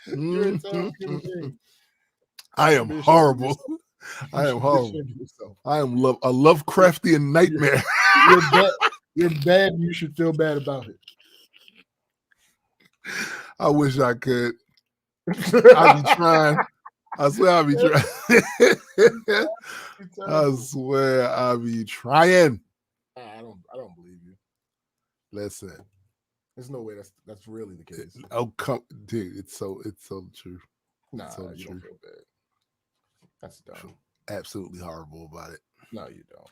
You're a terrible human being. I am horrible. I am horrible. I am a Lovecraftian nightmare. You're bad. You should feel bad about it. I wish I could. I'll be trying. I swear I'll be trying. I swear I'll be trying. I don't believe you. Listen. There's no way that's really the case. Oh, dude, it's so true. Nah, so you true. don't feel bad. That's dumb. Absolutely horrible about it. No, you don't.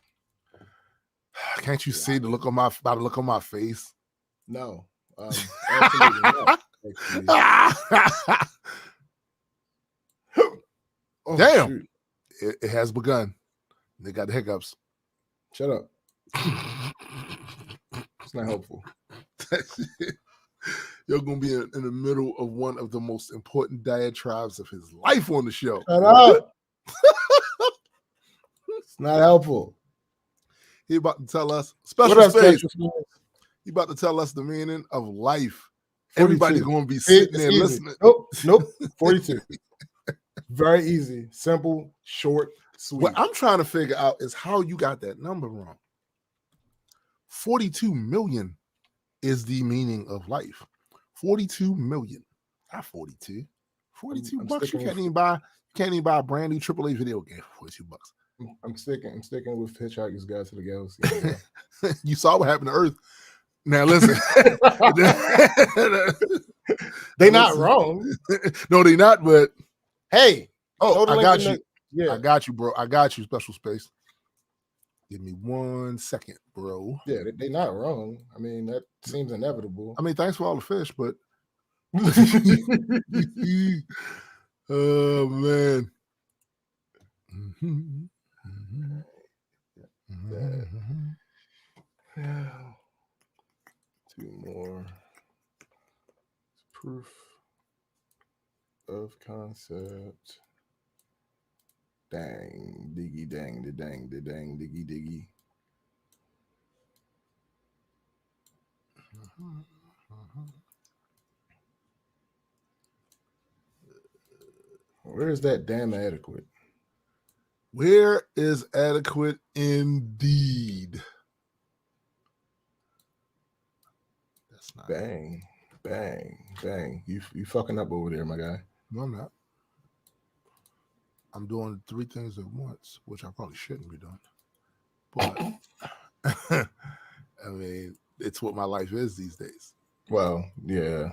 Can't you see the look on my face? No, absolutely not. Oh, damn, it has begun. They got the hiccups. Shut up. It's not helpful. You're gonna be in the middle of one of the most important diatribes of his life on the show. Shut up. It's not helpful. He about to tell us special space. He about to tell us the meaning of life. 42. Everybody's gonna be sitting there listening. Nope. 42. Very easy, simple, short, sweet. What I'm trying to figure out is how you got that number wrong. 42 million is the meaning of life. 42 million, not 42. 42 bucks. You can't even buy a brand new AAA video game for 42 bucks. I'm sticking with Hbcus Guide to the Galaxy. You saw what happened to Earth. Now listen, they not wrong. No, they not. But hey, I got you. Yeah, I got you, bro. I got you. Special space. Give me 1 second, bro. Yeah, they not wrong. I mean, that seems inevitable. I mean, thanks for all the fish, but oh man. Two more. Proof of concept. Dang, diggy, dang, diggy, diggy. Where is that damn adequate? Where is adequate indeed? That's not bang. You fucking up over there, my guy. No, I'm not. I'm doing 3 things at once, which I probably shouldn't be doing. But I mean, it's what my life is these days. Well, yeah.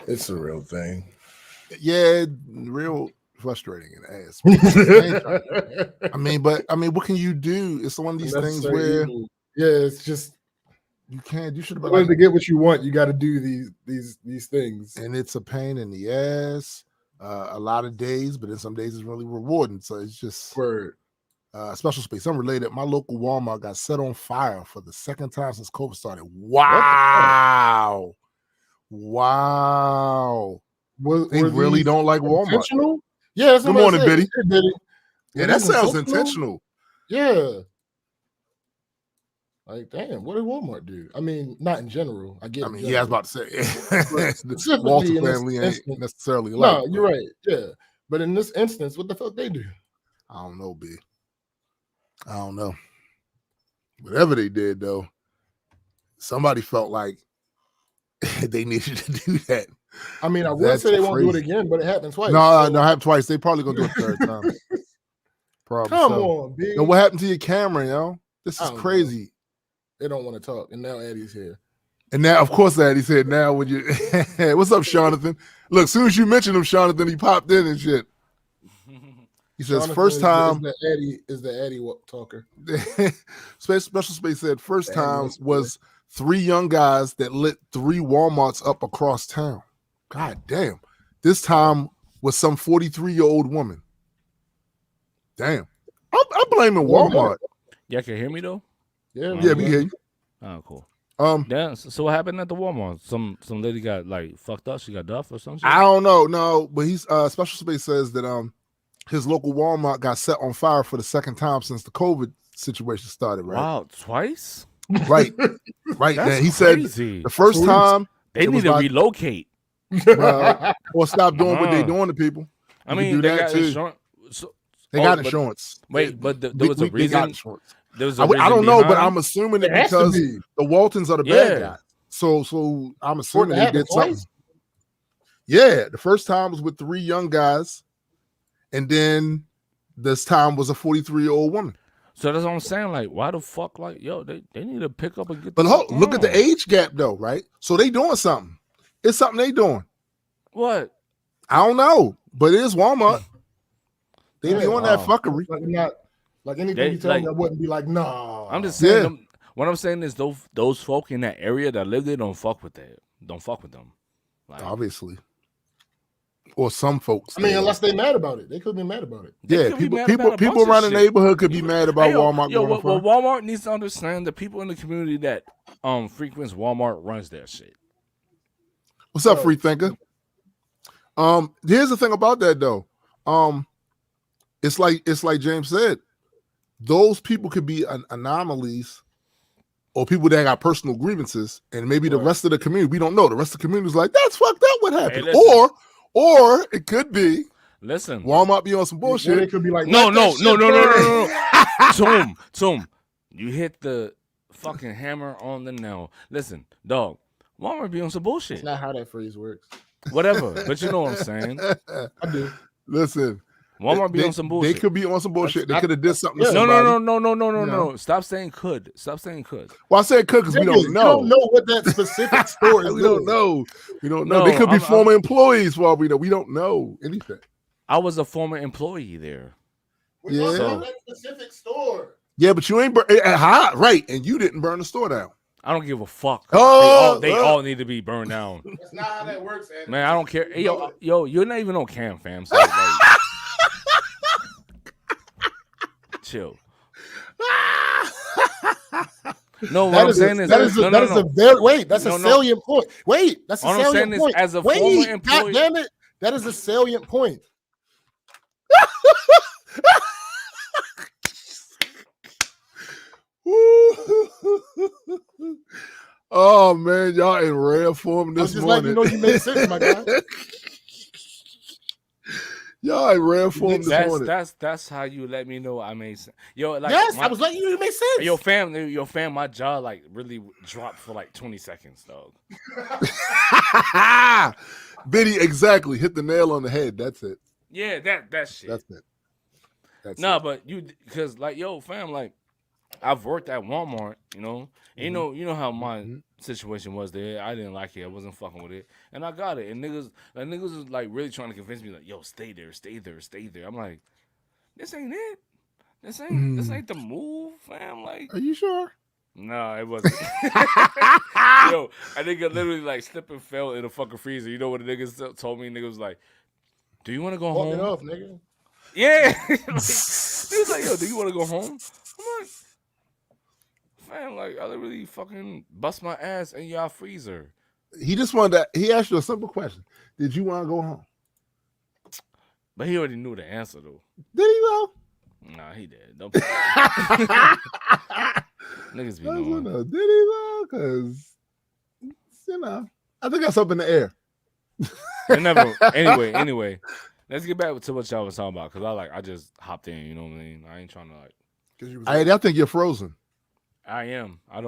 It's a real thing. Yeah, real frustrating in the ass. I mean, what can you do? It's one of these things where it's just you can't. You should have been to get what you want. You got to do these things, and it's a pain in the ass. A lot of days, but then some days it's really rewarding. So it's just special space. Unrelated. My local Walmart got set on fire for the second time since COVID started. Wow. They really don't like Walmart. Yeah. Good morning, Biddy. Yeah, that sounds intentional. Yeah. Like, damn, what did Walmart do? I mean, not in general. I get. I mean, I was about to say, the Walter family ain't necessarily allowed. No, you're right. Yeah, but in this instance, what the fuck they do? I don't know, B. I don't know. Whatever they did, though, somebody felt like they needed to do that. I mean, I would say they won't do it again, but it happened twice. No, it happened twice. They probably gonna do it a third time. Come on, B. Yo, what happened to your camera, yo? This is crazy. They don't want to talk, and now Eddie's here. And now, of course, Eddie's here. Now, when you, what's up, Jonathan? Look, as soon as you mentioned him, Jonathan, he popped in and shit. He says, Jonathan first time is the Eddie talker. Special Space said first time was 3 young guys that lit 3 Walmarts up across town. God damn. This time was some 43-year-old woman. Damn. I'm blaming Walmart. Y'all can hear me though? Yeah, we hear you. Oh, cool. Damn, so what happened at the Walmart? Some lady got like fucked up. She got duff or something. I don't know. No, but he's Special Space says that his local Walmart got set on fire for the second time since the COVID situation started. Right? Wow, twice? Right. Right. That's He said crazy. the first time they need to relocate. Or stop doing what they're doing to people. I mean, they got insurance. They got insurance. Wait, but there was a reason. There was a reason I don't know, but I'm assuming it because the Waltons are the bad guys. So I'm assuming they did something. Yeah, the first time was with 3 young guys, and then this time was a 43-year-old woman. So that's what I'm saying. Like, why the fuck? Like, yo, they need to pick up and get. But look at the age gap, though, right? So they doing something. It's something they doing. What? I don't know, but it is Walmart. They be on that fuckery. Like anything you tell me, I wouldn't be like, nah. I'm just saying. What I'm saying is those folk in that area that live there don't fuck with that. Don't fuck with them. Like, obviously. Or some folks. I mean, unless they mad about it. They could be mad about it. Yeah, people around the neighborhood could be mad about Walmart. Well, Walmart needs to understand the people in the community that frequents Walmart runs their shit. What's up, free thinker? Here's the thing about that though. It's like James said, those people could be anomalies or people that got personal grievances, and maybe the rest of the community, we don't know. The rest of the community is like, that's fucked up what happened. Hey, or it could be, listen, Walmart be on some bullshit. It could be like, no. Tom, you hit the fucking hammer on the nail. Listen, dog, Walmart be on some bullshit. That's not how that phrase works. Whatever, but you know what I'm saying. I do. Listen, Walmart be on some bullshit. They could be on some bullshit. They could have did something. No. Stop saying could. Well, I said could because we don't know. We don't know what that specific store is. We don't know. They could be former employees. While we don't know anything. I was a former employee there. We're talking about that specific store. Yeah, but you ain't right, and you didn't burn the store down. I don't give a fuck. They all need to be burned down. That's not how that works, Andy. Man, I don't care. Hey, yo, you're not even on cam, fam. So, like, chill. No, what I'm saying is that's a salient point. Wait, that's a salient point. As a former employee, God damn it, that is a salient point. Oh man, y'all in rare form this morning. Like, you made sense, my guy. Y'all in rare form this morning. That's how you let me know I made sense. Yo, like, yes, I was letting you make sense. Your fam, my jaw like really dropped for like 20 seconds, dog. Biddy, exactly. Hit the nail on the head. That's it. Yeah, that shit. That's it. But because like, yo, fam, like, I've worked at Walmart, you know. And you know how my situation was there. I didn't like it. I wasn't fucking with it, and I got it. And niggas was like really trying to convince me, like, yo, stay there. I'm like, this ain't it. This ain't the move, fam. Like, are you sure? No, it wasn't. Yo, I think I literally like slipped and fell in a fucking freezer. You know what the niggas told me? Niggas was like, do you want to go home? Walk it off, nigga. Yeah. Like, he was like, yo, do you want to go home? I'm like, fam, like, I literally fucking bust my ass in y'all freezer. He just wanted that. He asked you a simple question. Did you want to go home? But he already knew the answer, though. Did he, though? Nah, he did. Don't niggas be knowing. Did he, though? Because, you know, I think that's up in the air. Anyway, let's get back to what y'all was talking about. Because I just hopped in, you know what I mean? I ain't trying to, like. I think you're frozen. I am. I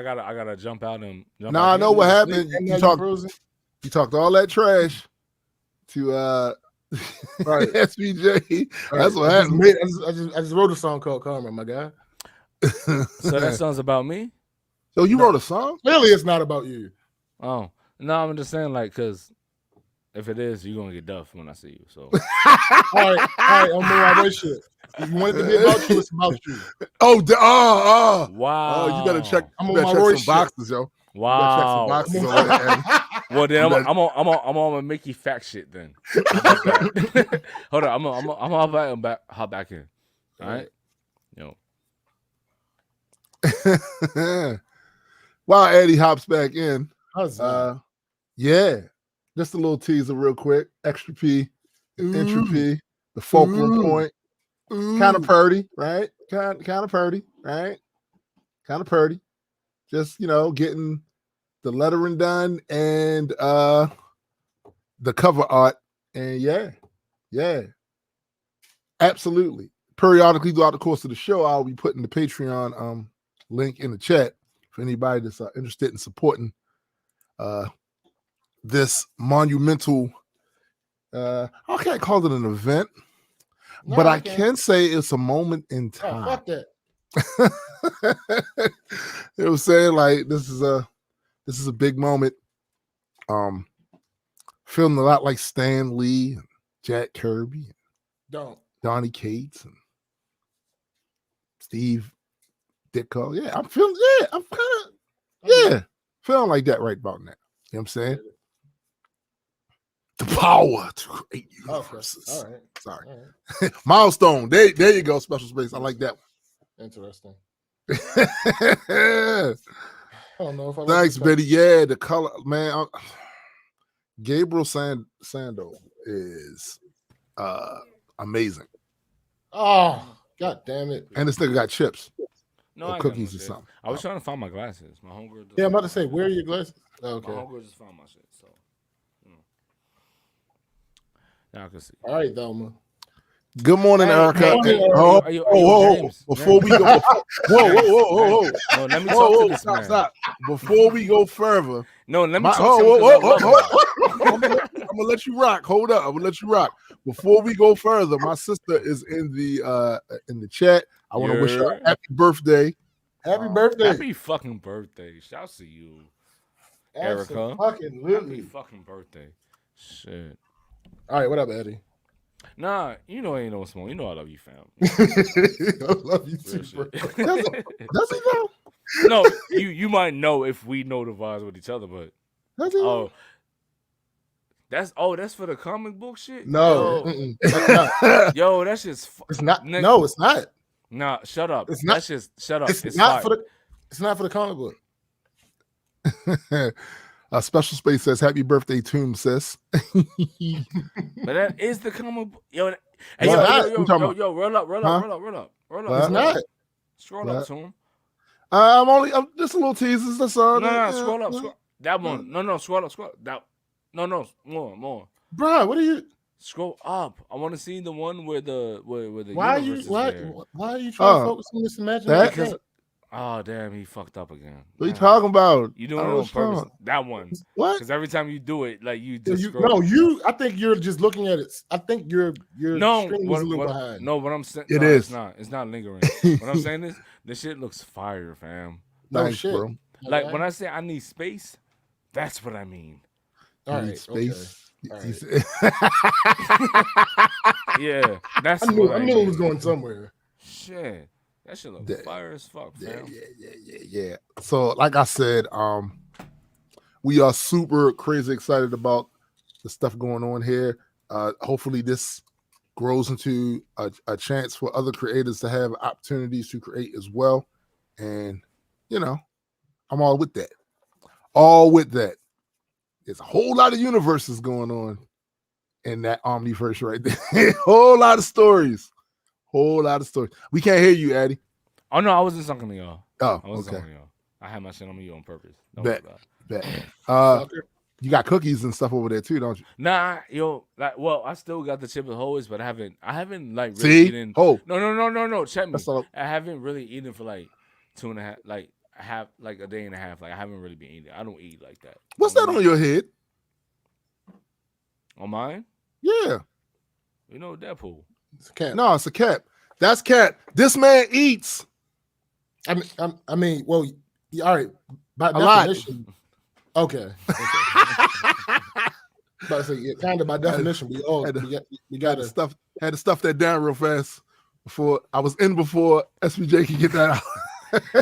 gotta jump out and jump I know what happened. You talked all that trash to right. SBJ. That's what happened. I just wrote a song called Karma, my guy. So that song's about me? So you wrote a song? Clearly it's not about you. Oh. No, I'm just saying, like, because if it is, you're gonna get duffed when I see you. So all right, I'm my shit. If you want it to be about you, it's about you. Wow. Oh, you gotta check. I'm on my check shit. some boxes, yo. Wow. Check some boxes. Well, then I'm on a Mickey fact shit then. Hold on, I'm hop back in. All right, yo. While Eddie hops back in, how's that? Yeah, just a little teaser, real quick. Extra P, entropy, the fulcrum point. Kind of purdy, right? Kind of purdy, right? Kind of purdy. just getting the lettering done and the cover art, and yeah, absolutely. Periodically throughout the course of the show, I'll be putting the Patreon link in the chat for anybody that's interested in supporting this monumental. I can't call it an event, but I can say it's a moment in time. Oh, fuck that. You know what I'm saying? Like this is a big moment. Feeling a lot like Stan Lee and Jack Kirby, and Donnie Cates and Steve Ditko. Yeah, I'm feeling. Yeah, I'm kind of feeling like that right about now. You know what I'm saying? The power to create universes. All right. Sorry. All right. Milestone. There you go. Special space. I like that one. Interesting. I don't know if I. Thanks, Betty. Yeah, the color, man. Gabriel Sando is amazing. Oh, god damn it! And this nigga got chips. No, or cookies or something. I was trying to find my glasses. My homegirl. Yeah, I'm about to say, where are your glasses? Okay. My homegirl just found my shit, so now I can see. All right, Thelma. Good morning, Erica. Whoa! Before we go, whoa! No, let me talk to this man. Stop. Before we go further, no, let me talk to him. I'm gonna let you rock. Hold up, I'm gonna let you rock. Before we go further, my sister is in the chat. I want to wish her a happy birthday. Happy birthday! Happy fucking birthday! Shouts to you, Erica. Happy fucking birthday! Shit. All right, what up, Eddie? Nah, ain't no smoke. I love you, fam. I love you too, bro. Does he know? No, you might know if we know the vibes with each other, but that's for the comic book shit. No, yo, that's just it's not. No, it's not. Nah, shut up. It's not. That's just shut up. It's not fire. It's not for the comic book. Special space says happy birthday, Tomb, sis. But that is the comic book. Yo, yo, roll up. It's not. Scroll up to him. I'm just a little teasers. That's all. No, scroll up. Scroll. That one. No, scroll up. That. No, more. Bro, what are you? Scroll up. I want to see the one where the why are you trying to focus on this imaginary? Oh damn, he fucked up again. What are you talking about? You doing it on purpose? That one. What? Because every time you do it, like you just scroll. I think you're just looking at it. I think your string is a little behind. No, what I'm saying, is. It's not lingering. What I'm saying is, this shit looks fire, fam. Nice, shit, bro. Like when I say I need space, that's what I mean. All right, space. Okay. Yeah, that's. I knew it was going somewhere. Shit. That shit look fire as fuck, fam. Yeah. So, like I said, we are super crazy excited about the stuff going on here. Hopefully, this grows into a chance for other creators to have opportunities to create as well. And, I'm all with that. There's a whole lot of universes going on in that Omniverse right there. Whole lot of stories. We can't hear you, Addy. Oh no, I wasn't talking to y'all. Oh, I wasn't okay. talking to y'all. I had my shit on you on purpose. Bet. You got cookies and stuff over there too, don't you? Nah, yo, I still got the chip and hoes, but I haven't like really eaten. Oh, no, check me. All... I haven't really eaten for like 2.5, like I have like a day and a half. Like I haven't really been eating. I don't eat like that. What's that on your head? On mine? Yeah. Deadpool. It's a cat. No, it's a cat. That's cat. This man eats. I mean, well, all right. By a definition, lot. Okay. But I say, kind of by definition, we got to stuff. Had to stuff that down real fast before SBJ could get that out.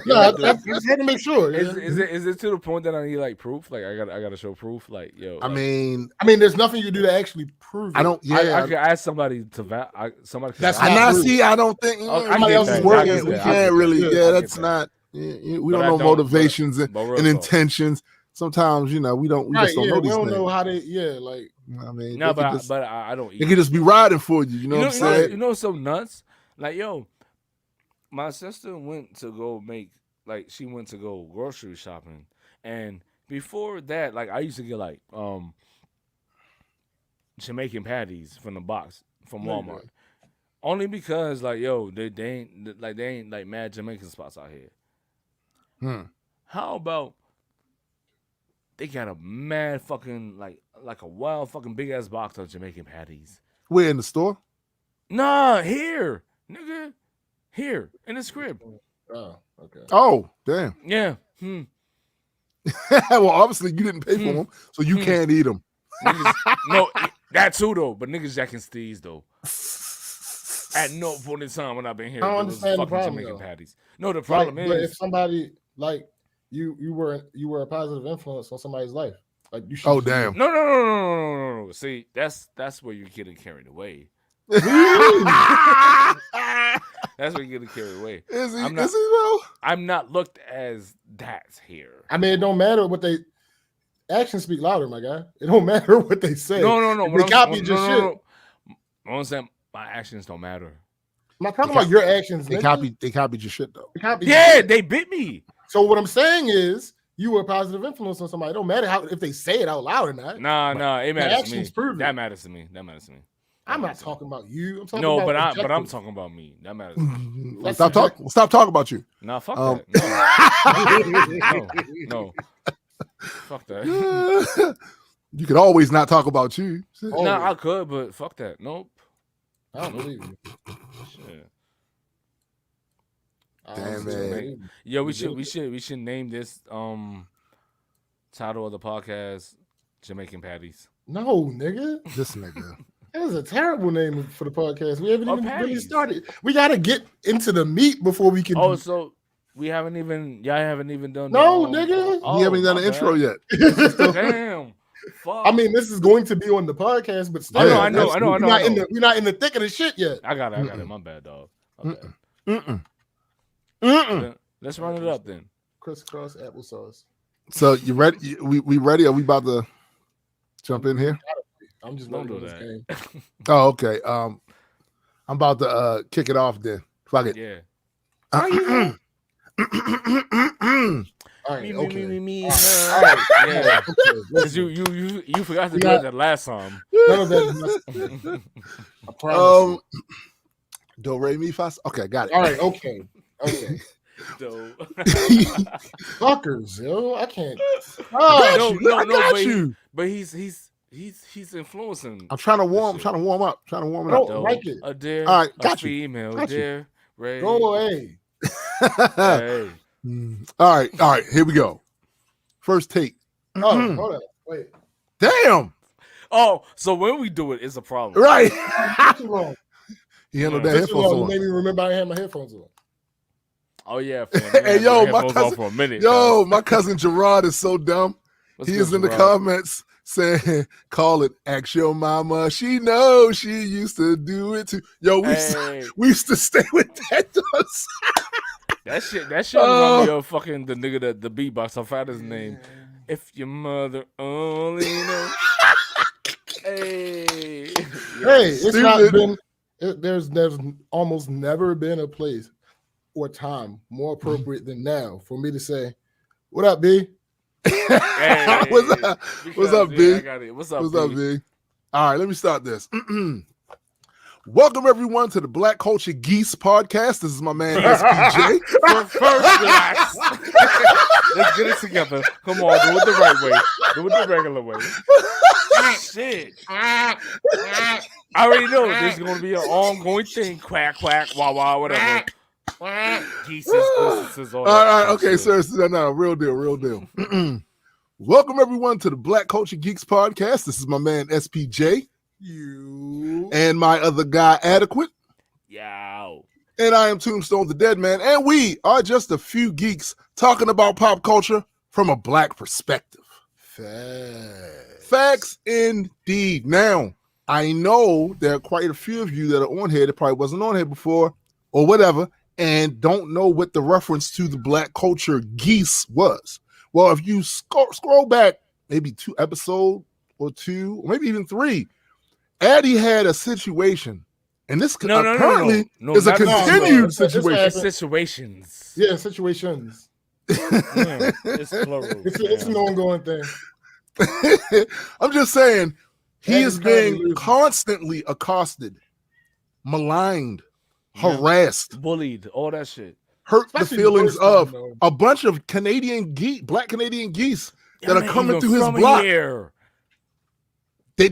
No, I just had to make sure. Is it to the point that I need like proof? Like I gotta show proof. Like yo. I mean, there's nothing you do to actually prove it. I don't. Yeah, I could ask somebody to somebody. That's not. See, I don't think somebody else is working. We can't really. Yeah, that's not. We don't know motivations and intentions. Sometimes we just don't know these things. We don't know how they. Yeah, like. I mean, no, but I don't. They could just be riding for you. You know what I'm saying? You know, so nuts. Like yo. My sister went to go make like she went to go grocery shopping, and before that, like I used to get like Jamaican patties from the box from Walmart, only because like they ain't like mad Jamaican spots out here. How about they got a mad fucking like a wild fucking big ass box of Jamaican patties? Where, in the store? Nah, here, nigga, here in the crib. Oh, okay. Oh, damn. Yeah. Well, obviously you didn't pay for them, so you can't eat them. Niggas, no, that too though. But niggas jacking steez though. At no point in time when I've been here, I don't there was understand the fucking problem, Jamaican though. patties. No, the problem But is if somebody like you were a positive influence on somebody's life, like you should. Oh, damn. no. See, that's where you're getting carried away. That's where you're getting carried away. Is he not, though? I'm not looked as that here. I mean, it don't matter what they actions speak louder, my guy. It don't matter what they say. No. They copy just shit. I'm saying my actions don't matter. I'm not talking about your actions. They nigga. copied your shit though. They bit me. So what I'm saying is, you were a positive influence on somebody. It don't matter if they say it out loud or not. Nah, it matters to me. Prove it. That matters to me. I'm not talking about you. I'm talking no, about but I'm talking about me. That matters to me. Stop talking about you. Nah, fuck that. No. Fuck that. You could always not talk about you. Nah, I could, but fuck that. Nope. I don't believe you. Shit. Damn, man. Yeah, we should name this title of the podcast Jamaican Patties. No, nigga. This nigga. That is a terrible name for the podcast. We haven't even really started. We got to get into the meat before we can. Oh, so y'all haven't even done. No, nigga. You haven't done the intro yet. Damn. Fuck. I mean, this is going to be on the podcast, but still, I know. We're not in the thick of the shit yet. I got it. My bad, dog. Let's run it up then. Crisscross applesauce. So you ready? We ready? Are we about to jump in here? I'm just don't do this that. game. Oh, okay. I'm about to kick it off then. Fuck it. Yeah. All right. Okay. Me. All right. Yeah. Because Listen, you forgot to do that last time. none of that. I promise. Do re mi fa. Okay, got it. All right. Okay. So. Fuckers, yo. I can't. But he's influencing. I'm trying to warm up. I don't like it. A dear, all right, got female, got dear, Ray. Go away. Hey. All right. Here we go. First take. Oh, hold on. Wait. Damn. Oh, so when we do it, it's a problem, Right. Too long. He handled Yeah. that Too long. headphones You on. made me remember I had my headphones on. Oh yeah, fam. Hey, yo, my Headphones cousin. on for a minute. Yo, my cousin Gerard is so dumb. What's He good, is in the Gerard? comments saying, "Call it, ask your mama. She knows she used to do it too." Yo, we used to stay with that. That shit remind me of fucking the nigga that the beatbox. I forgot his name. If your mother only knew. Hey, It's not been. There's almost never been a place or time more appropriate than now for me to say, "What up, B?" Hey, What's up, B? I got it. What's up, B? All right, let me start this. Welcome everyone to the Black Culture Geese podcast. This is my man SPJ. First class. Let's get it together. Come on, do it the right way. Do it the regular way. Shit. I already know this is going to be an ongoing thing. Quack, quack, wah, wah, whatever. Geeses, all right, okay, sir. No, real deal. Welcome everyone to the Black Culture Geeks podcast. This is my man SPJ. You and my other guy, Adequate. Yow. And I am Tombstone the Dead Man. And we are just a few geeks talking about pop culture from a black perspective. Facts indeed. Now, I know there are quite a few of you that are on here that probably wasn't on here before or whatever and don't know what the reference to the Black Culture Geese was. Well, if you scroll back maybe 2 episodes or 2 or maybe even 3, Addie had a situation, and this apparently is a continued situation. Situations. Yeah, situations. It's plural. It's an ongoing thing. I'm just saying, he That is is kind of being losing. constantly accosted, maligned, harassed, bullied, all that shit. Hurt Especially the feelings first time, of though. a bunch of black Canadian geese that are coming through his from block. Here. They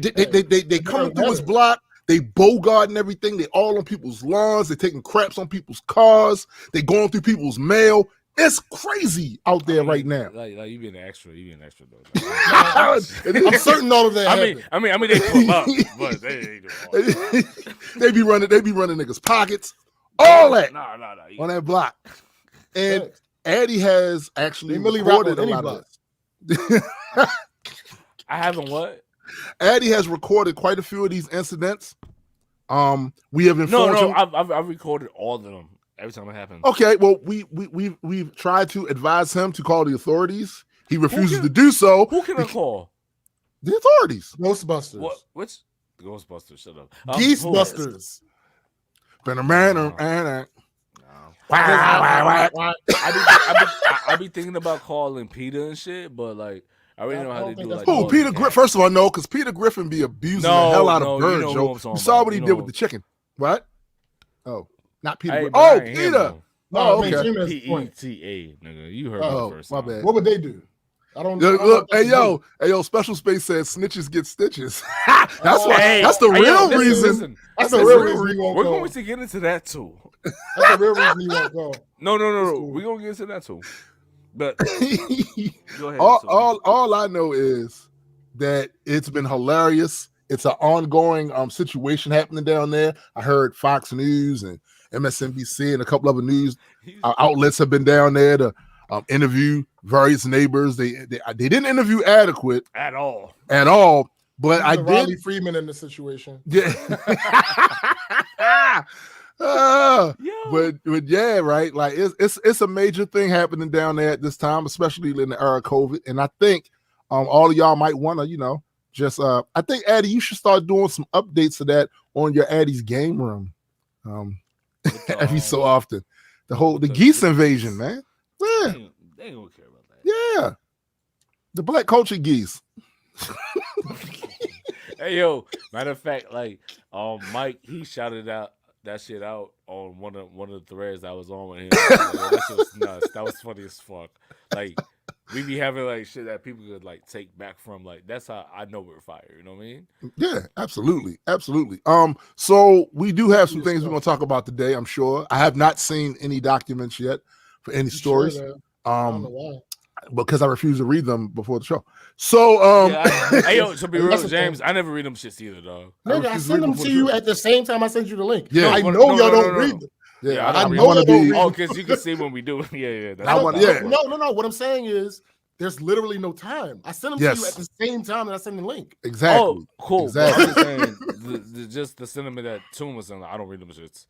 coming through his block. They bogarting everything. They all on people's lawns. They taking craps on people's cars. They going through people's mail. It's crazy out there right now. Like you being an extra. You being an extra though. I'm certain all of that. I mean, they pull up, but they ain't doing all that. They be running niggas' pockets. All that Nah. on that block. And Addy has actually They really rap recorded on a any lot block. of this. I haven't what? Addy has recorded quite a few of these incidents. We have informed him. I've recorded all of them every time it happens. Okay, well, we've tried to advise him to call the authorities. He refuses to do so. Who can I call? The authorities. Ghostbusters. What? Which Ghostbusters? Shut up. Geesebusters. Been a man. I be thinking about calling Peter and shit, but like I already know how to do like. Oh, Peter Griffin. First of all, no, because Peter Griffin be abusing the hell out of birds, you know Joe. You saw what he did with the chicken. What? Oh, not Peter. Hey, Oh, Peter. No, okay. PETA, nigga. You heard me first. My bad. What would they do? I don't Look, hey yo, Special Space said snitches get stitches. That's why. That's the real reason. Listen, That's the real reason you won't we're go. going to get into that too. That's the real reason you won't go. No. cool. We're gonna get into that too. But go ahead. all I know is that it's been hilarious. It's an ongoing situation happening down there. I heard Fox News and MSNBC and a couple other news outlets have been down there to interview various neighbors. They didn't interview adequate at all, but I Riley did. Freeman in the situation. Yeah. But yeah, right. Like it's a major thing happening down there at this time, especially in the era of COVID. And I think all of y'all might want to, just I think Addy, you should start doing some updates to that on your Addy's game room. Every so often. The geese invasion, man. Yeah. They ain't gonna care about that. Yeah. The black culture geese. Hey yo, matter of fact, like Mike, he shouted out that shit out on one of the threads I was on with him. That shit was nuts. That was funny as fuck. Like we be having like shit that people could like take back from. Like that's how I know we're fire. You know what I mean? Yeah, absolutely. So we do have some things we're gonna talk about today, I'm sure. I have not seen any documents yet for any stories. Sure, I don't know why. Because I refuse to read them before the show. So hey yo, to be real, James, I never read them shits either, dog. Nigga, I send them to you at the same time I sent you the link. Yeah. I know y'all don't read them. Yeah, I know y'all don't read them. Oh, because you can see when we do it. Yeah. No. What I'm saying is there's literally no time. I send them to you at the same time that I send the link. Exactly. Oh, cool. Exactly. I'm just saying, just the sentiment that Toon was saying, I don't read them shits.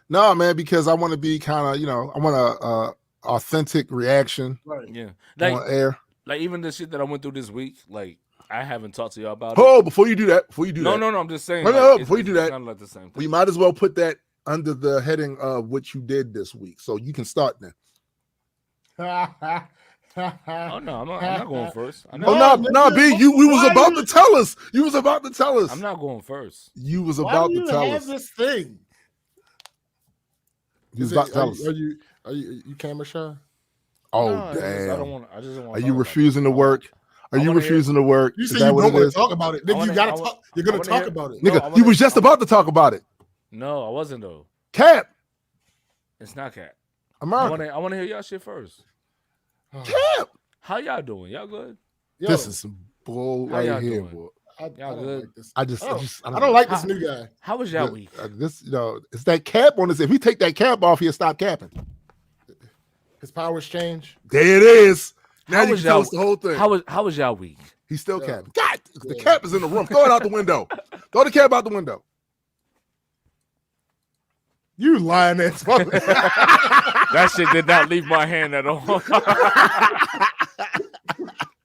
No, man, because I want to be kind of, I want a authentic reaction. Right. Yeah. On air. Like even the shit that I went through this week, like I haven't talked to y'all about it. Oh, before you do that. No, I'm just saying. Before you do that, kind of like the same thing. we might as well put that under the heading of what you did this week. So you can start then. Oh no, I'm not going first. B, we was about to tell us. You was about to tell us. I'm not going first. You was about to tell us this thing. You was about to tell us. Are you camera shy? Oh no, damn! I don't want. Are you refusing to work? Are you refusing to work? You said you don't want to talk about it. Then you gotta talk. You're gonna talk about it, nigga. You was just about to talk about it. No, I wasn't though. Cap. It's not Cap. America. I want to hear y'all shit first. Cap. How y'all doing? Y'all good? Yo, this is some bull right here, boy. Y'all good? Like this. I don't like this new guy. How was y'all week? This, it's that cap on this. If we take that cap off, he'll stop capping. His powers change. There it is. Now you can tell us the whole thing. How was y'all week? He's still capping. God, the cap is in the room. Throw it out the window. Throw the cap out the window. You lying ass fucker. That shit did not leave my hand at all.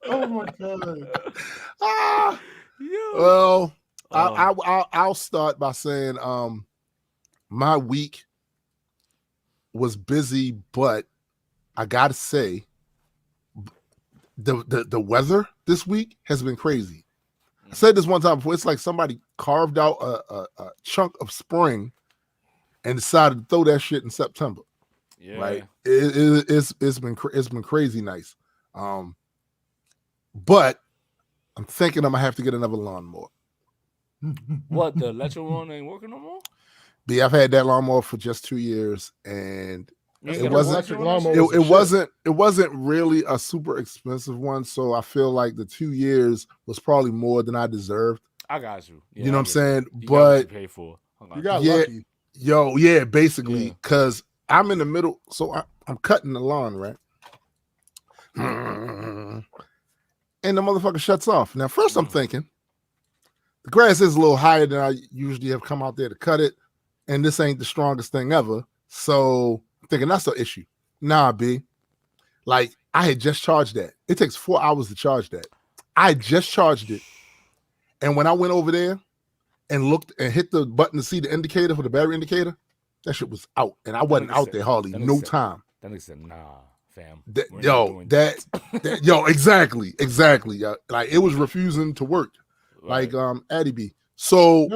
Oh my god. Well, I'll start by saying my week was busy, but I gotta say, the weather this week has been crazy. I said this one time before. It's like somebody carved out a chunk of spring and decided to throw that shit in September. Yeah. Right? It's been crazy nice. But I'm thinking I'm gonna have to get another lawnmower. What, the electric one ain't working no more? B, I've had that lawnmower for just 2 years, and it wasn't really a super expensive one. So I feel like the 2 years was probably more than I deserved. I got you. Yeah, you know what I'm saying? You but got what you pay for. You got lucky. Basically, because I'm in the middle, so I'm cutting the lawn, right? And the motherfucker shuts off. Now, first I'm thinking, the grass is a little higher than I usually have come out there to cut it, and this ain't the strongest thing ever. So I'm thinking that's the issue. Nah, B. Like, I had just charged that. It takes 4 hours to charge that. I just charged it. And when I went over there and looked and hit the button to see the indicator for the battery indicator, that shit was out. And I wasn't out there hardly no time. That nigga said, nah, fam. Exactly. Like, it was refusing to work. Right. Like Addy B. So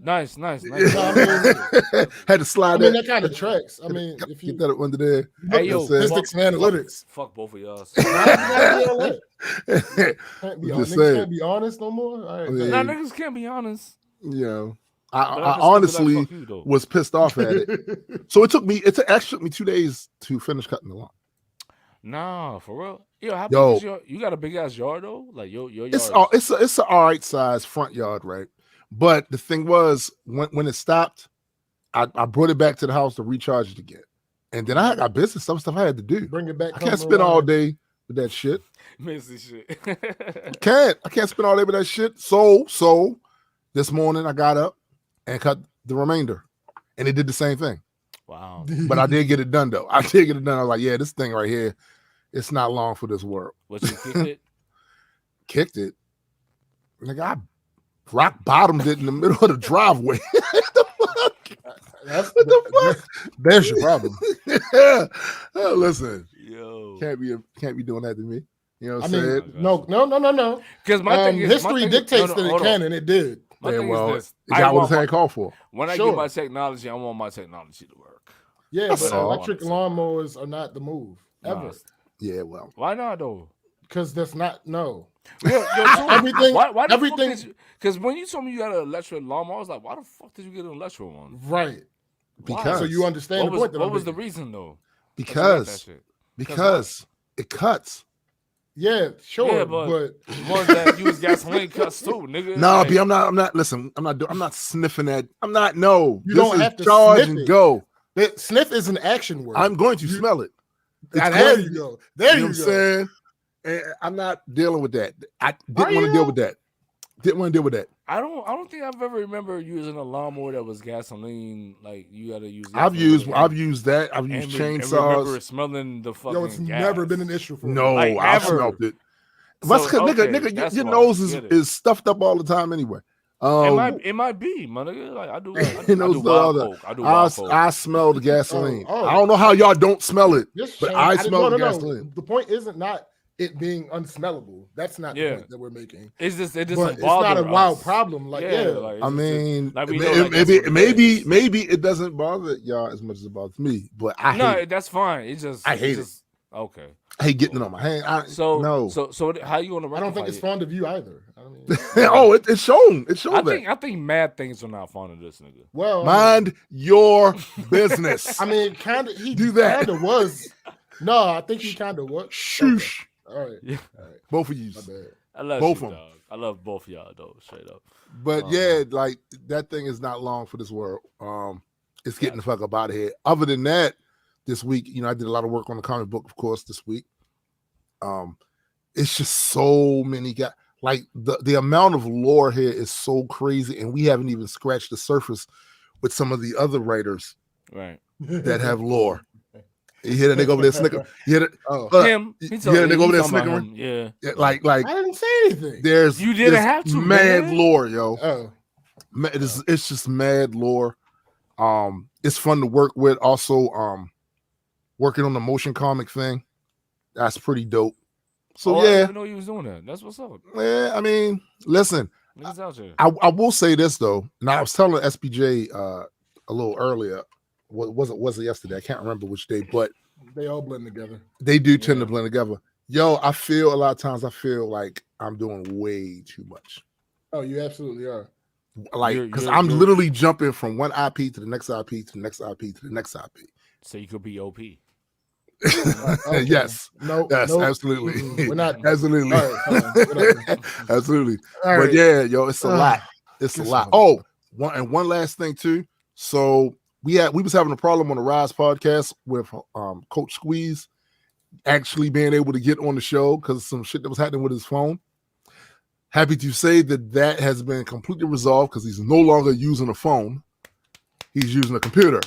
nice. Had to slide. I mean, that kind of tracks. I mean, if you get that under there, hey yo, statistics and analytics. Fuck both of y'all. Can't be honest no more. All right, nah, niggas can't be honest. Yeah, I honestly was pissed off at it. So it took me 2 days to finish cutting the lawn. Nah, for real. Yo, how big is you got a big ass yard though? Like your yard. It's an all right size front yard, right? But the thing was, when it stopped, I brought it back to the house to recharge it again. And then I got business, some stuff I had to do. Bring it back. I can't spend all day with that shit. Messy shit. I can't spend all day with that shit. So this morning I got up and cut the remainder. And it did the same thing. Wow. But I did get it done though. I was like, yeah, this thing right here, it's not long for this world. What, you kicked it? Kicked it. Nigga, I rock bottomed it in the middle of the driveway. What the fuck? There's your problem. Yeah. Listen, yo, can't be doing that to me. You know what I'm saying? No. Because my thing is, history dictates that it can, and it did. My thing is this: it got what it's had called for. When I get my technology, I want my technology to work. Yeah, but electric lawnmowers are not the move ever. Yeah, well, why not though? Because that's not everything. Everything. Because when you told me you got an electric lawnmower, I was like, why the fuck did you get an electric one? Right. Because so you understand what was the reason though? Because it cuts. Yeah, sure, yeah, but ones that use gasoline cuts too, nigga. No, B, I'm not. Listen, I'm not sniffing at. I'm not. No, you don't have to charge sniff and it. go. Sniff is an action word. I'm going to smell it. There you go. There you go. What I'm saying? And I'm not dealing with that. I didn't want to deal with that. Didn't want to deal with that. I don't think I've ever remember using a lawnmower that was gasoline. Like you got to use. I've used that. I've used chainsaws. And remember smelling the fucking. It's gas. never been an issue for me. No, like, I've smelled it. That's because nigga, your nose is stuffed up all the time anyway. It might be, my nigga. Like I do wild coke. I smell the gasoline. I don't know how y'all don't smell it, but I smell the gasoline. The point isn't not it being unsmellable. That's not the point that we're making. It's just it doesn't bother us. It's not a wild us. problem. Like like, I mean, maybe it doesn't bother y'all as much as it bothers me. But I hate that's fine. It's just I hate it. Okay. I hate getting it on my hand. So how you gonna? I don't think it's fond of you either. I mean, it's shown. It's shown. I think mad things are not fond of this nigga. Well, mind your business. I mean, kind of. He do that. Kind of was. No, I think he kind of was. Shoosh. Okay. All right. Yeah. All right. Both of you. My bad. I love both you, of them. Dog. I love both of y'all though, straight up. But like that thing is not long for this world. It's getting the fuck up out of here. Other than that, this week, I did a lot of work on the comic book, of course, this week. It's just so many guys. Like the amount of lore here is so crazy, and we haven't even scratched the surface with some of the other writers, right, that have lore. You hear that nigga over there snickering? You hear that? Him. You hear that nigga over there snickering? Yeah. Like I didn't say anything. You didn't have to. Mad man. lore, yo. Oh, It's just mad lore. It's fun to work with. Also, working on the motion comic thing. That's pretty dope. So I yeah, didn't know you was doing that. That's what's up. Yeah, I mean, listen, Niggas out here. I will say this though, and I was telling SBJ a little earlier. Was it yesterday? I can't remember which day, but they all blend together. They do tend to blend together. Yo, I feel a lot of times like I'm doing way too much. Oh, you absolutely are. Like, because I'm literally jumping from one IP to the next IP to the next IP to the next IP. So you could be OP. Okay. Yes. No. Yes. Nope. Absolutely. We're not. Absolutely. Right, absolutely. All but right. yeah, yo, it's a lot. It's a lot. Oh, one last thing too. So we was having a problem on the Rise podcast with Coach Squeeze actually being able to get on the show because of some shit that was happening with his phone. Happy to say that has been completely resolved because he's no longer using a phone. He's using a computer.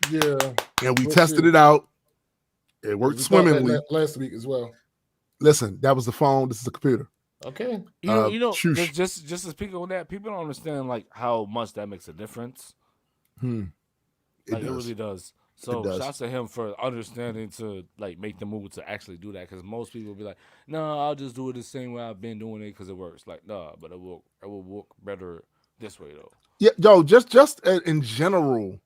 Yeah. And we tested it out. It worked swimmingly. Last week as well. Listen, that was the phone. This is the computer. Okay. You know, just to speak on that, people don't understand like how much that makes a difference. It really does. So shouts to him for understanding to like make the move to actually do that, because most people be like, no, I'll just do it the same way I've been doing it because it works. Like, nah, but it will work better this way though. Yeah, yo, just in general,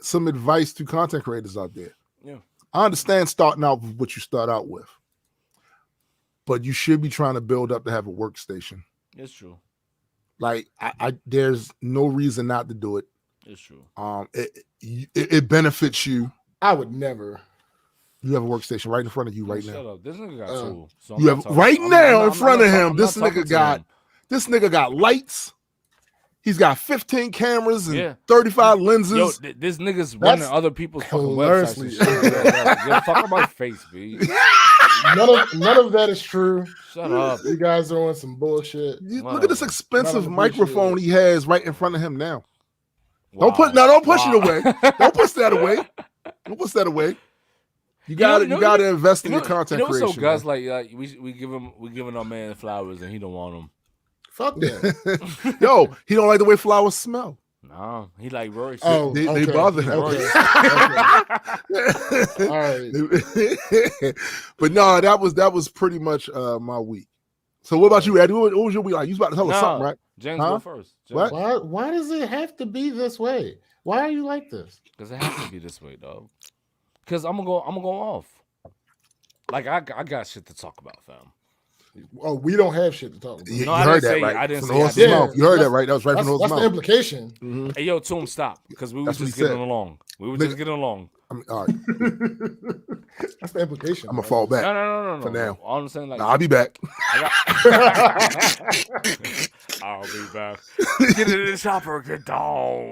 some advice to content creators out there. Yeah, I understand starting out with what you start out with, but you should be trying to build up to have a workstation. It's true. Like, I there's no reason not to do it. It's true. It benefits you. I would never. You have a workstation right in front of you right now. Shut up. This nigga got tools. So you have right now in front of him. This nigga got lights. He's got 15 cameras and 35 lenses. Yo, this nigga's running other people's fucking websites and shit. Yo, fuck my face, B. None of that is true. Shut up. You guys are on some bullshit. Look at this expensive microphone he has right in front of him now. Wow. Don't push it away. Don't push that away. Don't push that away. You gotta invest in your content creation. So guys, like we giving our man flowers and he don't want them. Fuck that. Yo, he don't like the way flowers smell. No, he like Rory. Oh, they bother him. Okay. All right. But no, that was pretty much my week. So what about you, Eddie? What was your week like? You was about to tell us something, right? James, go first. James. What? Why does it have to be this way? Why are you like this? Because it has to be this way, dog. Because I'm gonna go off. Like I got shit to talk about, fam. Oh, we don't have shit to talk about. You heard that, right? I didn't say that. Yeah, you heard that, right? That was right from the That's mouth. the implication. Mm-hmm. Hey, yo, Toom, stop. Because we were just getting along. We were just getting along. I mean, all right. That's the implication. I'm gonna fall back. No. For now. All I'm saying, like, I'll be back. I'll be back. Get in the chopper, get down.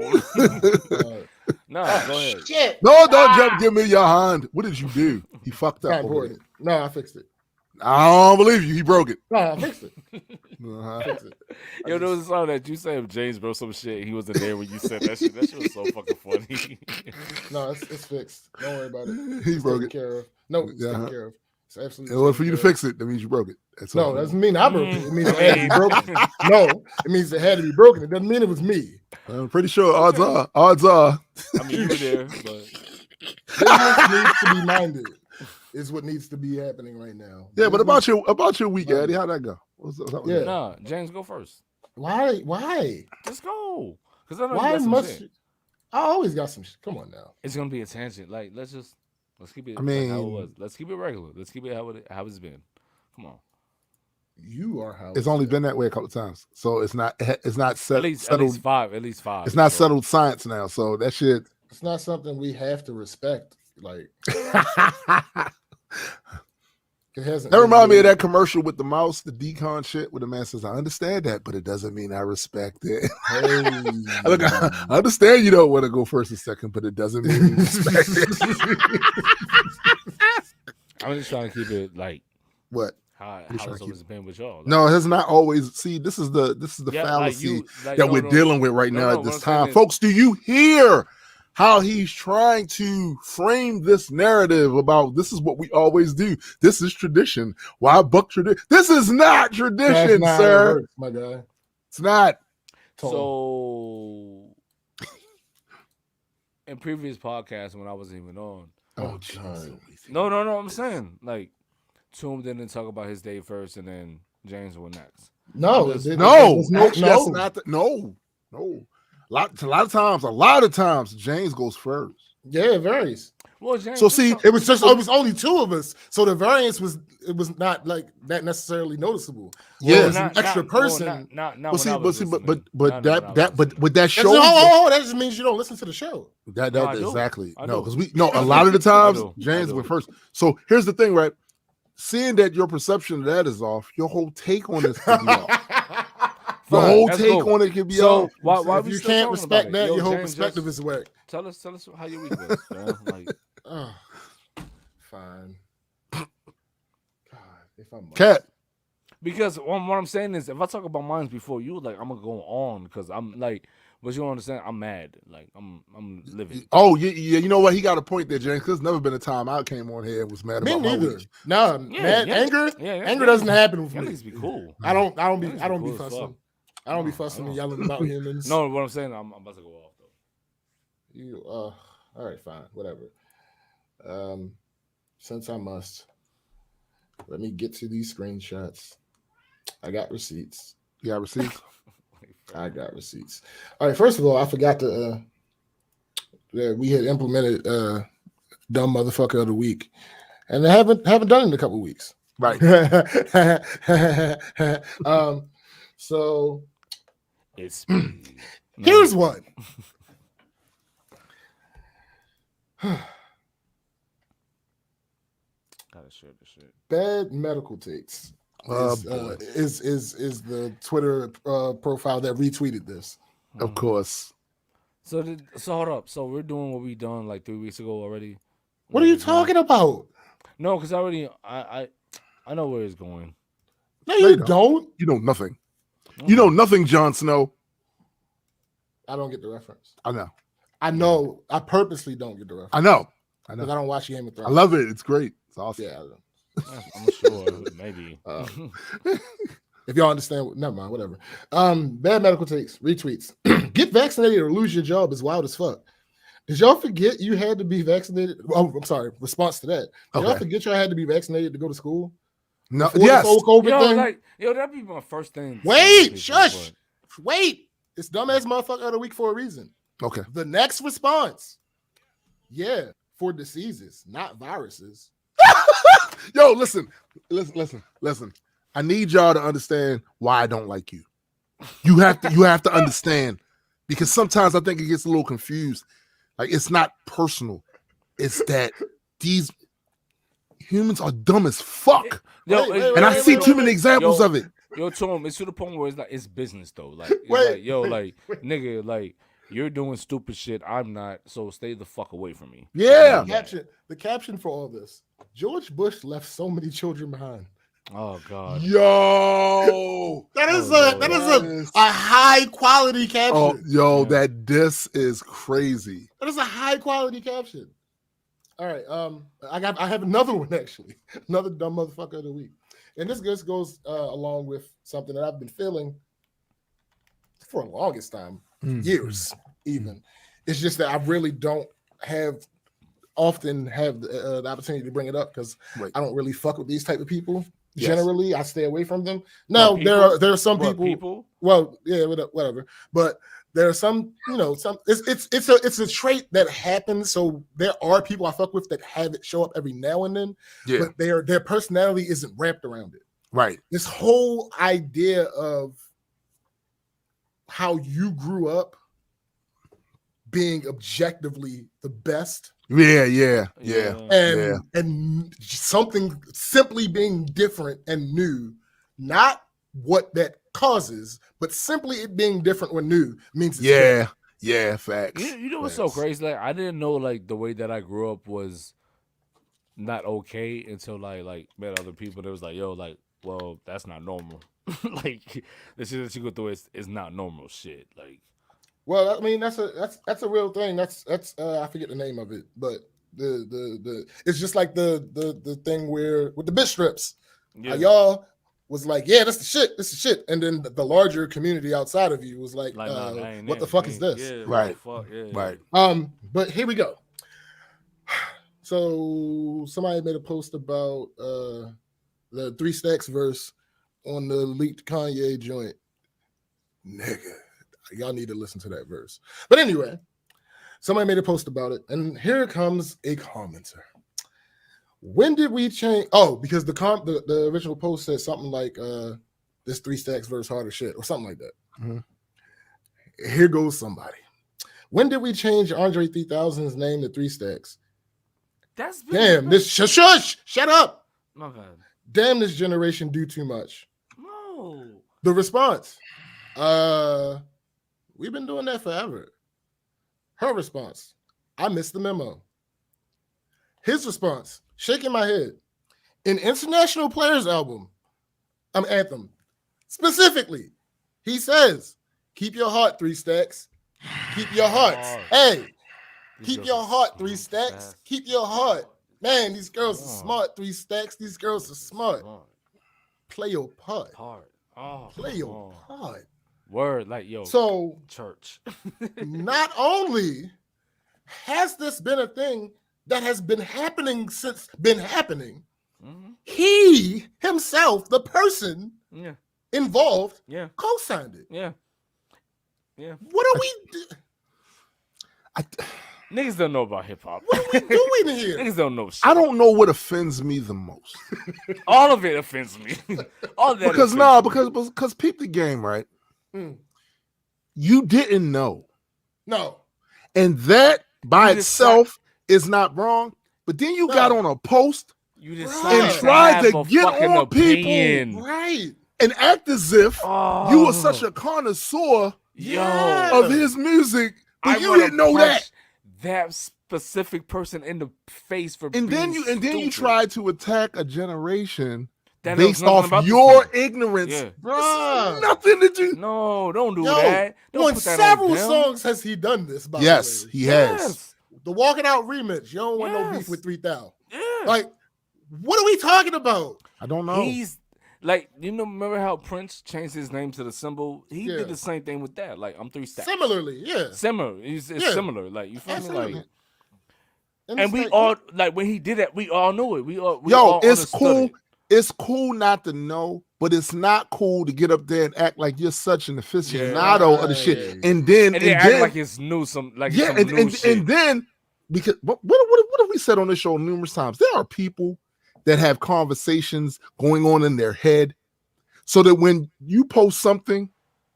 No, go ahead. Shit. No, don't jump. Give me your hand. What did you do? He fucked up. No, I fixed it. I don't believe you. He broke it. No, I fixed it. Fixed it. Yo, there was a song that you said James broke some shit. He wasn't there when you said that shit. That shit was so fucking funny. No, it's fixed. Don't worry about it. He broke it. Care of. No, it's taken care of. It's absolutely. In order for you to fix it, that means you broke it. That's no, doesn't mean I broke it. It means it had to be broken. No, it means it had to be broken. It doesn't mean it was me. I'm pretty sure odds are. I mean, you were there, but business needs to be minded. Is what needs to be happening right now. Yeah, but about your week, Eddie, how'd that go? Nah, James, go first. Why? Just go. Because I know why you got some shit. I always got some shit. Come on now. It's gonna be a tangent. Like, let's keep it. I mean, how it was. Let's keep it regular. Let's keep it how it's been. Come on. You are how it's only been that way a couple of times, so it's not set, at least five. It's not settled science now, so that shit. It's not something we have to respect. Like it hasn't. That reminds me of that commercial with the mouse, the decon shit, where the man says, "I understand that, but it doesn't mean I respect it." Hey. Look, I understand you don't want to go first and second, but it doesn't mean you respect it. I'm just trying to keep it like what. How it's always been with y'all. Like, no, it has not always. See, this is the fallacy that we're dealing with right now at this time. Folks, do you hear how he's trying to frame this narrative about this is what we always do? This is tradition. Why buck tradition? This is not tradition, not sir. Works, my guy. It's not. So, in previous podcasts when I wasn't even on, Oh, God. No. I'm saying like Toom didn't talk about his day first, and then James went next. No. Actually, that's not. No. A lot of times, James goes first. Yeah, it varies. Well, James, so see, it was only two of us, so the variance was not like that necessarily noticeable. Yeah, an extra person. But that show. That just means you don't listen to the show. That exactly. No, because a lot of the times James went first. So here's the thing, right? Seeing that your perception of that is off, your whole take on this could be off. The whole take on it could be off. Why if you can't respect that, your whole perspective is whack. Tell us how your week was, man. Like, fine. God, if I'm Cat. Because what I'm saying is, if I talk about mines before you, like I'm gonna go on because I'm like, but you don't understand. I'm mad. Like I'm living. Oh yeah. You know what? He got a point there, James. Because there's never been a time I came on here and was mad about my week. No, anger doesn't happen with me. Be cool. I don't be fussing. I don't be fussing and yelling about humans. No, what I'm saying, I'm about to go off though. All right, fine, whatever. Since I must, let me get to these screenshots. I got receipts. You got receipts? I got receipts. All right, first of all, I forgot to we had implemented dumb motherfucker of the week, and I haven't done it in a couple of weeks. Right. So it's here's one. Gotta share the shit. Bad medical takes is the Twitter profile that retweeted this. Of course. So hold up. So we're doing what we done like 3 weeks ago already. What are you talking about? No, because I know where it's going. No, you don't. You know nothing. You know nothing, Jon Snow. I don't get the reference. I know. I purposely don't get the reference. I know. Because I don't watch Game of Thrones. I love it. It's great. It's awesome. Yeah. I'm sure. Maybe. If y'all understand, never mind, whatever. Bad medical takes, retweets. Get vaccinated or lose your job is wild as fuck. Did y'all forget you had to be vaccinated? Oh, I'm sorry. Response to that. Did y'all forget y'all had to be vaccinated to go to school? No. Yes. That'd be my first thing. Wait, shush. Wait. It's dumbass motherfucker of the week for a reason. Okay. The next response. Yeah, for diseases, not viruses. Yo, listen. I need y'all to understand why I don't like you. You have to understand, because sometimes I think it gets a little confused. Like, it's not personal. It's that these humans are dumb as fuck. I see too many examples of it. Yo, Tom, it's to the point where it's like it's business though. Like, nigga, like you're doing stupid shit. I'm not. So stay the fuck away from me. Yeah. The caption for all this: George Bush left so many children behind. Oh God. Yo, that is a high quality caption. Oh, yo, that this is crazy. That is a high quality caption. All right, I have another one actually, another dumb motherfucker of the week, and this just goes along with something that I've been feeling for the longest time, years even. It's just that I really don't often have the opportunity to bring it up because I don't really fuck with these type of people. Yes. Generally, I stay away from them. Now, there are some people. Well, yeah, whatever. But there are some, it's a trait that happens. So there are people I fuck with that have it show up every now and then. Yeah. But their personality isn't wrapped around it. Right. This whole idea of how you grew up being objectively the best. Yeah. And something simply being different and new, not what that causes, but simply it being different or new means it's bad. Yeah, facts. You know what's so crazy? Like, I didn't know like the way that I grew up was not okay until like met other people that was like, yo, like, well, that's not normal. Like the shit that you go through is not normal shit. Like, well, I mean that's a real thing. That's I forget the name of it, but the it's just like the thing where with the bitch strips, y'all was like, yeah, that's the shit, and then the larger community outside of you was like what the fuck is this? Yeah, right, fuck, yeah. Right. But here we go. So somebody made a post about the 3 Stacks verse on the leaked Kanye joint. Nigga, y'all need to listen to that verse. But anyway, somebody made a post about it, and here comes a commenter. When did we change? Oh, because the original post said something like this 3 Stacks verse hard as shit or something like that. Mm-hmm. Here goes somebody. When did we change Andre 3000's name to 3 Stacks? That's damn. This shush. Shut up. My bad. Damn, this generation do too much. No. The response. We've been doing that forever. Her response. I missed the memo. His response. Shaking my head. An International Players anthem. Specifically, he says, keep your heart, 3 Stacks. Keep your hearts. Hey, keep your heart, 3 Stacks. Keep your heart. Man, these girls are smart, 3 Stacks. These girls are smart. Play your part. Play your part. Word, like, yo. So, church. Not only has this been a thing that has been happening he himself, the person involved, co-signed it. Yeah. What are we Niggas don't know about hip hop. What are we doing here? Niggas don't know shit. I don't know what offends me the most. All of it offends me. All of that because peep the game, right? You didn't know. No. And that by itself is not wrong. But then you got on a post and tried to get on people, right, and act as if you were such a connoisseur of his music, but you didn't know that specific person in the face for and then you tried to attack a generation that based off your ignorance. Bruh. Nothing that you don't do that. Don't on several songs has he done this, by the way. Yes, he has. The Walking Out remix, you don't want no beef with 3000. Yeah. Like, what are we talking about? I don't know. He's like, remember how Prince changed his name to the symbol? He did the same thing with that. Like, I'm 3 Stacks. Similarly, yeah. Similar. It's similar. Like, you feel Absolutely. me? Like, and we all, like, when he did that, we all knew it. We all it's cool. It's cool not to know, but it's not cool to get up there and act like you're such an aficionado of the shit. And then act like it's new, and then because what have we said on this show numerous times? There are people that have conversations going on in their head, so that when you post something,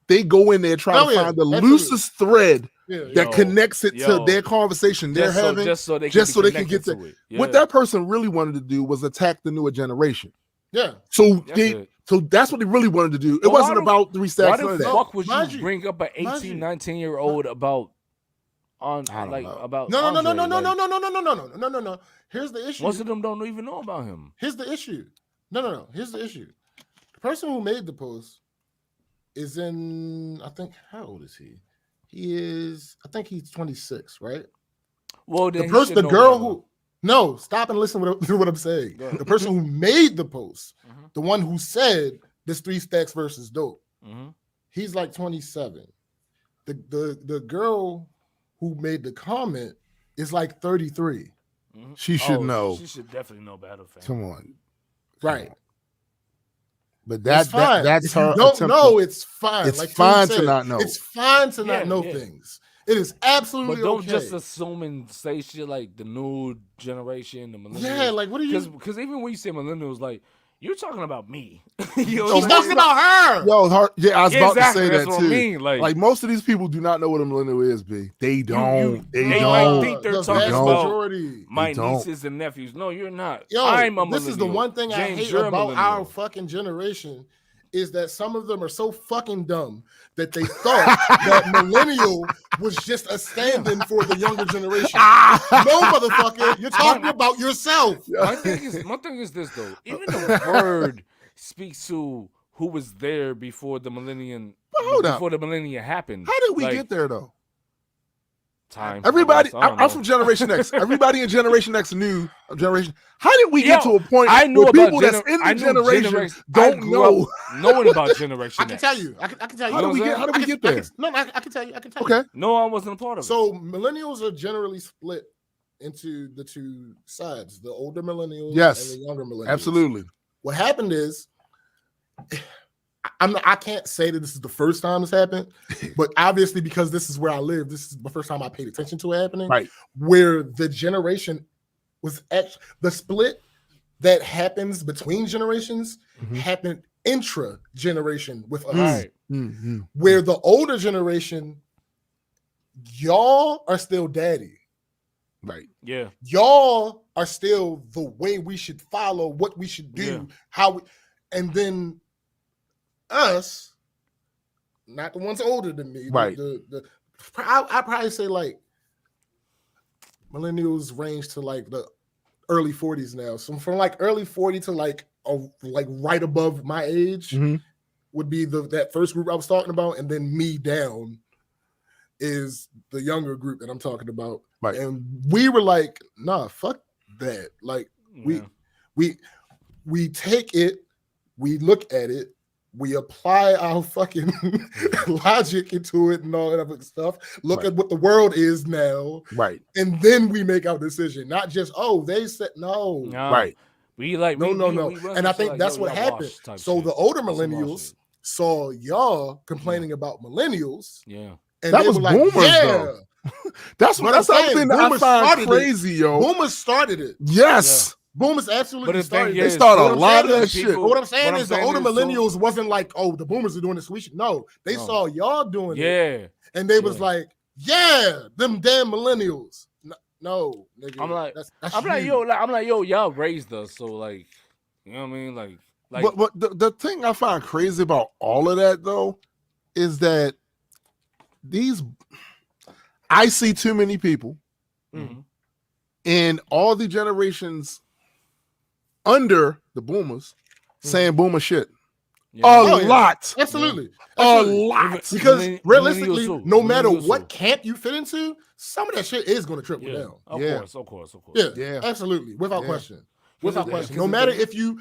they go in there trying to find the loosest thread that connects it to their conversation they're having, just so they can get to it. What that person really wanted to do was attack the newer generation. Yeah. So that's what they really wanted to do. It wasn't about 3 Stacks. Why the fuck would you bring up an 18, 19-year-old about No. Here's the issue. Most of them don't even know about him. Here's the issue. No. Here's the issue. The person who made the post is in, I think, how old is he? I think he's 26, right? Well, then stop and listen to what I'm saying. The person who made the post, the one who said this 3 Stacks verse is dope, he's like 27. The girl who made the comment is like 33. She should know. She should definitely know better. Come on. Right. But that's her. Don't know, it's fine. It's fine to not know. It's fine to not know things. It is absolutely But don't okay. just assume and say shit like the new generation, the millennials. Yeah, like what are you? Because even when you say millennials, like you're talking about me. He's talking about her. I was about to say that what too. I mean. Like most of these people do not know what a millennial is, B. They don't. They might think they're talking about majority. My nieces and nephews. No, you're not. I'm a millennial. This is the one thing I hate about our fucking generation is that some of them are so fucking dumb that they thought that millennial was just a stand-in for the younger generation. No, motherfucker, you're talking about yourself. My thing is this though. Even the word speaks to who was there before the millennium. Before the millennium happened. How did we get there though? Time. Everybody, I'm from Generation X. Everybody in Generation X knew Generation. How did we get to a point where people that's in the generation don't know knowing about Generation X? I can tell you. I can tell you. How did we get there? I can tell you. Okay. No, I wasn't a part of it. So millennials are generally split into the two sides, the older millennials Yes, and the younger millennials. absolutely. What happened is, I can't say that this is the first time this happened, but obviously because this is where I live, this is the first time I paid attention to it happening. Right. Where the generation was the split that happens between generations happened intra-generation with us. Right. Where the older generation, y'all are still daddy. Right. Yeah. Y'all are still the way we should follow, what we should do, how we, and then us, not the ones older than me. Right. I probably say like millennials range to like the early 40s now. So from like early 40 to like right above my age would be that first group I was talking about, and then me down is the younger group that I'm talking about. Right. And we were like, nah, fuck that. Like we take it, we look at it, we apply our fucking logic into it and all that other stuff. Look at what the world is now. Right. And then we make our decision. Not just, they said no. Right. We like no. And I think like, that's what happened. So the older millennials saw y'all complaining about millennials. Yeah. And that was like, boomers, though. That's something that I find crazy, yo. Boomers started it. Yes. Boomers absolutely started. They started a lot of that shit. But what I'm saying is the older millennials wasn't like, the boomers are doing this. They saw y'all doing it. And they was like, them damn millennials. No, nigga. I'm like, that's yo, y'all raised us. So like, you know what I mean? Like but the thing I find crazy about all of that though is that I see too many people in all the generations under the boomers saying boomer shit. A lot. Absolutely. A lot. Because realistically, no matter what camp you fit into, some of that shit is going to trickle down. Of course. Yeah, absolutely. Without question. Without question. No matter if you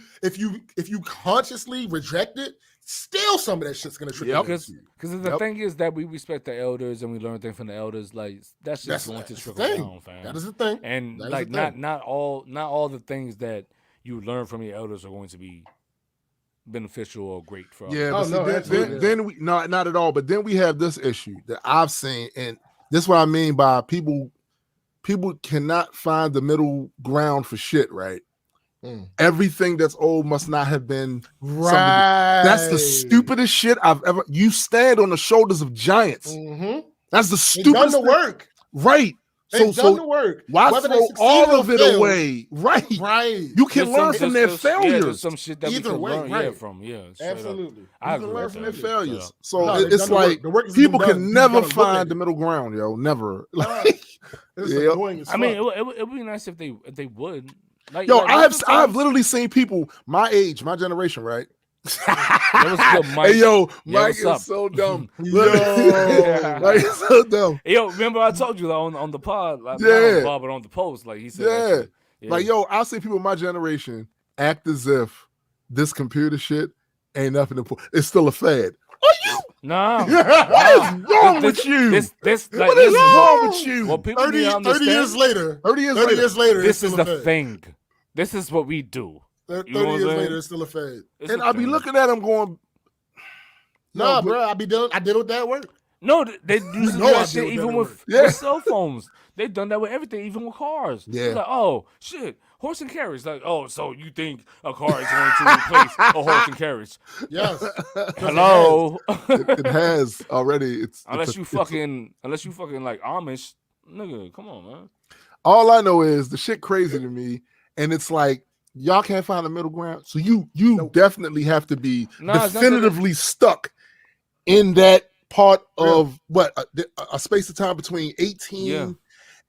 consciously reject it, still some of that shit's going to trickle down. Because the thing is that we respect the elders and we learn things from the elders. Like that's going to trickle down, fam. That is the thing. And like not all the things that you learn from your elders are going to be beneficial or great for us. Then we not at all. But then we have this issue that I've seen, and this is what I mean by people cannot find the middle ground for shit, right? Everything that's old must not have been right. That's the stupidest shit I've ever. You stand on the shoulders of giants. That's the stupidest. Done the work, right? They've done the work. Why throw all of it away? Right. You can learn from their failures. Some shit that either we can way, learn from. Yeah, absolutely. You can learn from their failures. So No, it's like people can never find the middle ground, yo. Never. Like, I mean, it would be nice if they would. Like, yo, I've literally seen people my age, my generation, right? Hey yo, Mike is so dumb. Mike is so dumb. Hey, yo, remember I told you on the pod, like, not on the pod, but on the post, like he said. Like yo, I see people in my generation act as if this computer shit ain't nothing important. It's still a fad. Are you? No. What is wrong with you? What is wrong with you? Well, 30 years later. 30 years later. This is the thing. This is what we do. 30 years later, it's still a fad. And I'll be looking at him going, nah, bro, I did with that work. No, they do that shit even with cell phones. They've done that with everything, even with cars. Yeah. It's like, oh, shit, horse and carriage. Like, oh, so you think a car is going to replace a horse and carriage? Yes. Hello. It has already. Unless you fucking like Amish, nigga, come on, man. All I know is the shit crazy to me, and it's like, y'all can't find a middle ground. So you definitely have to be definitively stuck in that part of a space of time between 18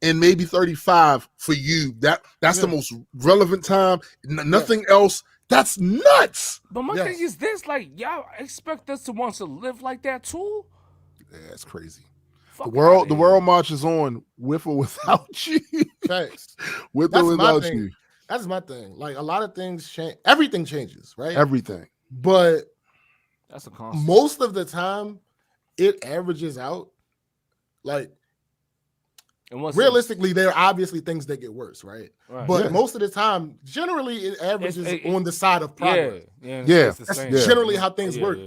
and maybe 35 for you. That's the most relevant time. Nothing else. That's nuts. But my thing is this: like, y'all expect us to want to live like that too? Yeah, it's crazy. Fuck the world marches on with or without you. Thanks. With or without you. That's my thing. Like, a lot of things change. Everything changes, right? Everything. But that's a constant. Most of the time, it averages out. Like, realistically, there are obviously things that get worse, right? But most of the time, generally, it averages on the side of progress. That's generally how things work.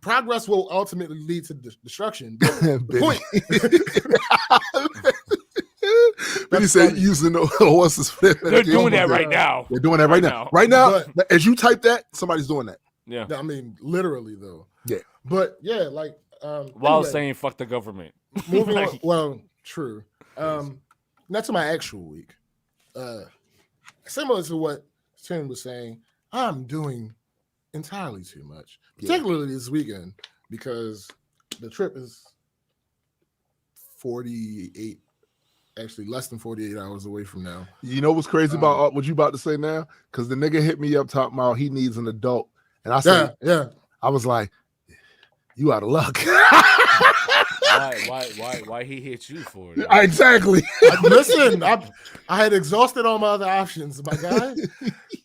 Progress will ultimately lead to destruction. The point. But he said using the horses. They're doing that right now. They're doing that right now. Right now, as you type that, somebody's doing that. Yeah. I mean, literally though. Yeah. But yeah, like while saying fuck the government. Moving on. Well, true. Not to my actual week. Similar to what Tim was saying, I'm doing entirely too much, particularly this weekend, because the trip is 48, actually less than 48 hours away from now. You know what's crazy about what you about to say now? Because the nigga hit me up talking about he needs an adult, and I said, I was like, you out of luck. Why he hit you for it? Exactly. Listen, I had exhausted all my other options, my guy.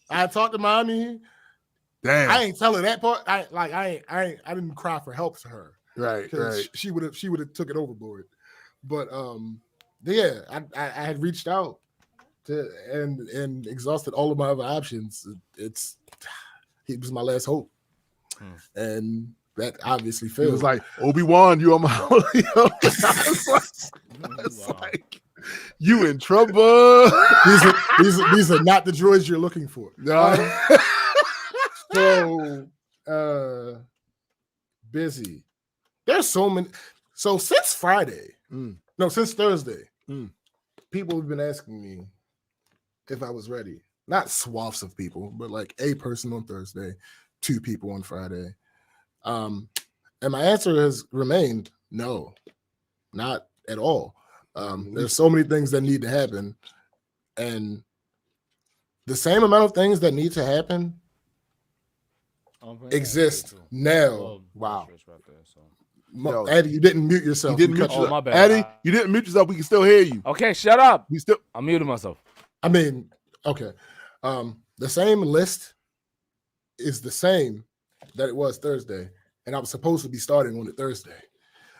I talked to mommy. Damn. I ain't tell her that part. I didn't cry for help to her. Right. She would have took it overboard. But yeah, I had reached out to and exhausted all of my other options. He was my last hope. And that obviously failed. He was like, Obi-Wan, you on my I was like, you in trouble. These are not the droids you're looking for. So busy. There's so many. So since Friday, since Thursday, people have been asking me if I was ready. Not swaths of people, but like a person on Thursday, 2 people on Friday. And my answer has remained no, not at all. There's so many things that need to happen, and the same amount of things that need to happen exist now. Wow. Eddie, you didn't mute yourself. You didn't mute yourself. My bad. Eddie, you didn't mute yourself. We can still hear you. Okay, shut up. I'm muting myself. I mean, okay. The same list is the same that it was Thursday, and I was supposed to be starting on it Thursday.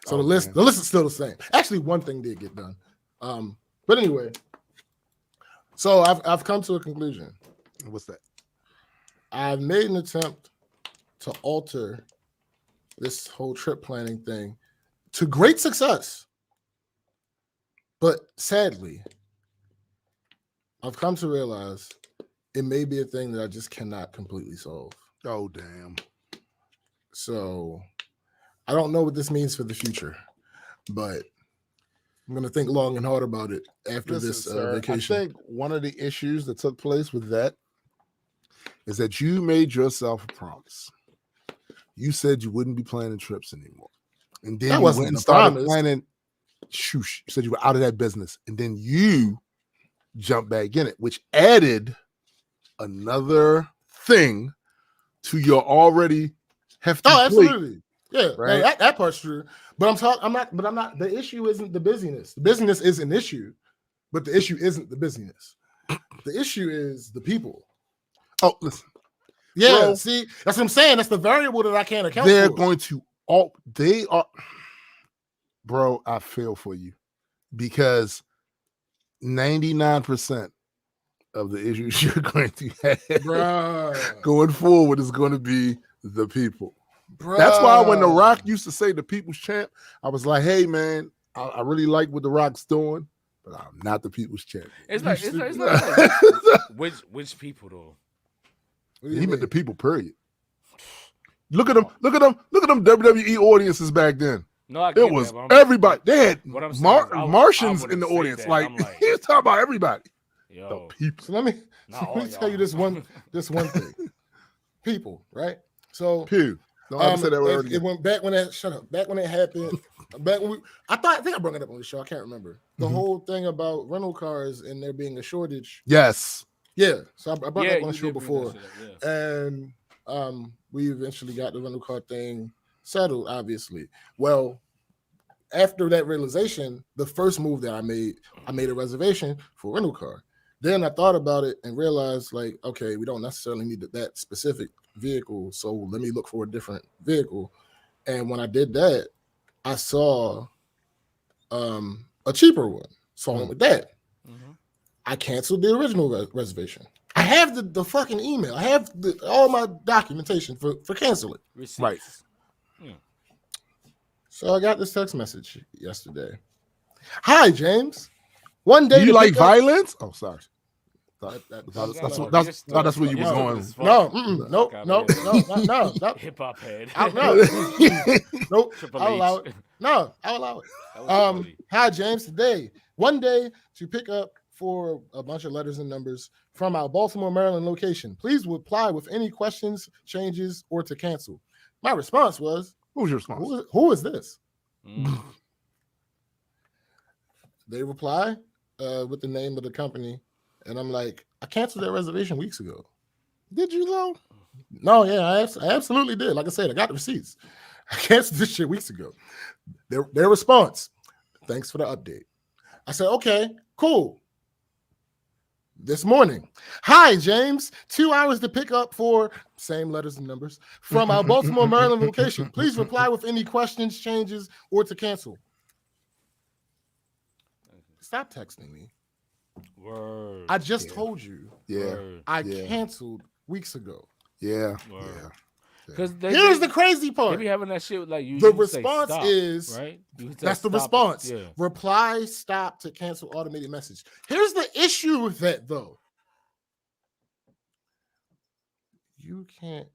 So the list is still the same. Actually, one thing did get done. But anyway, so I've come to a conclusion. What's that? I've made an attempt to alter this whole trip planning thing to great success. But sadly, I've come to realize it may be a thing that I just cannot completely solve. Oh, damn. So I don't know what this means for the future, but I'm going to think long and hard about it after this vacation. I think one of the issues that took place with that is that you made yourself a promise. You said you wouldn't be planning trips anymore. And then you went and started planning. Shoosh. You said you were out of that business. And then you jumped back in it, which added another thing to your already hefty plate. Absolutely. Yeah, right? Hey, that part's true. But I'm not. The issue isn't the busyness. The busyness is an issue, but the issue isn't the busyness. The issue is the people. Oh, listen. Yeah, bro, see, that's what I'm saying. That's the variable that I can't account for. They're going to they are, bro, I feel for you because 99% of the issues you're going to have going forward is going to be the people. Bruh. That's why when The Rock used to say the people's champ, I was like, hey, man, I really like what The Rock's doing, but I'm not the people's champ. It's like which people though? He meant the people, period. Look at them WWE audiences back then. No, I get it was everybody. They had Martians in the audience. That. Like he was talking about everybody. Yo. The people. So let me tell you this one thing. People, right? So Pew. No, I said that word. It went back when that back when it happened. I think I brought it up on the show. I can't remember. The whole thing about rental cars and there being a shortage. Yes. Yeah. So I brought that up on the show before. And we eventually got the rental car thing settled, obviously. Well, after that realization, the first move that I made a reservation for a rental car. Then I thought about it and realized, like, okay, we don't necessarily need that specific vehicle, so let me look for a different vehicle. And when I did that, I saw a cheaper one. So I went with that. I canceled the original reservation. I have the fucking email. I have all my documentation for canceling. Receipts. Right. So I got this text message yesterday. Hi, James. One day Do you like violence? Oh, sorry. That's where you was going. No. Hip hop head. Nope. Triple I'll allow H. it. No, I'll allow it. Hi, James. Today, one day to pick up for a bunch of letters and numbers from our Baltimore, Maryland location. Please reply with any questions, changes, or to cancel. My response was, What was your response? Who is this? They reply with the name of the company. And I'm like, I canceled that reservation weeks ago. Did you though? No, yeah, I absolutely did. Like I said, I got the receipts. I canceled this shit weeks ago. Their response, thanks for the update. I said, okay, cool. This morning, hi, James. 2 hours to pick up for same letters and numbers from our Baltimore, Maryland location. Please reply with any questions, changes, or to cancel. Stop texting me. Word. I just told you. Yeah. I canceled weeks ago. Yeah. Because here's the crazy part. They be having that shit like you. The you response say stop, is right. That's the response. Yeah. Reply stop to cancel automated message. Here's the issue with that though. You can't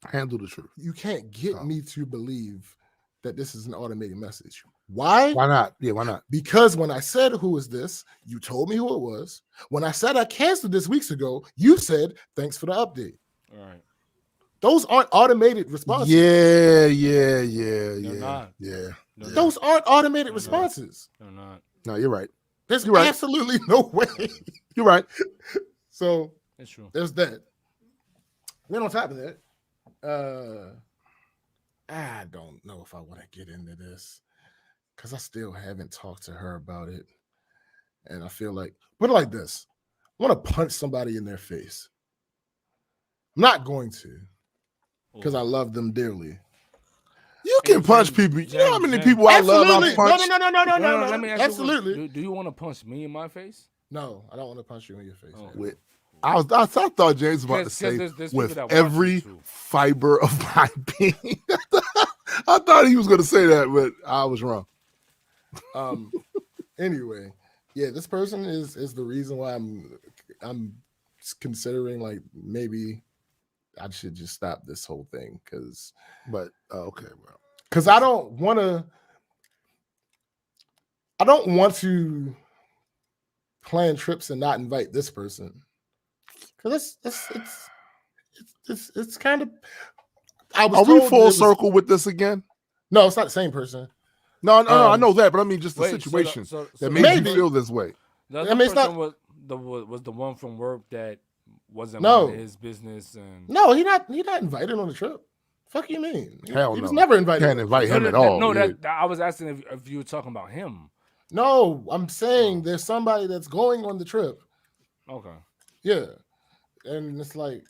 handle the truth. You can't get me to believe that this is an automated message. Why? Why not? Yeah, why not? Because when I said, who is this? You told me who it was. When I said I canceled this weeks ago, you said, thanks for the update. All right. Those aren't automated responses. Yeah. Those aren't automated responses. They're not. No, you're right. There's absolutely no way. You're right. So it's true. There's that. Then on top of that, I don't know if I want to get into this because I still haven't talked to her about it. And I feel like, put it like this. I want to punch somebody in their face. I'm not going to because I love them dearly. You can punch people. You know how many people I love? I punch. No. Let me ask absolutely. You, do you want to punch me in my face? No, I don't want to punch you in your face. I thought James was about to say there's with every fiber of my being. I thought he was going to say that, but I was wrong. Anyway, yeah, this person is the reason why I'm considering like maybe I should just stop this whole thing because. But okay, bro. Because I don't want to plan trips and not invite this person. Because it's kind of. Are we full circle with this again? No, it's not the same person. No, I know that, but I mean just the situation that made you feel this way. The other person was the one from work that wasn't his business and no, he not invited on the trip. Fuck you mean? Hell he no. was never invited. Can't invite him at all. No, I was asking if you were talking about him. No, I'm saying there's somebody that's going on the trip. Okay. Yeah, and it's like,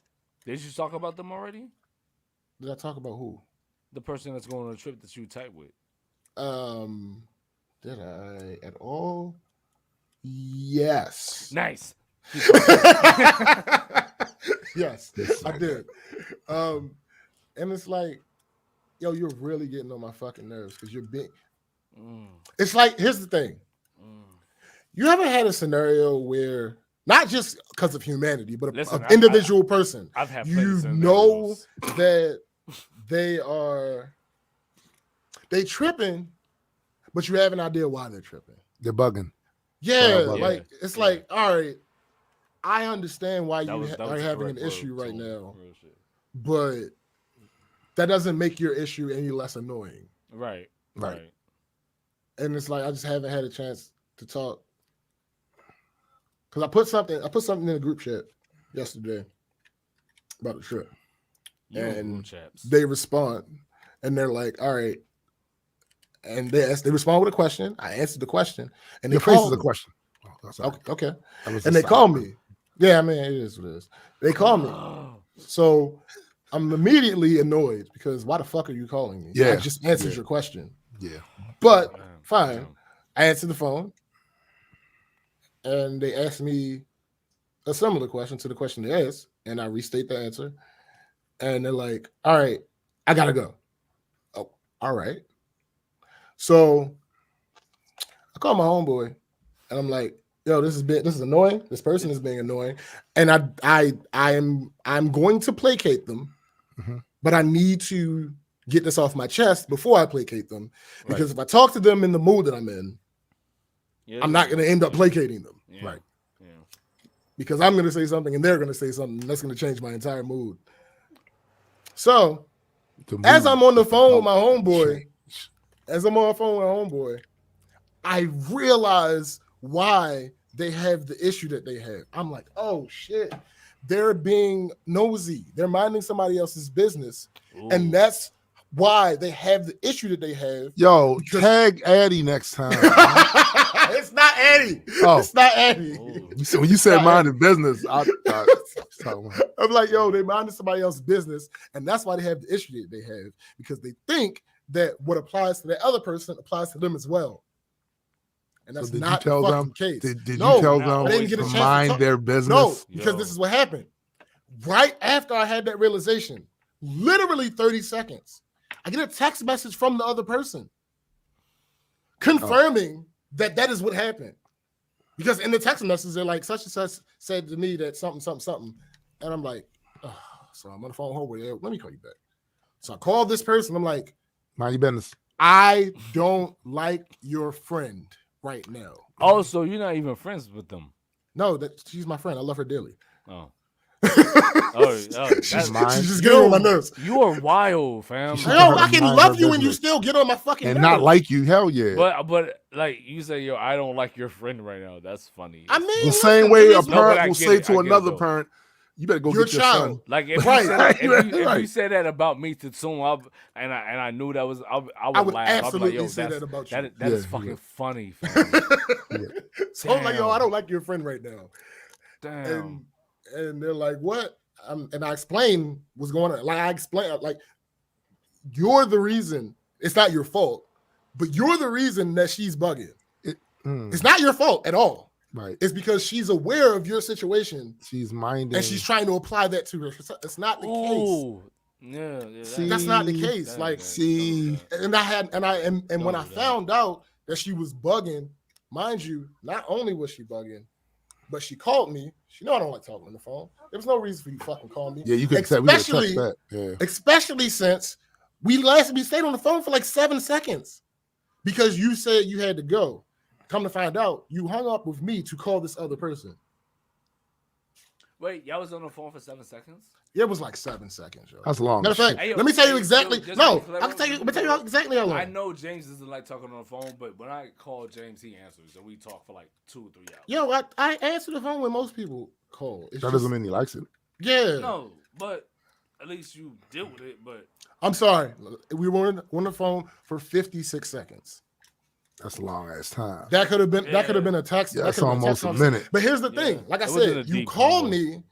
did you talk about them already? Did I talk about who? The person that's going on a trip that you type with. Did I at all? Yes. Nice. Yes, I did. And it's like, yo, you're really getting on my fucking nerves because you're big. It's like, here's the thing. You haven't had a scenario where, not just because of humanity, but an individual person, I've had you know that they tripping, but you have an idea why they're tripping. They're bugging. Yeah, like it's like, all right, I understand why you are having an issue right now, but that doesn't make your issue any less annoying. Right. And it's like I just haven't had a chance to talk because I put something in the group chat yesterday about the trip, and they respond, and they're like, "All right," and they respond with a question. I answered the question, and they faces the question. Okay, and they call me. Yeah, I mean it is what it is. They call me, so I'm immediately annoyed because why the fuck are you calling me? Yeah, I just answered your question. Yeah, but fine. I answered the phone. and they ask me a similar question to the question they asked, and I restate the answer. And they're like, all right, I gotta go. Oh, all right. So I call my homeboy and I'm like, yo, this is annoying. This person is being annoying. And I'm going to placate them, but I need to get this off my chest before I placate them. Because if I talk to them in the mood that I'm in, I'm not going to end up placating them. Yeah. Right. Yeah. Because I'm going to say something and they're going to say something. And that's going to change my entire mood. So as I'm on the phone with my homeboy, I realize why they have the issue that they have. I'm like, oh shit, they're being nosy. They're minding somebody else's business. Ooh. And that's why they have the issue that they have. Yo, tag Addie next time. It's not Addie. Oh. It's not Addie. So when you said minding business, I'm like, yo, they minding somebody else's business, and that's why they have the issue that they have, because they think that what applies to that other person applies to them as well. And that's not the fucking case. Did you tell them to mind their business? No, because this is what happened. Right after I had that realization, literally 30 seconds, I get a text message from the other person confirming that is what happened. Because in the text message, they're like, such and such said to me that something. And I'm like, oh. So I'm on the phone, let me call you back. So I called this person. I'm like, mind your business. I don't like your friend right now. Oh, so you're not even friends with them? No, she's my friend. I love her dearly. Oh. She's just getting on my nerves. You are wild, fam. Yo, I can love you and you still get on my fucking nerves. And not like you, hell yeah. But like you say, yo, I don't like your friend right now. That's funny. I mean, the same way a parent will say to another parent, you better go get your son. Like if you said that about me to someone, and I knew that was, I would laugh. Absolutely I'd be like, say that about you. That is fucking funny. Fam. So I'm like, yo, I don't like your friend right now. Damn. And they're like, what? And I explain what's going on. Like I explain, like you're the reason. It's not your fault, but you're the reason that she's bugging. It's not your fault at all. Right. It's because she's aware of your situation. She's minding. And she's trying to apply that to her. It's not the case. Yeah. That's not the case. Like, and when I found out that she was bugging, mind you, not only was she bugging, but she called me. She know I don't like talking on the phone. There was no reason for you to fucking call me. Yeah, you could say we could touch that. Yeah. Especially since we stayed on the phone for like 7 seconds because you said you had to go. Come to find out, you hung up with me to call this other person. Wait, y'all was on the phone for 7 seconds? It was like 7 seconds, yo. That's long. Matter of fact, let me tell you exactly. No, I can tell you. Let me tell you exactly how long. I know James doesn't like talking on the phone, but when I call James, he answers, and we talk for like 2 or 3 hours. Yo, I answer the phone when most people call. That doesn't mean he likes it. Yeah. No, but at least you deal with it. But I'm sorry, we were on the phone for 56 seconds. That's a long ass time. That could have been a text. Yeah, that's almost a minute. But here's the thing. Like I said, you call me,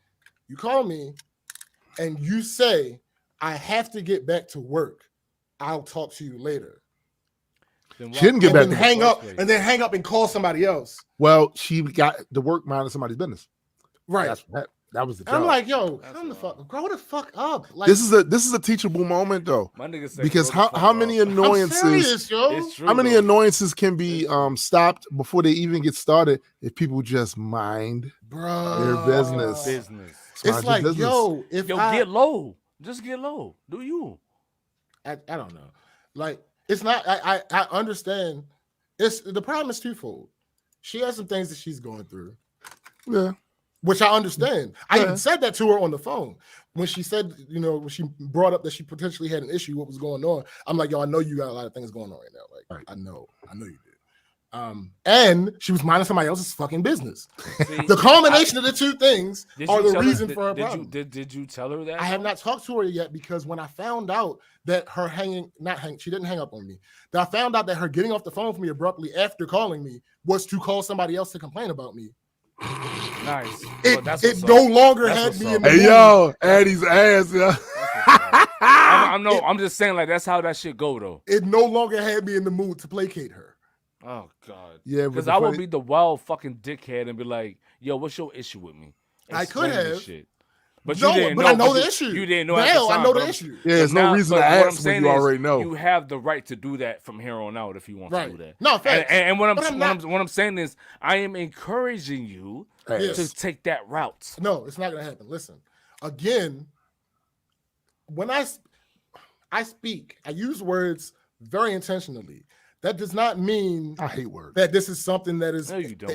and you say, I have to get back to work. I'll talk to you later. She didn't get back to hang up and then hang up and call somebody else. Well, she got the work minding somebody's business. Right. That was the job. I'm like, yo, grow the fuck up. Like, this is a teachable moment though. My nigga said, because how many annoyances? I'm serious, yo. True, how many annoyances can be stopped before they even get started if people just mind their business? It's like, yo, get low. Just get low. Do you? I don't know. Like, it's not. I understand. The problem is twofold. She has some things that she's going through. Yeah. Which I understand. I even said that to her on the phone when she said, when she brought up that she potentially had an issue, what was going on. I'm like, yo, I know you got a lot of things going on right now. Like, I know you did. And she was minding somebody else's fucking business. See, the combination of the two things are the reason for her problem. Did you tell her that? I have not talked to her yet because when I found out that her she didn't hang up on me. That I found out that her getting off the phone from me abruptly after calling me was to call somebody else to complain about me. Nice. It no longer had me in the mood. Hey, yo, Addie's ass, yeah. I'm just saying, like, that's how that shit go, though. It no longer had me in the mood to placate her. Oh God. Yeah, because I would be the wild fucking dickhead and be like, "Yo, what's your issue with me?" I could have. Shit. But no, you didn't but know. I know but the issue. You didn't know. Now I know the but issue. Yeah, there's no reason to ask when you already know. You have the right to do that from here on out if you want to do that. No, facts. And what I'm saying is, I am encouraging you to take that route. No, it's not gonna happen. Listen, again, when I speak, I use words very intentionally. That does not mean I hate words. That this is something that is no, you don't.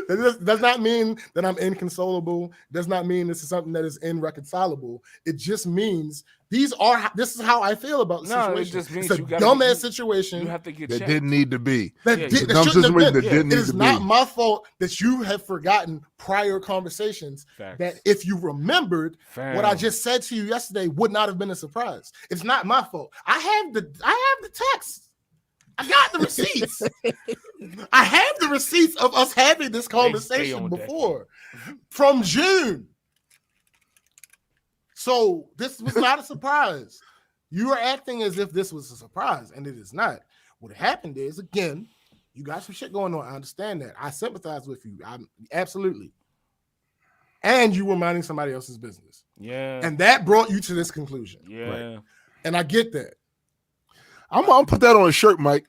That does not mean that I'm inconsolable. Does not mean this is something that is irreconcilable. It just means this is how I feel about the situation. It just means it's a dumbass situation. You have to get that checked. didn't need to be. It is not my fault that you have forgotten prior conversations. Facts. That if you remembered what I just said to you yesterday would not have been a surprise. It's not my fault. I have the text. I got the receipts. I have the receipts of us having this conversation before from June. So this was not a surprise. You are acting as if this was a surprise, and it is not. What happened is, again, you got some shit going on. I understand that. I sympathize with you. Absolutely. And you were minding somebody else's business. Yeah. And that brought you to this conclusion. Yeah. Right? And I get that. I'm gonna put that on a shirt, Mike.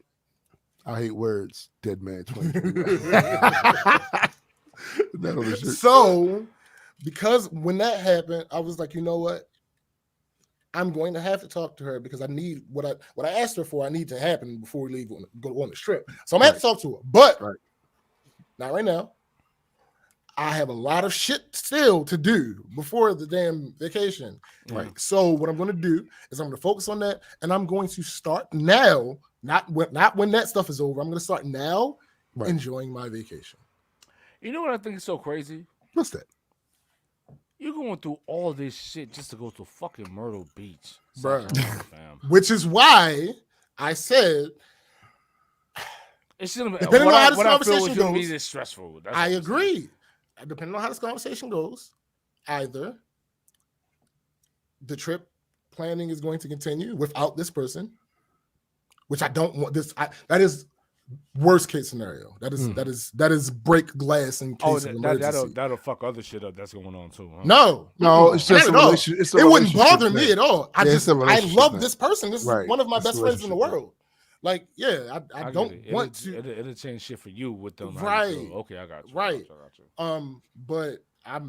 I hate words. Dead man 2021. So, because when that happened, I was like, you know what? I'm going to have to talk to her because I need what I asked her for. I need to happen before we go on the trip. So I'm gonna have to talk to her, but not right now. I have a lot of shit still to do before the damn vacation. Right. So what I'm going to do is I'm going to focus on that, and I'm going to start now. Not when that stuff is over. I'm going to start now, enjoying my vacation. You know what I think is so crazy? What's that? You're going through all this shit just to go to fucking Myrtle Beach, bro. Which is why I said it shouldn't. Depending on how this conversation goes, be this stressful. I agree. Depending on how this conversation goes, either the trip planning is going to continue without this person, which I don't want. That is worst case scenario. That is break glass in case of emergency. That'll fuck other shit up that's going on too. Huh? No, it's just it wouldn't bother me at all. I love this person. This is one of my best friends in the world. Like, yeah, I don't want to. It'll change shit for you with them. Right. Okay, I got you. Right. I got you. But I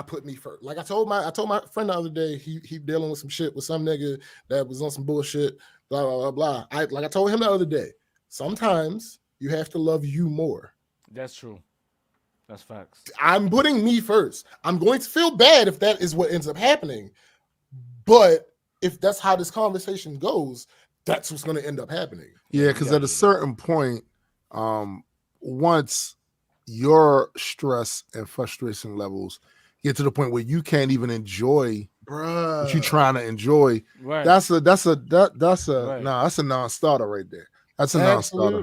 put me first. Like I told my friend the other day, he dealing with some shit with some nigga that was on some bullshit. Blah blah blah blah. I told him the other day. Sometimes you have to love you more. That's true. That's facts. I'm putting me first. I'm going to feel bad if that is what ends up happening. But if that's how this conversation goes, that's what's going to end up happening. Yeah, because at a certain point, once your stress and frustration levels get to the point where you can't even enjoy what you're trying to enjoy, that's a non-starter right there. That's a non-starter.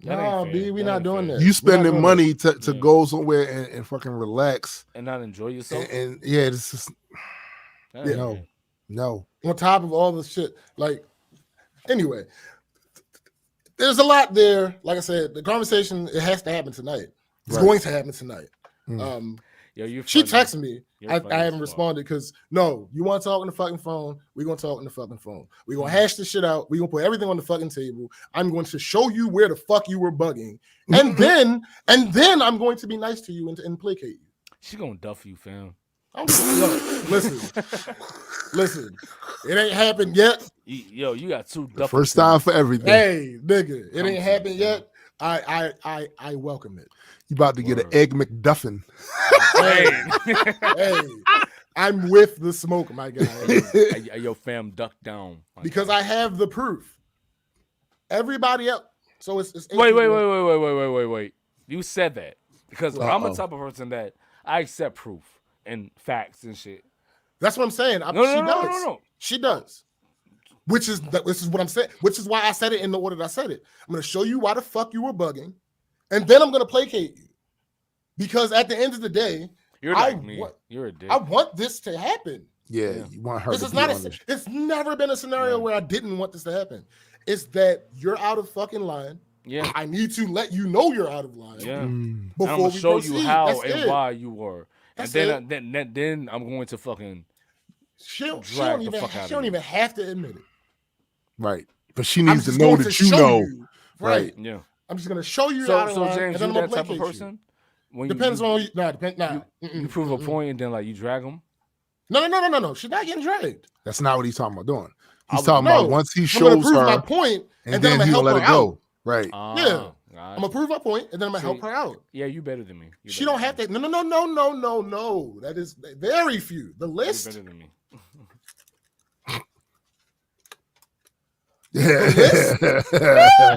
No, B, we're not doing that. You spending money to go somewhere and fucking relax and not enjoy yourself. And yeah, it's just no. On top of all the shit, like. Anyway, there's a lot there. Like I said, the conversation, it has to happen tonight. It's going to happen tonight. She texted me. I haven't responded because, no, you want to talk on the fucking phone? We're going to talk on the fucking phone. We're going to hash this shit out. We're going to put everything on the fucking table. I'm going to show you where the fuck you were bugging. And then I'm going to be nice to you and placate you. She going to duff you, fam. Listen. It ain't happened yet. You got two duffers. First time for everything. Hey, nigga, it ain't happened yet. I welcome it. You about to get an egg McDuffin. Hey, I'm with the smoke, my guy. Yo, fam, duck down. Because I have the proof. Everybody else. So it's wait. You said that because I'm the type of person that I accept proof and facts and shit. That's what I'm saying. No. She does. This is what I'm saying. Which is why I said it in the order that I said it. I'm going to show you why the fuck you were bugging, and then I'm going to placate you. Because at the end of the day, you're like me. You're a dick. I want this to happen. Yeah, you want her This to is be not on this. it's never been a scenario where I didn't want this to happen. It's that you're out of fucking line. Yeah. I need to let you know you're out of line. Yeah. Before I'm gonna we show proceed. you how That's and it. why you were. That's and then I'm going to fucking she don't even have to admit it. Right. But she needs to know that you know. Right. Yeah. I'm just gonna show you out of line. So James, and then you I'm that type of placate person? When depends on you. You prove a point and then like you drag them. No. She's not getting dragged. That's not what he's talking about doing. He's talking about once he shows I'm gonna prove her my point, and then I'm gonna he'll help let her it go. out. Right. Yeah. I'm gonna prove my point, and then I'm gonna help her out. Yeah, you better than me. She don't have to. No. That is very few. The list. You're better than me.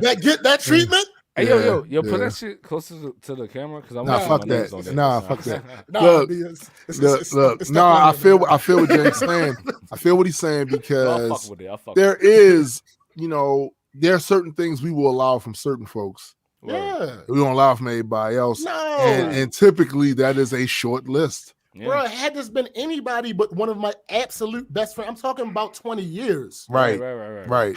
That get that treatment. Hey, yo, put that shit closer to the camera because I'm fuck that. Fuck that. Look. I feel what James saying. I feel what he's saying because there is, there are certain things we will allow from certain folks. Yeah, we don't allow from anybody else. No, and typically that is a short list. Yeah. Bro, had this been anybody but one of my absolute best friends, I'm talking about 20 years. Right.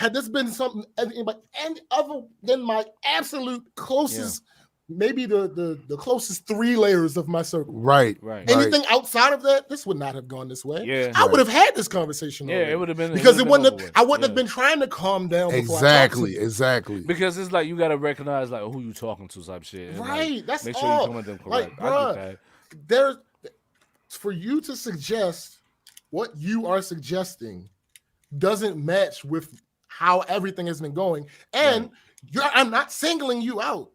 Had this been something anybody and other than my absolute closest, maybe the closest 3 layers of my circle. Right. Anything outside of that, this would not have gone this way. Yeah. I would have had this conversation. Yeah, it would have been because I wouldn't have been trying to calm down. Exactly. Because it's like you gotta recognize like who you talking to type shit. Right. Like, that's make sure all. you come at them correct. Like, bro, there's for you to suggest what you are suggesting doesn't match with how everything has been going. And I'm not singling you out.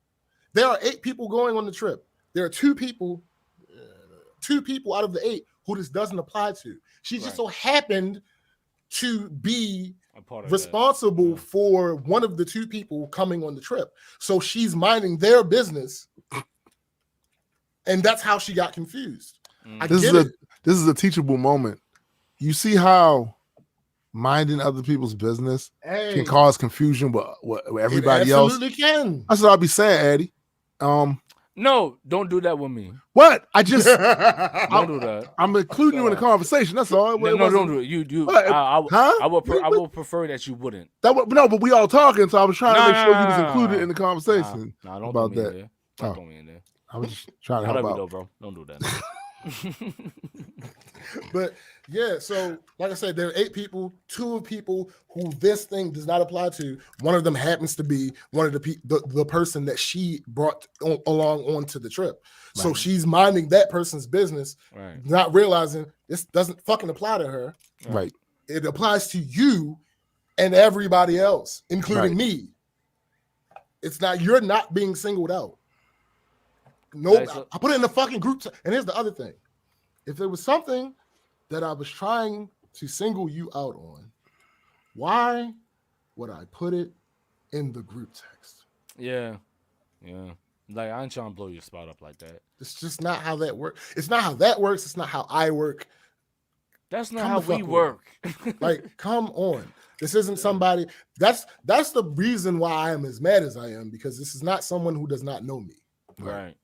There are 8 people going on the trip. There are 2 people out of the 8 who this doesn't apply to. She just so happened to be responsible for one of the 2 people coming on the trip. So she's minding their business. And that's how she got confused. This is a teachable moment. You see how minding other people's business can cause confusion with everybody else. Absolutely can. That's what I'll be saying, Eddie. No, don't do that with me. What? I just don't do that. I'm including you in the conversation. That's all. No, don't do it. You. I will prefer that you wouldn't. But we all talking, so I was trying to make sure you was included in the conversation. Don't about do me that. in there. Don't do me in there. I was just trying to help out, though, bro. Don't do that. But yeah, so like I said, there are 8 people, 2 people who this thing does not apply to. One of them happens to be one of the person that she brought along onto the trip. Right. So she's minding that person's business, not realizing this doesn't fucking apply to her. Right. It applies to you and everybody else, including me. It's not, you're not being singled out. I put it in the fucking group. And here's the other thing. If there was something that I was trying to single you out on, why would I put it in the group text? Yeah. Like, I ain't trying to blow your spot up like that. It's just not how that works. It's not how that works. It's not how I work. That's not how we work. Like, come on. This isn't somebody. That's the reason why I am as mad as I am, because this is not someone who does not know me. Right.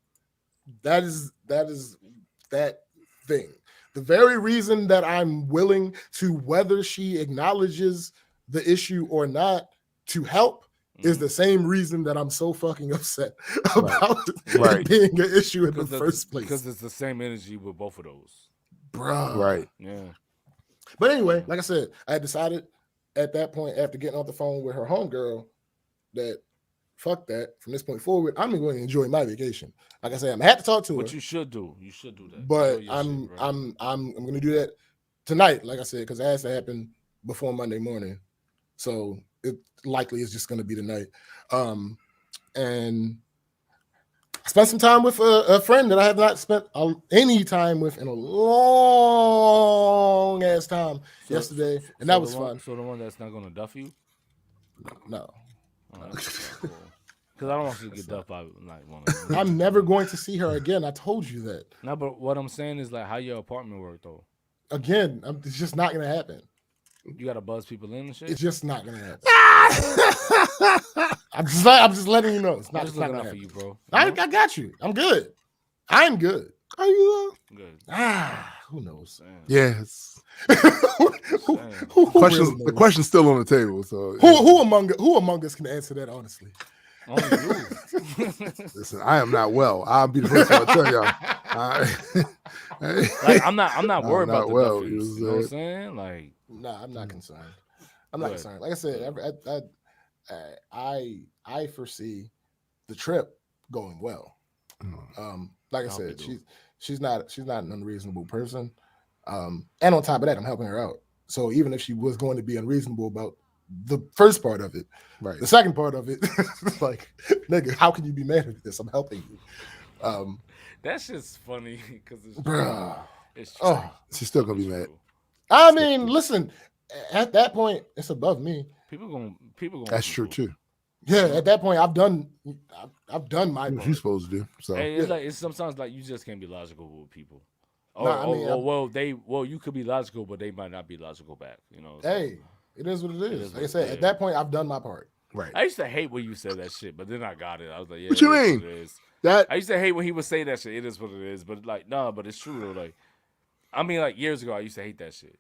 That is that thing. The very reason that I'm willing to, whether she acknowledges the issue or not, to help is the same reason that I'm so fucking upset about it being an issue in the first place. Because it's the same energy with both of those. Bro. Right. Yeah. But anyway, like I said, I decided at that point, after getting off the phone with her homegirl, that fuck that. From this point forward, I'm going to enjoy my vacation. Like I said, I'm gonna have to talk to her. But you should do. You should do that. But I'm going to do that tonight. Like I said, because it has to happen before Monday morning, so it likely is just going to be tonight. And I spent some time with a friend that I have not spent any time with in a long ass time yesterday, and that was fun. So the one that's not going to duff you? No. Because I don't want you to get duffed by like one of them. I'm never going to see her again. I told you that. No, but what I'm saying is like how your apartment work though. Again, it's just not going to happen. You got to buzz people in and shit? It's just not going to happen. I'm just letting you know. It's not going to happen. For you, bro. I got you. I'm good. I'm good. Are you? Good. Who knows? Yes. Who The really question's still on the table. So who among us can answer that honestly? Only you. Listen, I am not well. I'll be the first one to tell y'all. Like I'm not worried about the well, Dolphins. You know what I'm saying? Like, nah, I'm not concerned. I'm not concerned. Like I said, I foresee the trip going well. Like I said, she's not an unreasonable person. And on top of that, I'm helping her out. So even if she was going to be unreasonable about the first part of it, right? The second part of it, like, nigga, how can you be mad at this? I'm helping you. That shit's funny because it's true. Oh, she's still gonna be mad. I mean, listen, at that point, it's above me. People gonna. That's true too. Yeah, at that point, I've done my part. You're supposed to do. So and it's like it's sometimes like you just can't be logical with people. You could be logical, but they might not be logical back. You know. So. Hey, it is what it is. Like I said, at that point, I've done my part. Right. I used to hate when you said that shit, but then I got it. I was like, yeah. What you mean? What it is. That I used to hate when he would say that shit. It is what it is, but like, nah, but it's true though. Like, I mean, like years ago, I used to hate that shit.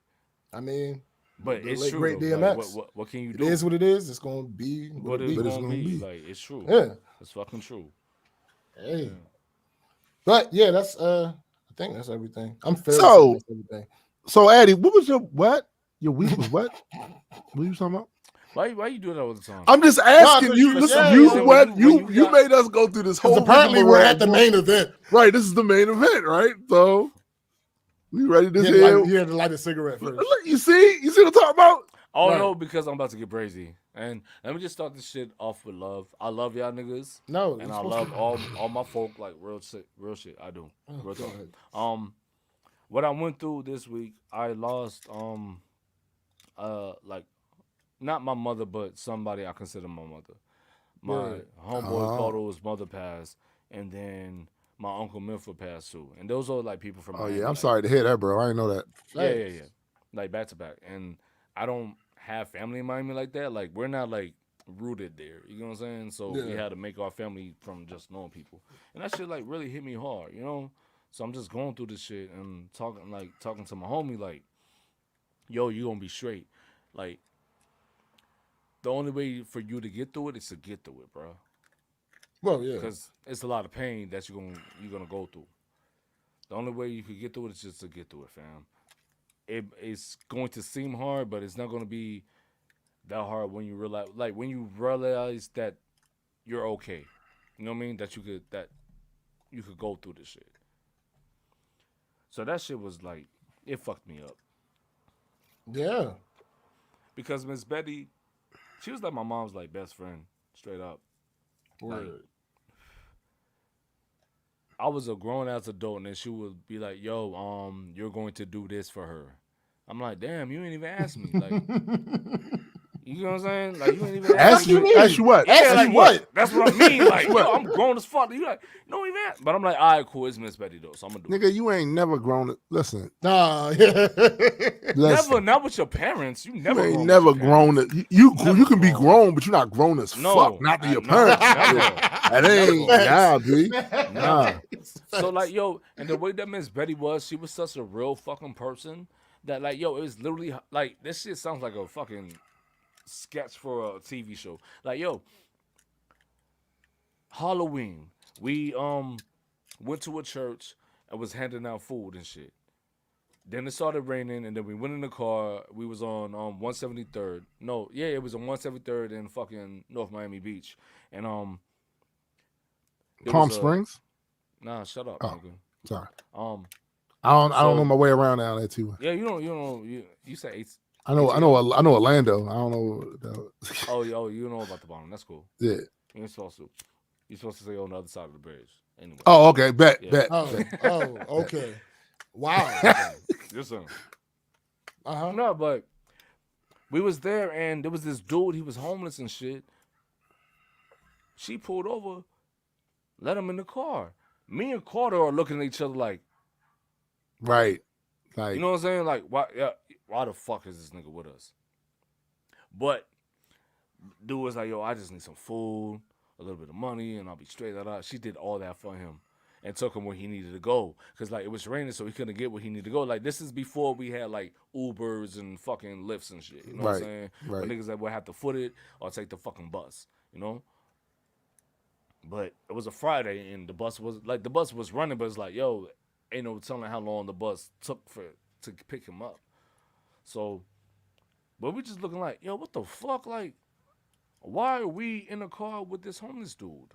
I mean, but it's true. Great DMX. Like, what can you do? It is what it is. It's gonna be what it's gonna be. Like, it's true. Yeah, it's fucking true. Hey, but yeah, that's I think that's everything. I'm fair. So, everything. So, Addy, what was your what? Your week was what? What are you talking about? Why you doing that all the time? I'm just asking you. Listen, you made us go through this whole. Apparently, we're at the main event. Right, this is the main event, right? So, we ready to see? You had to light a cigarette first. Look, you see what I'm talking about? Oh no, because I'm about to get brazy. And let me just start this shit off with love. I love y'all niggas. No, and I love all my folk, like real shit. I do. Real talk. What I went through this week, I lost like not my mother, but somebody I consider my mother. My homeboy Carter's mother passed, and then my uncle Milford passed too. And those are like people from. Oh yeah, I'm sorry to hear that, bro. I didn't know that. Yeah. Like back to back, and I don't have family in Miami like that. Like we're not like rooted there. You know what I'm saying? So we had to make our family from just knowing people, and that shit like really hit me hard. You know. So I'm just going through this shit and talking to my homie like, yo, you gonna be straight. Like, the only way for you to get through it is to get through it, bro. Well, yeah. Because it's a lot of pain that you're gonna go through. The only way you can get through it is just to get through it, fam. It's going to seem hard, but it's not gonna be that hard when you realize that you're okay. You know what I mean? That you could go through this shit. So that shit was like, it fucked me up. Yeah. Because Miss Betty, she was like my mom's like best friend, straight up. Like, I was a grown ass adult, and then she would be like, "Yo, you're going to do this for her." I'm like, "Damn, you ain't even ask me." Like, you know what I'm saying? Like, you ain't even ask you. Ask you what? Yeah, ask like you what? That's what I mean. Like, yo, I'm grown as fuck. You like, don't even ask. But I'm like, all right, cool. It's Miss Betty though, so I'm gonna do it. Nigga, you ain't never grown. Listen, nah, yeah. Never, not with your parents. You ain't never grown. You can be grown, but you're not grown as fuck. Not to your parents. That ain't nah, B. Nah. So like, yo, and the way that Miss Betty was, she was such a real fucking person that like, yo, it was literally like this shit sounds like a fucking sketch for a TV show. Like, yo, Halloween, we went to a church and was handing out food and shit. Then it started raining, and then we went in the car. We was on 173rd. No, yeah, it was on 173rd in fucking North Miami Beach, and Palm Springs. Nah, shut up, oh, nigga. Sorry. I don't know my way around down there too. Yeah, you say 8. I know Orlando. I don't know. Oh, you know about the bottom. That's cool. Yeah. You're supposed to say on the other side of the bridge. Anyway. Oh, okay. Bet. Oh, okay. Wow. Listen. Uh-huh. No, but we was there, and there was this dude. He was homeless and shit. She pulled over, let him in the car. Me and Carter are looking at each other like, right. Like, you know what I'm saying? Like, why the fuck is this nigga with us? But dude was like, yo, I just need some food, a little bit of money, and I'll be straight. She did all that for him. and took him where he needed to go. Because, like, it was raining, so he couldn't get where he needed to go. Like, this is before we had, like, Ubers and fucking Lyfts and shit. You know what I'm saying? Right. But niggas that would have to foot it or take the fucking bus, you know? But it was a Friday, and the bus was running, but it's like, yo, ain't no telling how long the bus took to pick him up. So, but we just looking like, yo, what the fuck? Like, why are we in a car with this homeless dude?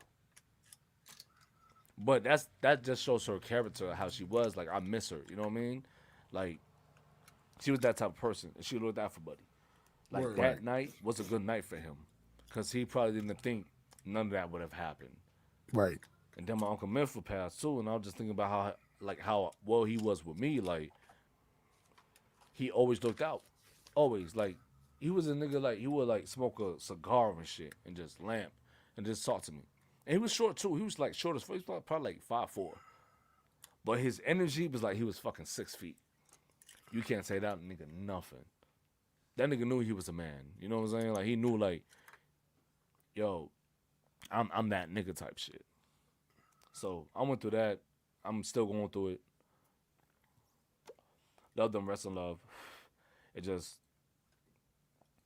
But that just shows her character, how she was. Like, I miss her. You know what I mean? Like, she was that type of person, and she looked out for Buddy. Like, that night was a good night for him, because he probably didn't think none of that would have happened. Right. And then my Uncle Memphis passed, too, and I was just thinking about how well he was with me. Like, he always looked out. Always. Like, he was a nigga, like, he would, like, smoke a cigar and shit and just lamp and just talk to me. And he was short, too. He was, like, short as fuck. He was probably, like, 5'4". But his energy was like he was fucking 6 feet. You can't say that nigga nothing. That nigga knew he was a man. You know what I'm saying? Like, he knew, like, yo, I'm that nigga type shit. So, I went through that. I'm still going through it. Love them, rest in love. It just,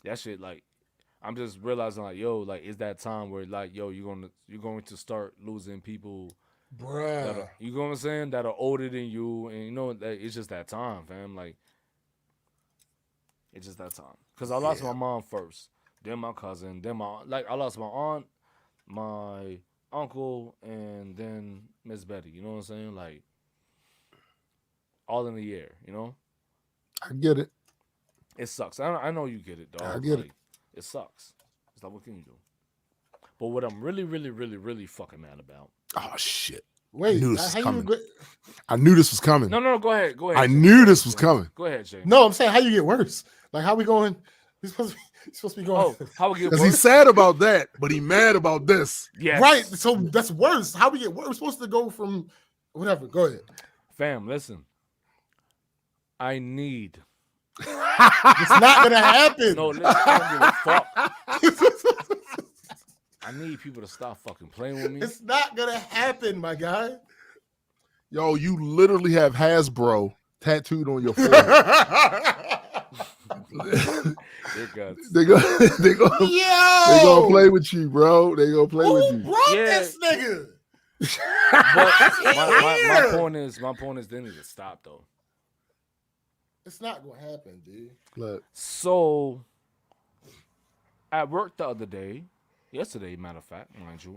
that shit, like, I'm just realizing, like, yo, like, it's that time where, like, yo, you're going to start losing people, bruh. you know what I'm saying, that are older than you, and you know that it's just that time, fam. Like, it's just that time. Cause I lost my mom first, then my cousin, then I lost my aunt, my uncle, and then Miss Betty. You know what I'm saying? Like, all in a year. You know. I get it. It sucks. I know you get it, dog. I get like, it sucks. It's like, what can you do? But what I'm really, really, really, really fucking mad about. Oh shit! Wait, I knew this was coming. You I knew this was coming. No, go ahead. I knew this was coming. Go ahead, Jay. No, I'm saying, how you get worse? Like, how we going? You're supposed to be going. Oh, how we get worse? Because he's sad about that, but he mad about this. Yeah. Right. So that's worse. How we get worse? We're supposed to go from whatever. Go ahead. Fam, listen. I need. It's not gonna happen. No, listen, I don't give a fuck. I need people to stop fucking playing with me. It's not gonna happen, my guy. Yo, you literally have Hasbro tattooed on your forehead. They gonna play with you, bro. They gonna play with you. Who brought this nigga? But my point is, they need to stop though. It's not gonna happen, dude. Look. So, at work the other day, yesterday, matter of fact, mind you,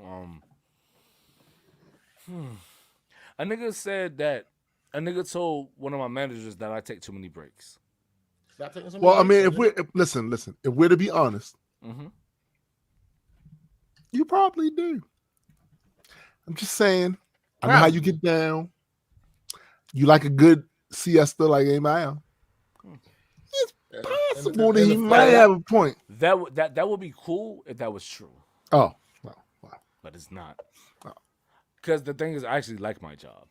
a nigga told one of my managers that I take too many breaks. Well, I mean, listen, if we're to be honest, you probably do. I'm just saying, I know how you get down. You like a good siesta like Amael. It's possible that he might have a point. That would be cool if that was true. Oh, wow. But it's not. Because the thing is, I actually like my job.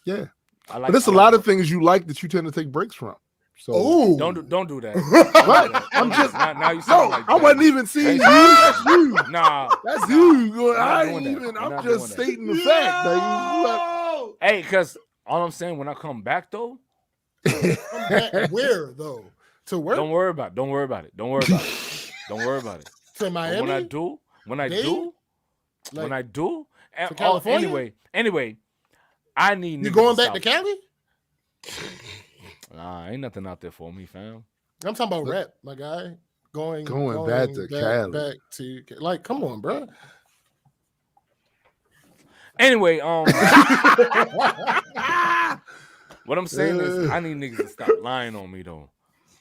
Yeah, but there's a lot of things you like that you tend to take breaks from. So don't do that. What? I'm just now you sound like I wasn't even seeing you. That's you. Nah, that's you. I'm just stating the fact. Like, hey, because all I'm saying, when I come back though, where though? To work? Don't worry about it. Don't worry about it. To Miami? When I do. To California? Anyway, I need. You going back to Cali? Nah, ain't nothing out there for me, fam. I'm talking about rap, my guy. Going back to Cali. Back to, like, come on, bro. Anyway, what I'm saying is, I need niggas to stop lying on me though.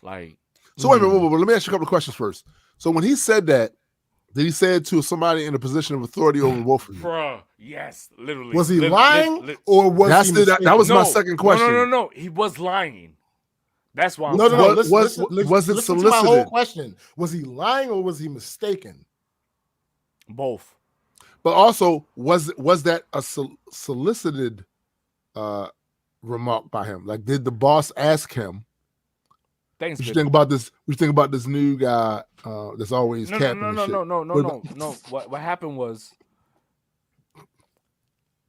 Like, so wait a minute, let me ask you a couple of questions first. So when he said that, did he say it to somebody in a position of authority over both of you? Bruh, yes, literally. Was he lying or was he? That was my second question. No. He was lying. That's why. No. Was it solicited? To my whole question. Was he lying or was he mistaken? Both. But also, was that a solicited remark by him? Like, did the boss ask him? Thanks. What you think about this? What you think about this new guy that's always capping? No. What happened was,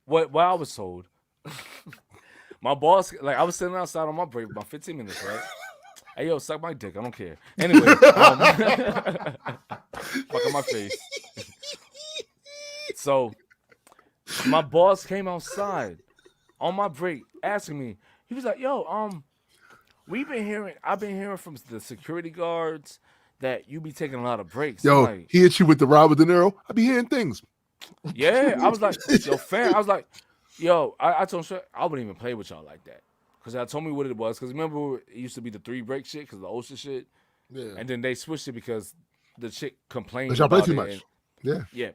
what I was told. My boss, like I was sitting outside on my break, about 15 minutes, right? Hey, yo, suck my dick. I don't care. Anyway, fuck on my face. So, my boss came outside on my break asking me. He was like, yo, I've been hearing from the security guards that you be taking a lot of breaks. Yo, like, he hit you with the Robert De Niro. I be hearing things. Yeah, I was like, yo, fam. I was like, yo, I told him, I wouldn't even play with y'all like that. Because I told me what it was. Because remember, it used to be the 3 break shit because the OSHA shit. Yeah. And then they switched it because the chick complained. But y'all play about too it much. and- Yeah. Yeah.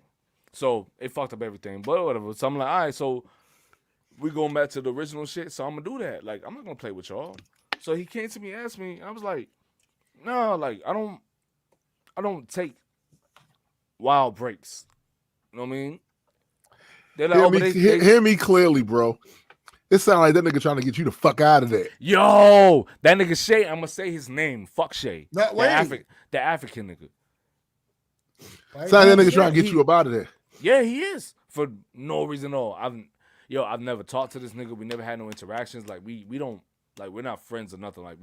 So it fucked up everything. But whatever. So I'm like, all right, so we going back to the original shit. So I'm going to do that. Like, I'm not going to play with y'all. So he came to me and asked me. I was like, no, like, I don't take wild breaks. You know what I mean? They're like, Hear me clearly, bro. It sounds like that nigga trying to get you the fuck out of there. Yo, that nigga Shay, I'm gonna say his name. Fuck Shay. Not the African nigga. Sounds like that nigga trying to get you up out of there. Yeah, he is. For no reason at all. I've never talked to this nigga. We never had no interactions. Like we don't, like we're not friends or nothing. Like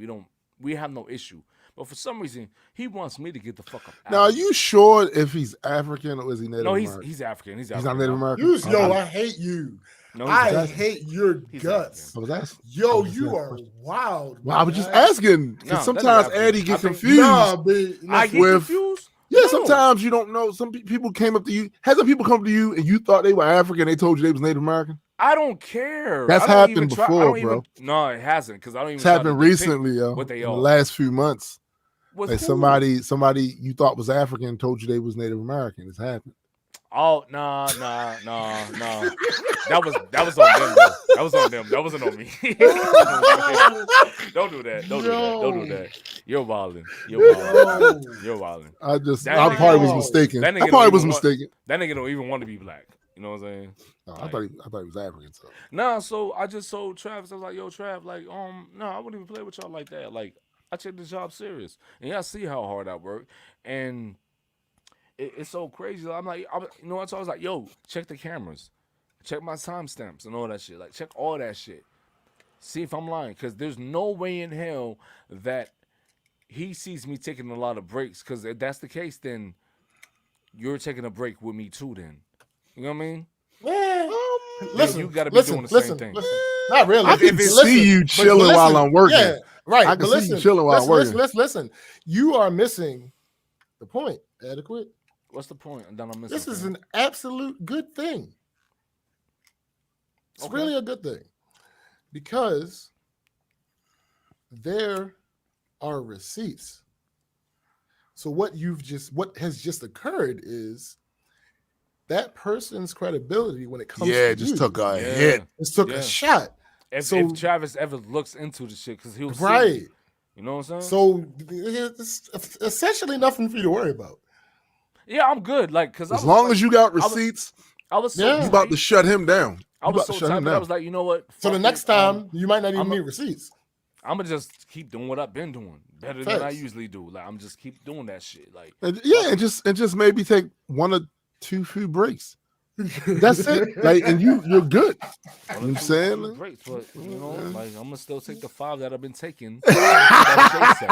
we have no issue. But for some reason, he wants me to get the fuck up. Now, are you sure if he's African or is he Native American? No, he's African. He's not African. Native American? Yo, I hate you. No, I hate your guts. I was asking. Yo, you are wild. Well, I was just asking because No, sometimes that's Eddie I get think- confused. Nah, man. I get with- confused. Yeah, No. sometimes you don't know. Some people came up to you. Had some people come to you and you thought they were African. They told you they was Native American. I don't care. That's I don't happened even try- before, I don't bro. No, it hasn't because I don't even. It's try to happened depict recently, yo. what they in are. the last few months. With Like who? somebody you thought was African told you they was Native American. It's happened. Oh nah. That was on them. Though. That was on them. That wasn't on me. Don't do that. Don't do that. You're wilding. You're wilding. I That probably was nigga- mistaken. that I nigga probably don't was even mistaken. That nigga don't even want to be black. You know what I'm saying? No, I thought he was African. So. Nah, so I just told Travis, I was like, yo, Trav, like, no, I wouldn't even play with y'all like that. Like, I take the job serious. And y'all see how hard I work. And it's so crazy. I'm like, you know what? So I was like, yo, check the cameras. Check my timestamps and all that shit. Like, check all that shit. See if I'm lying. Because there's no way in hell that he sees me taking a lot of breaks. Because if that's the case, then you're taking a break with me too then. You know what I mean? Listen, you gotta be doing the same thing. Listen. Not really. I can see you chilling while I'm working. Yeah, right. I can but see you chilling while I'm working. Listen. You are missing the point. Adequate. What's the point? That I'm missing. This is an absolute good thing. It's really a good thing because there are receipts. So what has just occurred is that person's credibility when it comes to just you, took a hit. It took a shot. If Travis ever looks into the shit, because he'll see. Right. You know what I'm saying? So it's essentially nothing for you to worry about. Yeah, I'm good. Like, because As long as you got receipts, I was so Yeah. you about to shut him down. I was so tight. I was like, you know what? So the Fuck next it. time you might not even need receipts. I'm gonna just keep doing what I've been doing better than I usually do. Like, I'm just keep doing that shit. Like, And just maybe take 1 or 2 few breaks. That's it. Like, and you're good. You know what I'm saying? Breaks, but you know, like, I'm gonna still take the 5 that I've been taking. That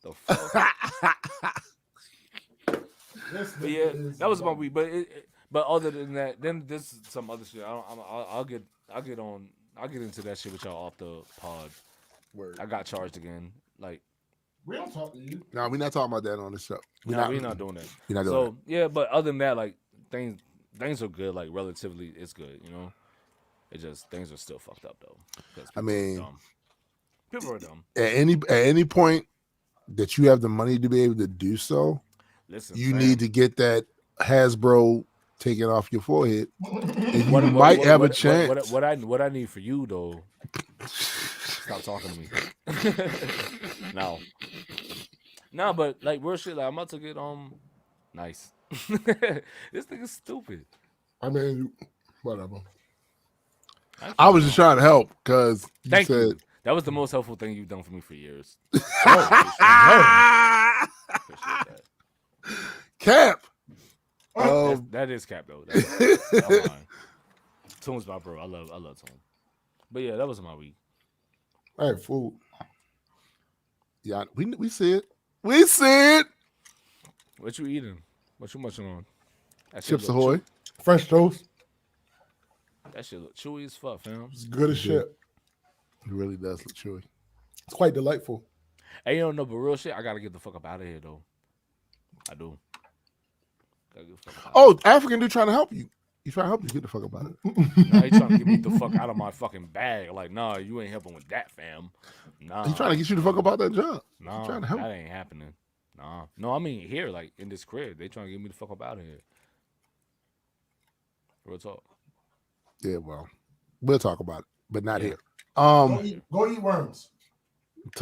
the fuck? But yeah, that was my week. But other than that, then this is some other shit. I'll get into that shit with y'all off the pod. Word. I got charged again. Like, We don't talk to you. No, we're not talking about that on this show. we're not doing that. We're not doing So yeah, but other than that, like things are good. Like relatively, it's good. You know, it just things are still fucked up though. I mean, people are dumb. At any point that you have the money to be able to do so, Listen, you fam. need to get that Hasbro taken off your forehead, and you might have a chance. What I need for you though, stop talking to me. No, but like real shit. Like I'm about to get nice. This thing is stupid. I mean, whatever. I was just trying to help because you Thank said. you. That was the most helpful thing you've done for me for years. Cap. That is cap though. I'm lying. Toon's my bro. I love Toon. But yeah, that was my week. All right, food. Yeah, we see it. We see it. What you eating? What you munching on? Chips Ahoy. French toast. That shit look chewy as fuck, fam. It's good as shit. It really does look chewy. It's quite delightful. Hey, you don't know, but real shit, I gotta get the fuck up out of here though. I do. Gotta get the fuck out. African dude trying to help you. He's trying to help you get the fuck up out of it. Nah, he trying to get me the fuck out of my fucking bag. Like, nah, you ain't helping with that, fam. Nah. He's trying to get you the fuck up out that job. Nah, trying to help. that ain't happening. Nah. No, I mean here, like in this crib. They trying to get me the fuck up out of here. Real talk. Yeah, well, we'll talk about it, but not here. Go eat worms.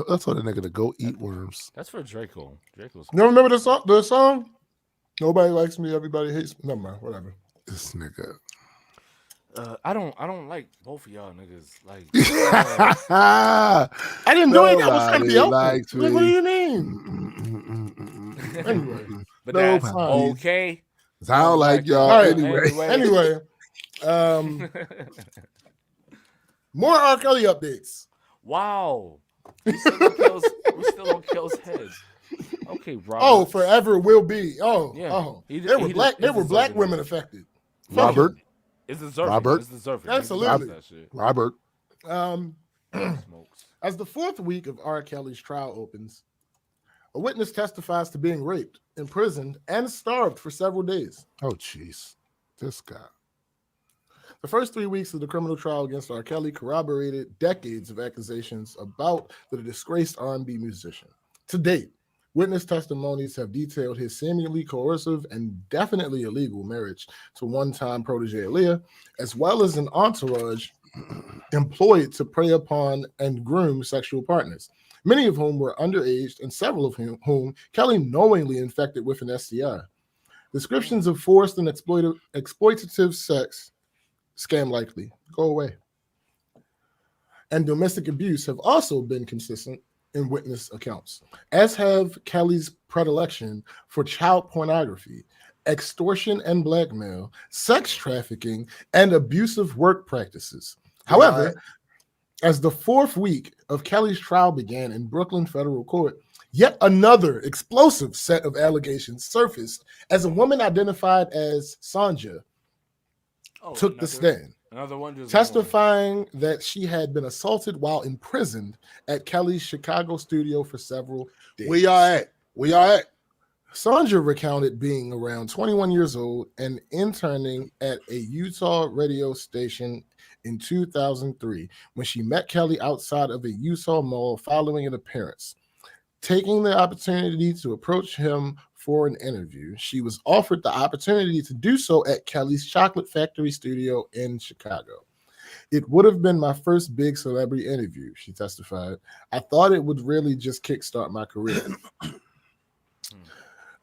That's what a nigga to go eat worms. That's for Draco. Draco's. You remember the song? Nobody likes me, everybody hates me. Never mind, whatever. This nigga. I don't like both of y'all niggas. Like, I didn't do it. I was trying to be helpful. What do you mean? Anyway, but that's okay. Sound like y'all. Right, anyway. More R. Kelly updates. Wow. We still on Kel's head. Okay, Robert. Oh, forever will be. Oh, yeah. Oh. There were black women affected. Robert. It's deserving. Robert. It's deserving. Absolutely. Robert. As the fourth week of R. Kelly's trial opens, a witness testifies to being raped, imprisoned, and starved for several days. Oh, jeez. This guy. The first 3 weeks of the criminal trial against R. Kelly corroborated decades of accusations about the disgraced R&B musician. To date, witness testimonies have detailed his seemingly coercive and definitely illegal marriage to one-time protege Aaliyah, as well as an entourage employed to prey upon and groom sexual partners, many of whom were underage and several of whom Kelly knowingly infected with an STI. Descriptions of forced and exploitative sex, scam likely, go away, and domestic abuse have also been consistent in witness accounts, as have Kelly's predilection for child pornography, extortion and blackmail, sex trafficking, and abusive work practices. However, as the fourth week of Kelly's trial began in Brooklyn federal court, yet another explosive set of allegations surfaced as a woman identified as Sanja took the stand, testifying that she had been assaulted while imprisoned at Kelly's Chicago studio for several days. Where y'all at? Sanja recounted being around 21 years old and interning at a Utah radio station in 2003 when she met Kelly outside of a Utah mall following an appearance. Taking the opportunity to approach him for an interview, she was offered the opportunity to do so at Kelly's Chocolate Factory studio in Chicago. It would have been my first big celebrity interview, she testified. I thought it would really just kickstart my career.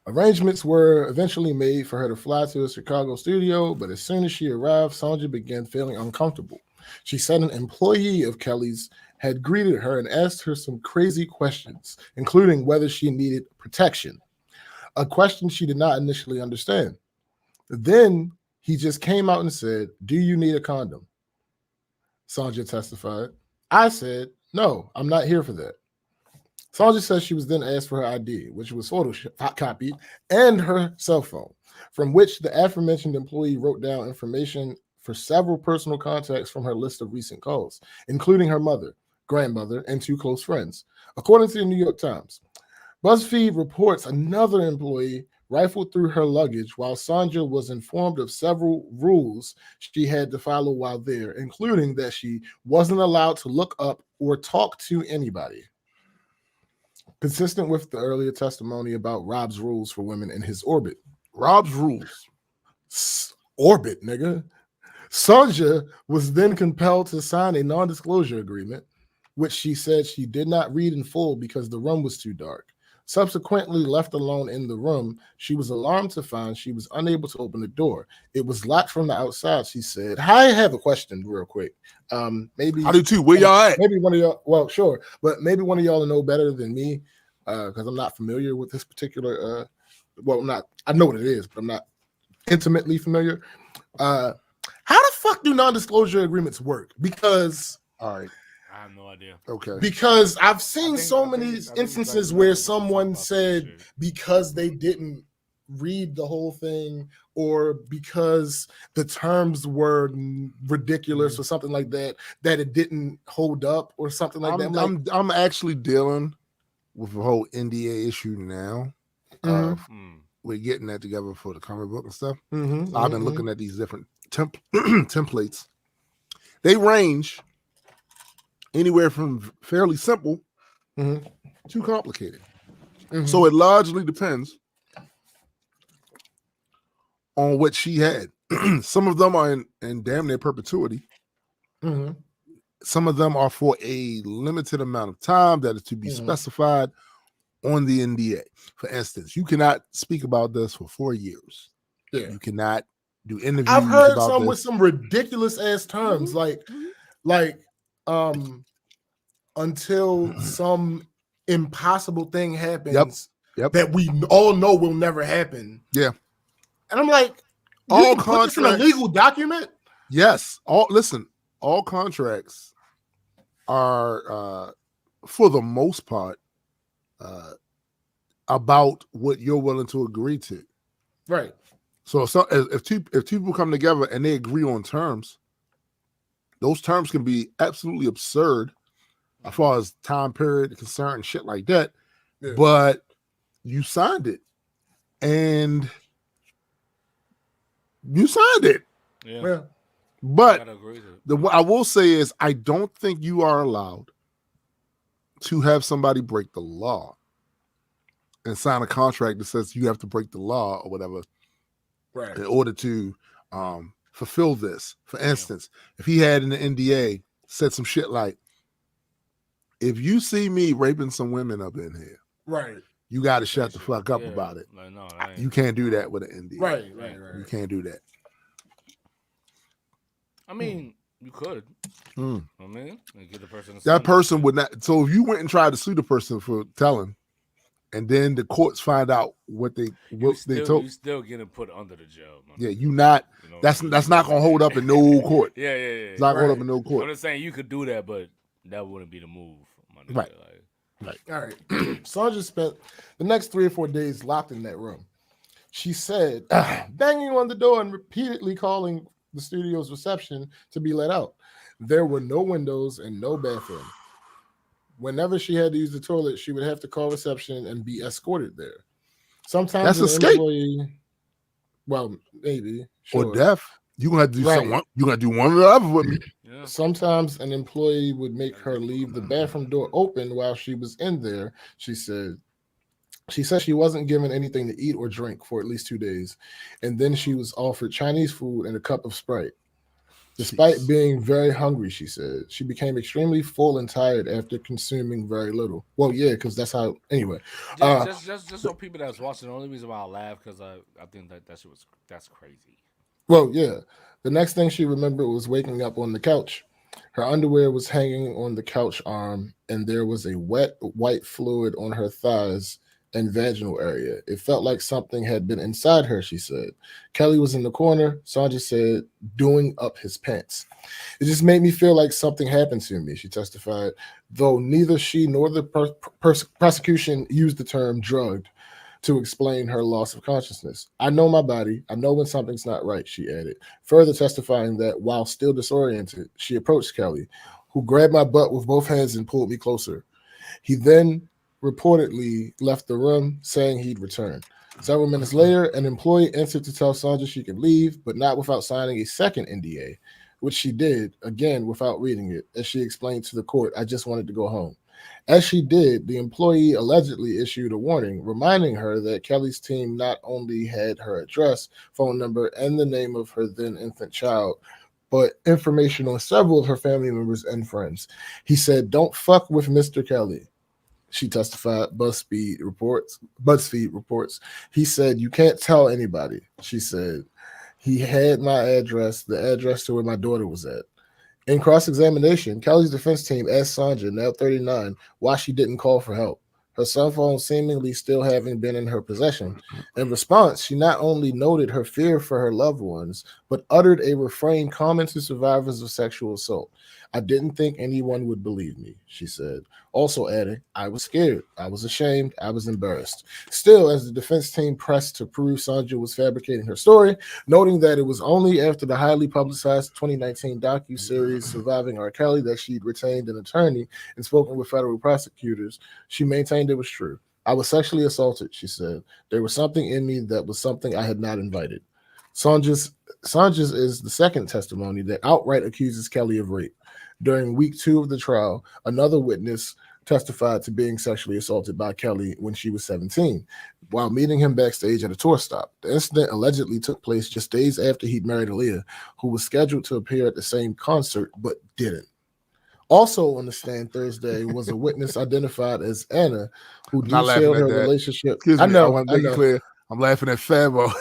Arrangements were eventually made for her to fly to the Chicago studio, but as soon as she arrived, Sanja began feeling uncomfortable. She said an employee of Kelly's had greeted her and asked her some crazy questions, including whether she needed protection, a question she did not initially understand. Then he just came out and said, "Do you need a condom?" Sanja testified. I said, "No, I'm not here for that." Sanja says she was then asked for her ID, which was photocopied, and her cell phone, from which the aforementioned employee wrote down information for several personal contacts from her list of recent calls, including her mother, grandmother, and 2 close friends. According to the New York Times, BuzzFeed reports another employee rifled through her luggage while Sanja was informed of several rules she had to follow while there, including that she wasn't allowed to look up or talk to anybody. Consistent with the earlier testimony about Rob's rules for women in his orbit. Rob's rules. Orbit, nigga. Sanja was then compelled to sign a non-disclosure agreement, which she said she did not read in full because the room was too dark. Subsequently left alone in the room, she was alarmed to find she was unable to open the door. It was locked from the outside, she said. I have a question real quick. Maybe I do too. Where y'all at? Maybe one of y'all, well, sure, but maybe one of y'all will know better than me because I'm not familiar with this particular, I know what it is, but I'm not intimately familiar. How the fuck do non-disclosure agreements work? Because all right, I have no idea. okay. Because I've seen so many I think instances like, where talk someone about this said shit. because they didn't read the whole thing or because the terms were ridiculous or something like that, that it didn't hold up or something like that. I'm actually dealing with the whole NDA issue now. We're getting that together for the comic book and stuff. So I've been looking at these different templates. They range anywhere from fairly simple to complicated. So it largely depends on what she had. Some of them are in damn near perpetuity. Some of them are for a limited amount of time that is to be specified on the NDA. For instance, you cannot speak about this for 4 years. Yeah. You cannot do interviews. I've heard about some this. with some ridiculous ass terms, like until some impossible thing happens that we all know will never happen. Yeah. And I'm like, all contracts, contracts put this in a legal document? Yes. All contracts are for the most part about what you're willing to agree to. Right. So if two people come together and they agree on terms, those terms can be absolutely absurd as far as time period concerned and shit like that. Yeah. But you signed it. And you signed it. Yeah. But what I will say is I don't think you are allowed to have somebody break the law and sign a contract that says you have to break the law or whatever in order to fulfill this. For instance, if he had in the NDA said some shit like, if you see me raping some women up in here, you got to shut the fuck up about it. Like, no, you can't do that with an NDA. Right. You can't do that. I mean, you could. I mean, get the person. That person would not. So if you went and tried to sue the person for telling, and then the courts find out what they told, you still getting put under the jail. Yeah, you not. You know, that's not gonna hold up in no court. Yeah. It's not gonna hold up in no court. I'm just saying you could do that, but that wouldn't be the move. Right. Right. All right. Sandra spent the next 3 or 4 days locked in that room. She said, banging on the door and repeatedly calling the studio's reception to be let out. There were no windows and no bathroom. Whenever she had to use the toilet, she would have to call reception and be escorted there. Sometimes that's an employee, well, maybe. Sure. Or death. You're gonna have to do something. You're gonna do one or the other with me. Yeah. Sometimes an employee would make her leave the bathroom door open while she was in there. She said she wasn't given anything to eat or drink for at least 2 days. And then she was offered Chinese food and a cup of Sprite. Despite being very hungry, she said, she became extremely full and tired after consuming very little. Well, yeah, because that's how, anyway. Just so people that's watching, the only reason why I laugh, because I think that's crazy. Well, yeah. The next thing she remembered was waking up on the couch. Her underwear was hanging on the couch arm, and there was a wet white fluid on her thighs and vaginal area. It felt like something had been inside her, she said. Kelly was in the corner, Sandra said, doing up his pants. It just made me feel like something happened to me, she testified, though neither she nor the prosecution used the term drugged to explain her loss of consciousness. I know my body. I know when something's not right, she added, further testifying that while still disoriented, she approached Kelly, who grabbed my butt with both hands and pulled me closer. He then reportedly left the room, saying he'd return. Several minutes later, an employee entered to tell Sandra she could leave, but not without signing a second NDA, which she did, again, without reading it. As she explained to the court, I just wanted to go home. As she did, the employee allegedly issued a warning, reminding her that Kelly's team not only had her address, phone number, and the name of her then infant child, but information on several of her family members and friends. He said, "Don't fuck with Mr. Kelly," she testified. BuzzFeed reports. He said, "You can't tell anybody," she said. He had my address, the address to where my daughter was at. In cross-examination, Kelly's defense team asked Sandra, now 39, why she didn't call for help. her cell phone seemingly still having been in her possession. In response, she not only noted her fear for her loved ones, but uttered a refrain common to survivors of sexual assault. I didn't think anyone would believe me, she said. Also adding, I was scared, I was ashamed, I was embarrassed. Still, as the defense team pressed to prove Sandra was fabricating her story, noting that it was only after the highly publicized 2019 docuseries Surviving R. Kelly that she'd retained an attorney and spoken with federal prosecutors, she maintained it was true. I was sexually assaulted, she said. There was something in me that was something I had not invited. Sandra's is the second testimony that outright accuses Kelly of rape. During week 2 of the trial, another witness testified to being sexually assaulted by Kelly when she was 17 while meeting him backstage at a tour stop. The incident allegedly took place just days after he'd married Aaliyah, who was scheduled to appear at the same concert but didn't. Also on the stand Thursday was a witness identified as Anna, who detailed her relationship. Excuse me, I want to make it clear. I'm laughing at Fabo.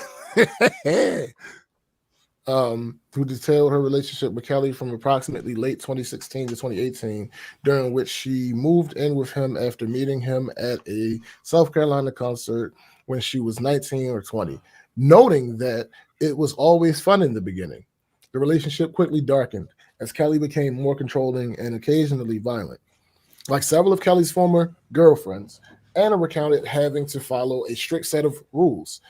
Who detailed her relationship with Kelly from approximately late 2016 to 2018, during which she moved in with him after meeting him at a South Carolina concert when she was 19 or 20, noting that it was always fun in the beginning. The relationship quickly darkened as Kelly became more controlling and occasionally violent. Like several of Kelly's former girlfriends, Anna recounted having to follow a strict set of rules,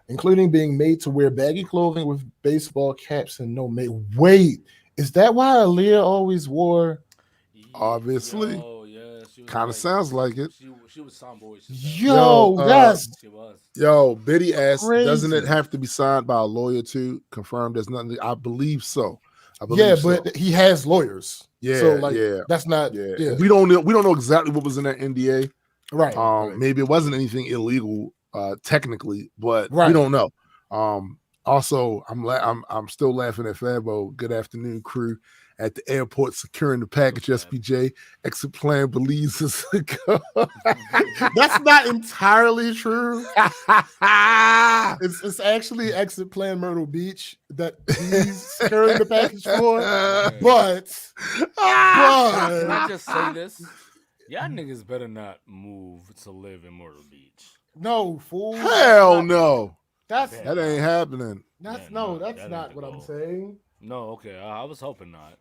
including being made to wear baggy clothing with baseball caps and no make. Wait, is that why Aaliyah always wore? Obviously. Oh yeah, kind of sounds like it. She was tomboy. Yes. She was. Yo, Biddy asked, Crazy. doesn't it have to be signed by a lawyer to confirm there's nothing? I believe so. But he has lawyers. Yeah, so that's not. Yeah. We don't know exactly what was in that NDA. Right. Maybe it wasn't anything illegal. Technically, but we don't know. Also, I'm still laughing at Fabo. Good afternoon, crew at the airport securing the package. SPJ exit plan believes it's ago. That's not entirely true. It's actually exit plan Myrtle Beach that he's securing the package for. But can I just say this? Y'all niggas better not move to live in Myrtle Beach. No, fool. Hell no. That ain't happening. That's not what I'm saying. No, okay. I was hoping not.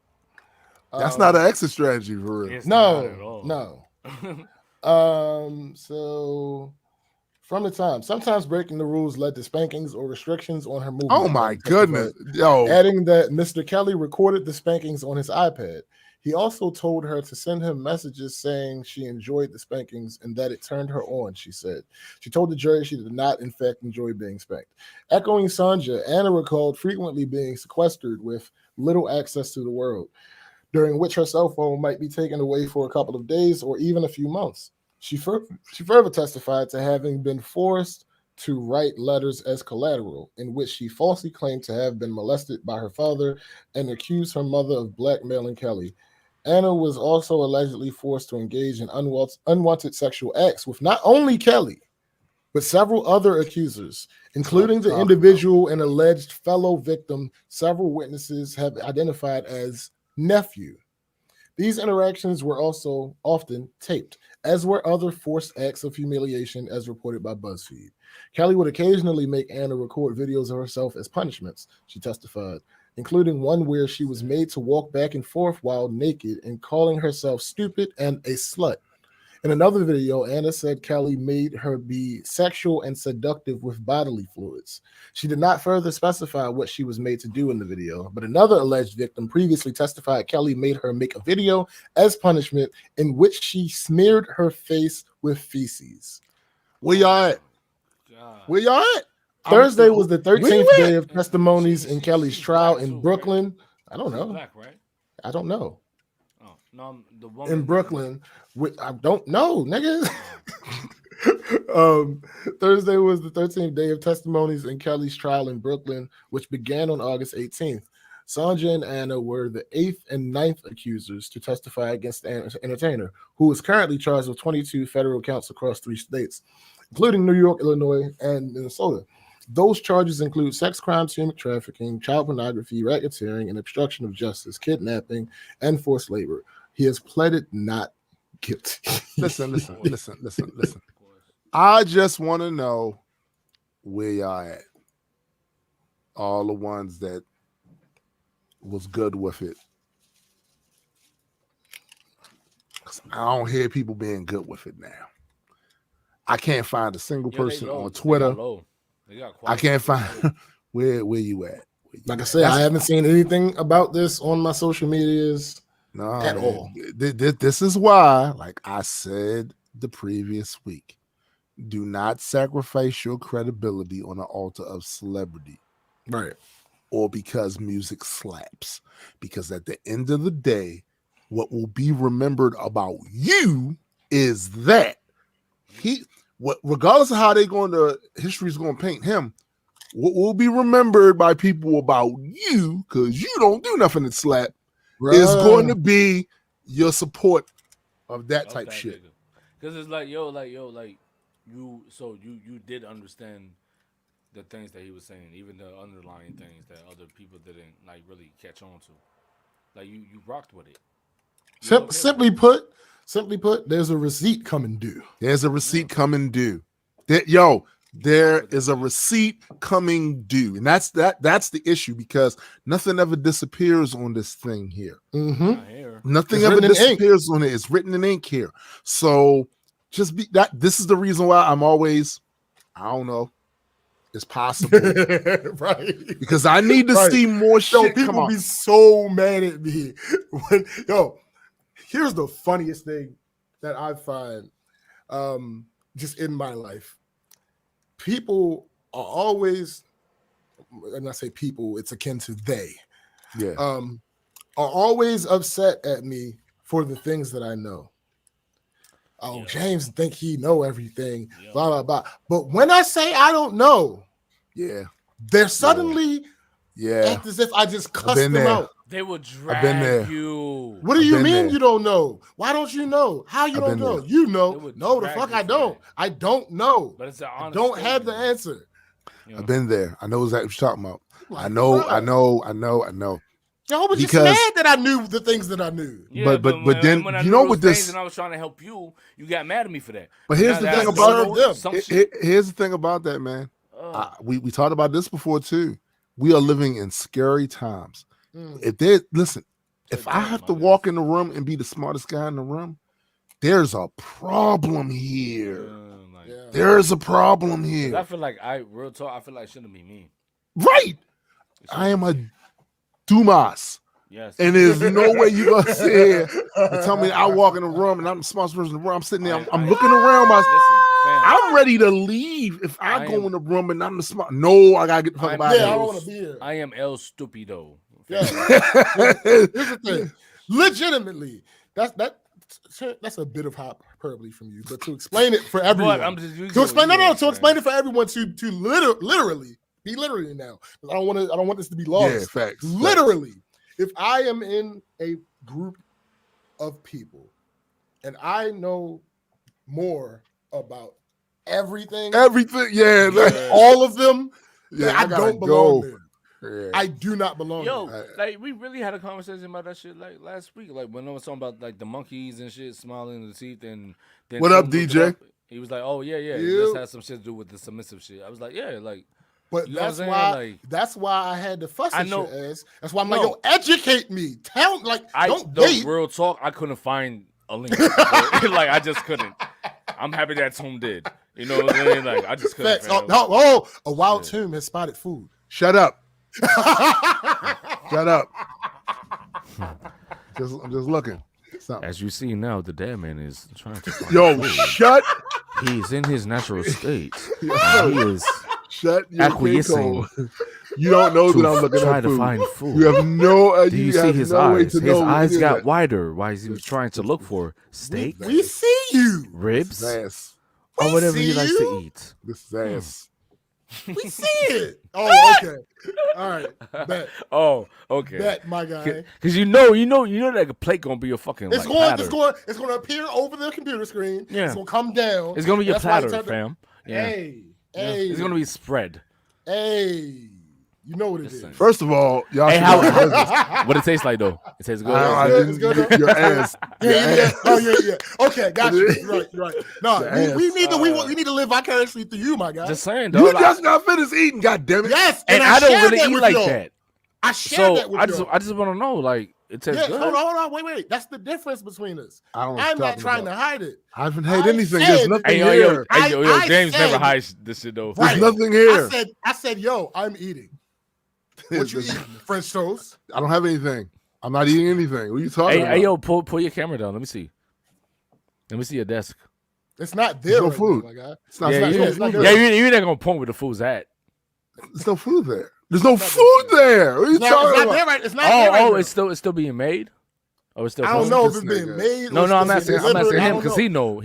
That's not an exit strategy for real. No. So from the time, sometimes breaking the rules led to spankings or restrictions on her movement. Oh my goodness. Yo. Adding that Mr. Kelly recorded the spankings on his iPad. He also told her to send him messages saying she enjoyed the spankings and that it turned her on, she said. She told the jury she did not, in fact, enjoy being spanked. Echoing Sandra, Anna recalled frequently being sequestered with little access to the world, during which her cell phone might be taken away for a couple of days or even a few months. She further testified to having been forced to write letters as collateral, in which she falsely claimed to have been molested by her father and accused her mother of blackmailing Kelly. Anna was also allegedly forced to engage in unwanted sexual acts with not only Kelly, but several other accusers, including the individual and alleged fellow victim several witnesses have identified as nephew. These interactions were also often taped, as were other forced acts of humiliation, as reported by BuzzFeed. Kelly would occasionally make Anna record videos of herself as punishments, she testified, including one where she was made to walk back and forth while naked and calling herself stupid and a slut. In another video, Anna said Kelly made her be sexual and seductive with bodily fluids. She did not further specify what she was made to do in the video, but another alleged victim previously testified Kelly made her make a video as punishment in which she smeared her face with feces. Where y'all at? Where y'all at? Thursday was the 13th day of testimonies in Kelly's trial in Brooklyn. I don't know. Black, right? I don't know. Oh, no, the woman in Brooklyn. I don't know, nigga. Thursday was the 13th day of testimonies in Kelly's trial in Brooklyn, which began on August 18th. Sandra and Anna were the 8th and 9th accusers to testify against the entertainer, who is currently charged with 22 federal counts across 3 states, including New York, Illinois, and Minnesota. Those charges include sex crimes, human trafficking, child pornography, racketeering, and obstruction of justice, kidnapping, and forced labor. He has pleaded not Guilty. Listen. I just want to know where y'all at. All the ones that was good with it. Because I don't hear people being good with it now. I can't find a single person on Twitter. I can't find where you at. Like I said, I haven't seen anything about this on my social medias at all. This is why, like I said the previous week, do not sacrifice your credibility on the altar of celebrity. Right. Or because music slaps. Because at the end of the day, what will be remembered about you is that regardless of how history's going to paint him, what will be remembered by people about you, because you don't do nothing to slap, is going to be your support of that type shit. Because it's like, you did understand the things that he was saying, even the underlying things that other people didn't like really catch on to. Like you rocked with it. Simply put, there's a receipt coming due. There is a receipt coming due, and that's the issue, because nothing ever disappears on this thing here. Mm-hmm. Nothing ever disappears on it. It's written in ink here. So just be that. This is the reason why I'm always, I don't know. It's possible, right? Because I need to see more shit. People be so mad at me when here's the funniest thing that I find just in my life. People are always, and I say people, it's akin to they. Yeah. Are always upset at me for the things that I know. Oh, James think he know everything, blah, blah, blah. But when I say I don't know, they're suddenly act as if I just cussed them out. They will drag you. What do you mean you don't know? Why don't you know? How you don't know? You know. No, the fuck I don't. I don't know. But it's an honest don't have the answer. I've been there. I know exactly what you're talking about. Like, I know. Y'all was just mad that I knew the things that I knew. Yeah, but then when you know what this, and I was trying to help you, you got mad at me for that. But here's the thing about them. Here's the thing about that, man. We talked about this before too. We are living in scary times. If I have to walk in the room and be the smartest guy in the room, there's a problem here. There's a problem here. I feel like real talk. I feel like it shouldn't be me. Right. I am a Dumas. Yes. And there's no way you're gonna sit here and tell me I walk in the room and I'm the smartest person in the room. I'm sitting there, I'm looking around I'm ready to leave if I go in the room and I'm the smart. No, I gotta get the fuck out of here. I don't want to be here. I am El Stupido. Yeah. Here's the thing. Legitimately, that's a bit of hyperbole from you, but to explain it for everyone, to explain it for everyone to literally be literally now. I don't want this to be lost. Yeah, facts. Literally, if I am in a group of people and I know more about everything, all of them, I don't belong there. Yeah. I do not belong. Like we really had a conversation about that shit like last week. Like when I was talking about like the monkeys and shit, smiling in the teeth, and then what up, DJ? He was like, "Oh yeah, it just has some shit to do with the submissive shit." I was like, "Yeah, like." But that's why I had to fuss at your ass. That's why I'm like, educate me. Don't wait. Real talk. I couldn't find a link. Like I just couldn't. I'm happy that Tom did. You know what I mean? Like I just couldn't. A wild tomb has spotted food. Shut up. Shut up. I'm just looking. As you see now, the dead man is trying to find food. Shut. He's in his natural state. He is acquiescing. You don't know that I'm looking at food. To find food. You have no idea. Do you see his eyes? His eyes got wider while he was trying to look for steak. We see you. Ribs. Or whatever he likes to eat. This is ass. We see it. Oh, okay. All right. Bet. Oh, okay. Bet, my guy. Because you know that a plate gonna be a fucking. It's going to appear over the computer screen. Yeah. It's going to come down. It's going to be a platter, fam. Yeah. Hey. It's going to be spread. Hey. You know what it is. First of all, y'all. Hey, what it tastes like though? It tastes good. It's good. Your ass. Yeah. Oh yeah. Okay, got you. You're right. No, we need to live vicariously through you, my guy. Just saying, though. You just got finished eating. God damn it. Yes, and I don't really eat like that. I shared that with you. I just want to know, like, it tastes good. Hold on, wait. That's the difference between us. I'm not trying to hide it. I haven't hid anything. There's nothing here. Yo, James never hides this shit though. There's nothing here. I said, yo, I'm eating. What you eating? French toast? I don't have anything. I'm not eating anything. What are you talking about? Hey, yo, pull your camera down. Let me see. Let me see your desk. It's not there. There's no food. My guy. It's not. You're not gonna point where the food's at. There's no food there. There's no food there. What are you talking about? There, right? It's not there right it's still being made. Oh, it's still. I don't know if it's being made. No, I'm asking him because he know.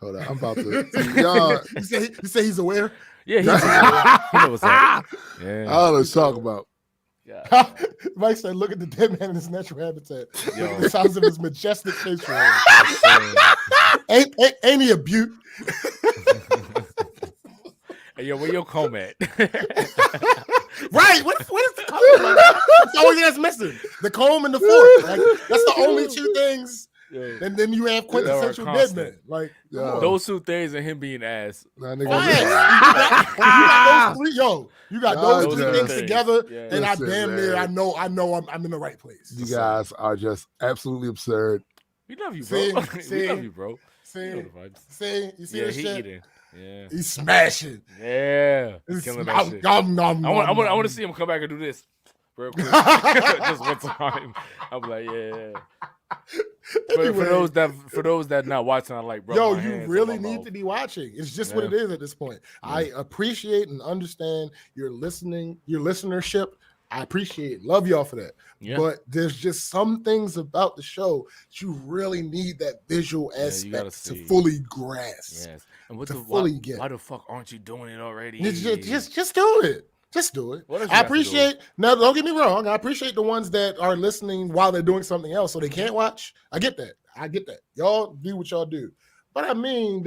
Hold on, I'm about to. Y'all, you say he's aware. Yeah, he knows what's up. Yeah. I don't know what to talk about. Yeah. Mike said, "Look at the dead man in his natural habitat. Look at the size of his majestic facial hair. Ain't he a beaut?" Hey, yo, where your comb at? Right. What is the comb? That's the only thing that's missing. The comb and the fork. Like, that's the only two things. Yeah. And then you have quintessential dead man. Like those two things and him being ass. You got those three. Yo, you got those three things together, and I damn near I know I'm in the right place. You guys are just absolutely absurd. We love you, bro. We love you, bro. You see this shit? Eating. Yeah, he's smashing. Yeah, he's killing that shit. I want to see him come back and do this real quick, just one time. I'm like, yeah. Anyway, for those that not watching, I like, bro. Yo, you really need to be watching. It's just what it is at this point. Yeah. I appreciate and understand your listenership. I appreciate it. Love y'all for that. Yeah. But there's just some things about the show that you really need that visual aspect to fully grasp. Yes. And why the fuck aren't you doing it already? Just do it. Just do it. I appreciate. Now, don't get me wrong. I appreciate the ones that are listening while they're doing something else, so they can't watch. I get that. Y'all do what y'all do. But I mean,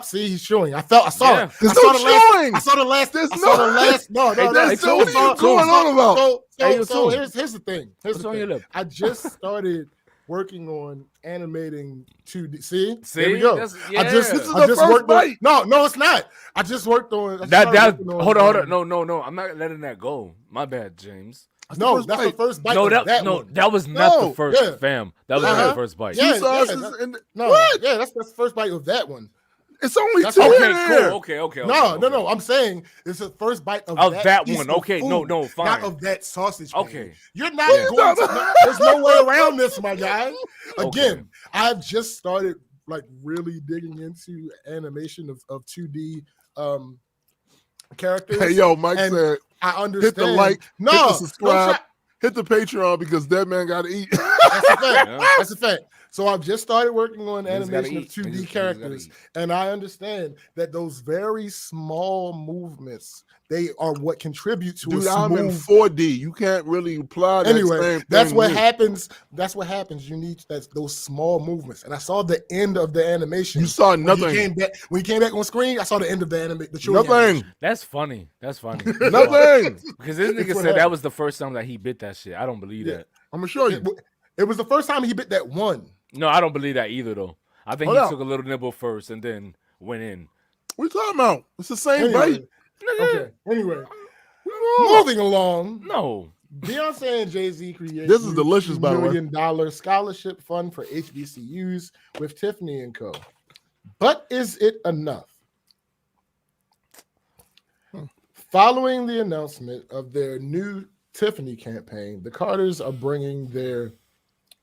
see, he's showing. I saw it. There's no showing. I saw the last. There's no. There's no what's going on about. So here's the thing. I just started working on animating 2D. See? There we go. This is the first bite. No, it's not. I just worked on Hold on. No. I'm not letting that go. My bad, James. That's the first bite. That was not the first, fam. That was not the first bite. That's the first bite of that one. It's only two in there. Okay. No. I'm saying it's the first bite of that one. Okay, no, fine. Not of that sausage. Okay, you're not going to. There's no way around this, my guy. Again, I've just started like really digging into animation of 2D characters. Hey, yo, Mike said, I understand. Hit the like, hit the subscribe, hit the Patreon because that man got to eat. That's a fact. So I've just started working on animation of 2D characters, and I understand that those very small movements, they are what contribute to a smooth. I'm in 4D. You can't really apply that same that's what happens. That's what happens. You need those small movements. And I saw the end of the animation. You saw nothing. When you came back on screen, I saw the end of the animation. Nothing. That's funny. Nothing. Because this nigga said that was the first time that he bit that shit. I don't believe that. I'm going to show you. It was the first time he bit that one. No, I don't believe that either, though. I think he took a little nibble first and then went in. What are you talking about? It's the same bite. Okay. Anyway, moving along. No. Beyonce and Jay-Z created this is delicious, by the way. $1 million scholarship fund for HBCUs with Tiffany & Co. But is it enough? Following the announcement of their new Tiffany campaign, the Carters are bringing their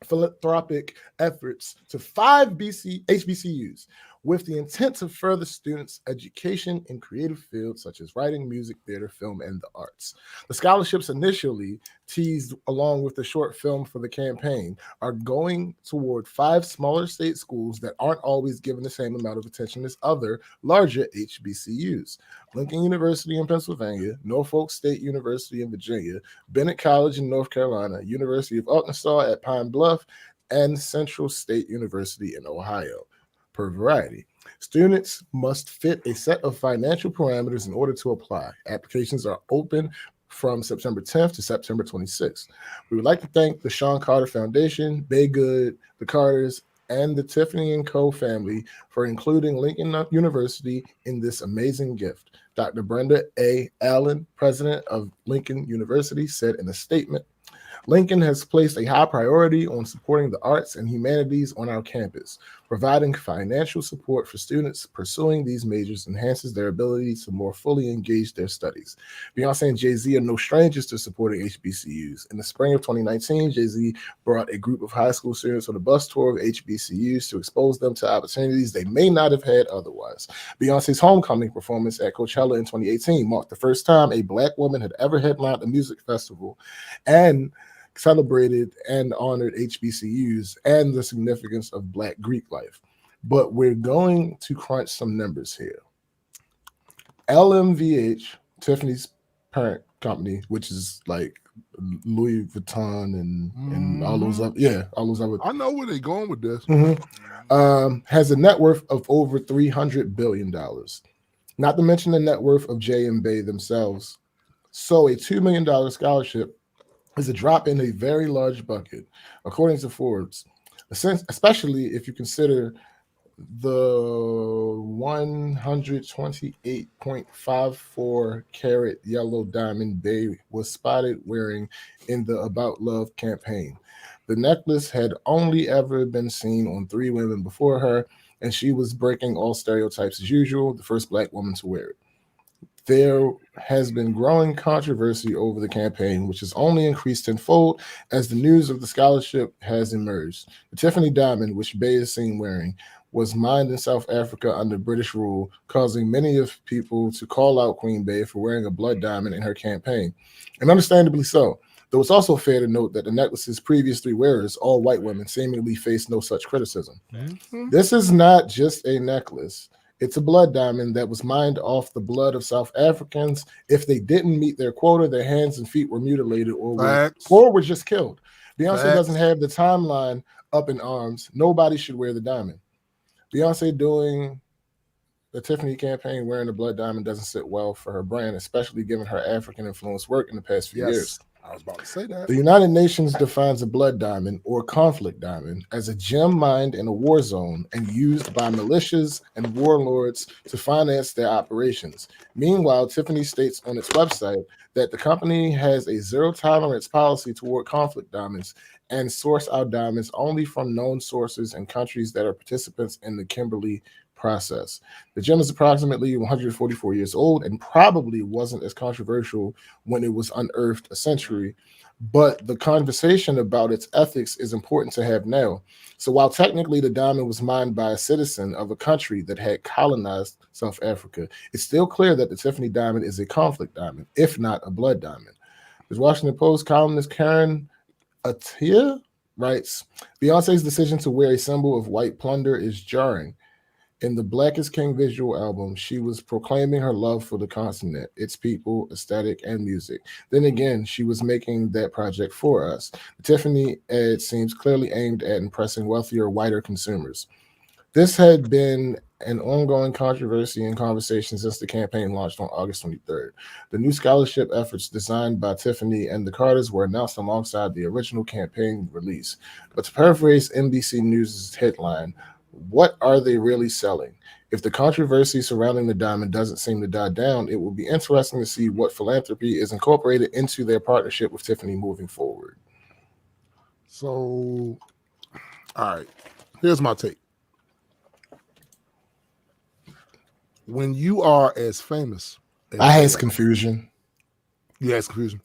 philanthropic efforts to 5 HBCUs with the intent to further students' education in creative fields such as writing, music, theater, film, and the arts. The scholarships initially teased along with the short film for the campaign are going toward 5 smaller state schools that aren't always given the same amount of attention as other larger HBCUs. Lincoln University in Pennsylvania, Norfolk State University in Virginia, Bennett College in North Carolina, University of Arkansas at Pine Bluff, and Central State University in Ohio. Per Variety. Students must fit a set of financial parameters in order to apply. Applications are open from September 10th to September 26th. We would like to thank the Sean Carter Foundation, Baygood, the Carters, and the Tiffany & Co. family for including Lincoln University in this amazing gift. Dr. Brenda A. Allen, president of Lincoln University, said in a statement, Lincoln has placed a high priority on supporting the arts and humanities on our campus. Providing financial support for students pursuing these majors enhances their ability to more fully engage their studies. Beyonce and Jay-Z are no strangers to supporting HBCUs. In the spring of 2019, Jay-Z brought a group of high school students on a bus tour of HBCUs to expose them to opportunities they may not have had otherwise. Beyonce's homecoming performance at Coachella in 2018 marked the first time a Black woman had ever headlined a music festival and celebrated and honored HBCUs and the significance of Black Greek life. But we're going to crunch some numbers here. LMVH, Tiffany's parent company, which is like Louis Vuitton and all those other, all those other. I know where they're going with this. Has a net worth of over $300 billion. Not to mention the net worth of Jay and Bay themselves. So a $2 million scholarship is a drop in a very large bucket, according to Forbes, especially if you consider the 128.54 carat yellow diamond Bay was spotted wearing in the About Love campaign. The necklace had only ever been seen on 3 women before her, and she was breaking all stereotypes as usual, the first Black woman to wear it. There has been growing controversy over the campaign, which has only increased tenfold as the news of the scholarship has emerged. The Tiffany diamond, which Bay is seen wearing, was mined in South Africa under British rule, causing many of people to call out Queen Bay for wearing a blood diamond in her campaign, and understandably so. Though it's also fair to note that the necklace's previous 3 wearers, all white women, seemingly faced no such criticism. This is not just a necklace. It's a blood diamond that was mined off the blood of South Africans. If they didn't meet their quota, their hands and feet were mutilated or were just killed. Beyonce doesn't have the timeline up in arms. Nobody should wear the diamond. Beyonce doing the Tiffany campaign wearing the blood diamond doesn't sit well for her brand, especially given her African-influenced work in the past few years. I was about to say that. The United Nations defines a blood diamond or conflict diamond as a gem mined in a war zone and used by militias and warlords to finance their operations. Meanwhile, Tiffany states on its website that the company has a zero-tolerance policy toward conflict diamonds and source our diamonds only from known sources and countries that are participants in the Kimberley process. The gem is approximately 144 years old and probably wasn't as controversial when it was unearthed a century, but the conversation about its ethics is important to have now. So while technically the diamond was mined by a citizen of a country that had colonized South Africa, it's still clear that the Tiffany diamond is a conflict diamond, if not a blood diamond. The Washington Post columnist Karen Attiah writes, Beyonce's decision to wear a symbol of white plunder is jarring. In the Black is King visual album, she was proclaiming her love for the continent, its people, aesthetic, and music. Then again, she was making that project for us. The Tiffany ad seems clearly aimed at impressing wealthier, whiter consumers. This had been an ongoing controversy and conversation since the campaign launched on August 23rd. The new scholarship efforts designed by Tiffany and the Carters were announced alongside the original campaign release. But to paraphrase NBC News' headline, what are they really selling? If the controversy surrounding the diamond doesn't seem to die down, it will be interesting to see what philanthropy is incorporated into their partnership with Tiffany moving forward. So, all right, here's my take. When you are as famous, I had confusion. You had confusion.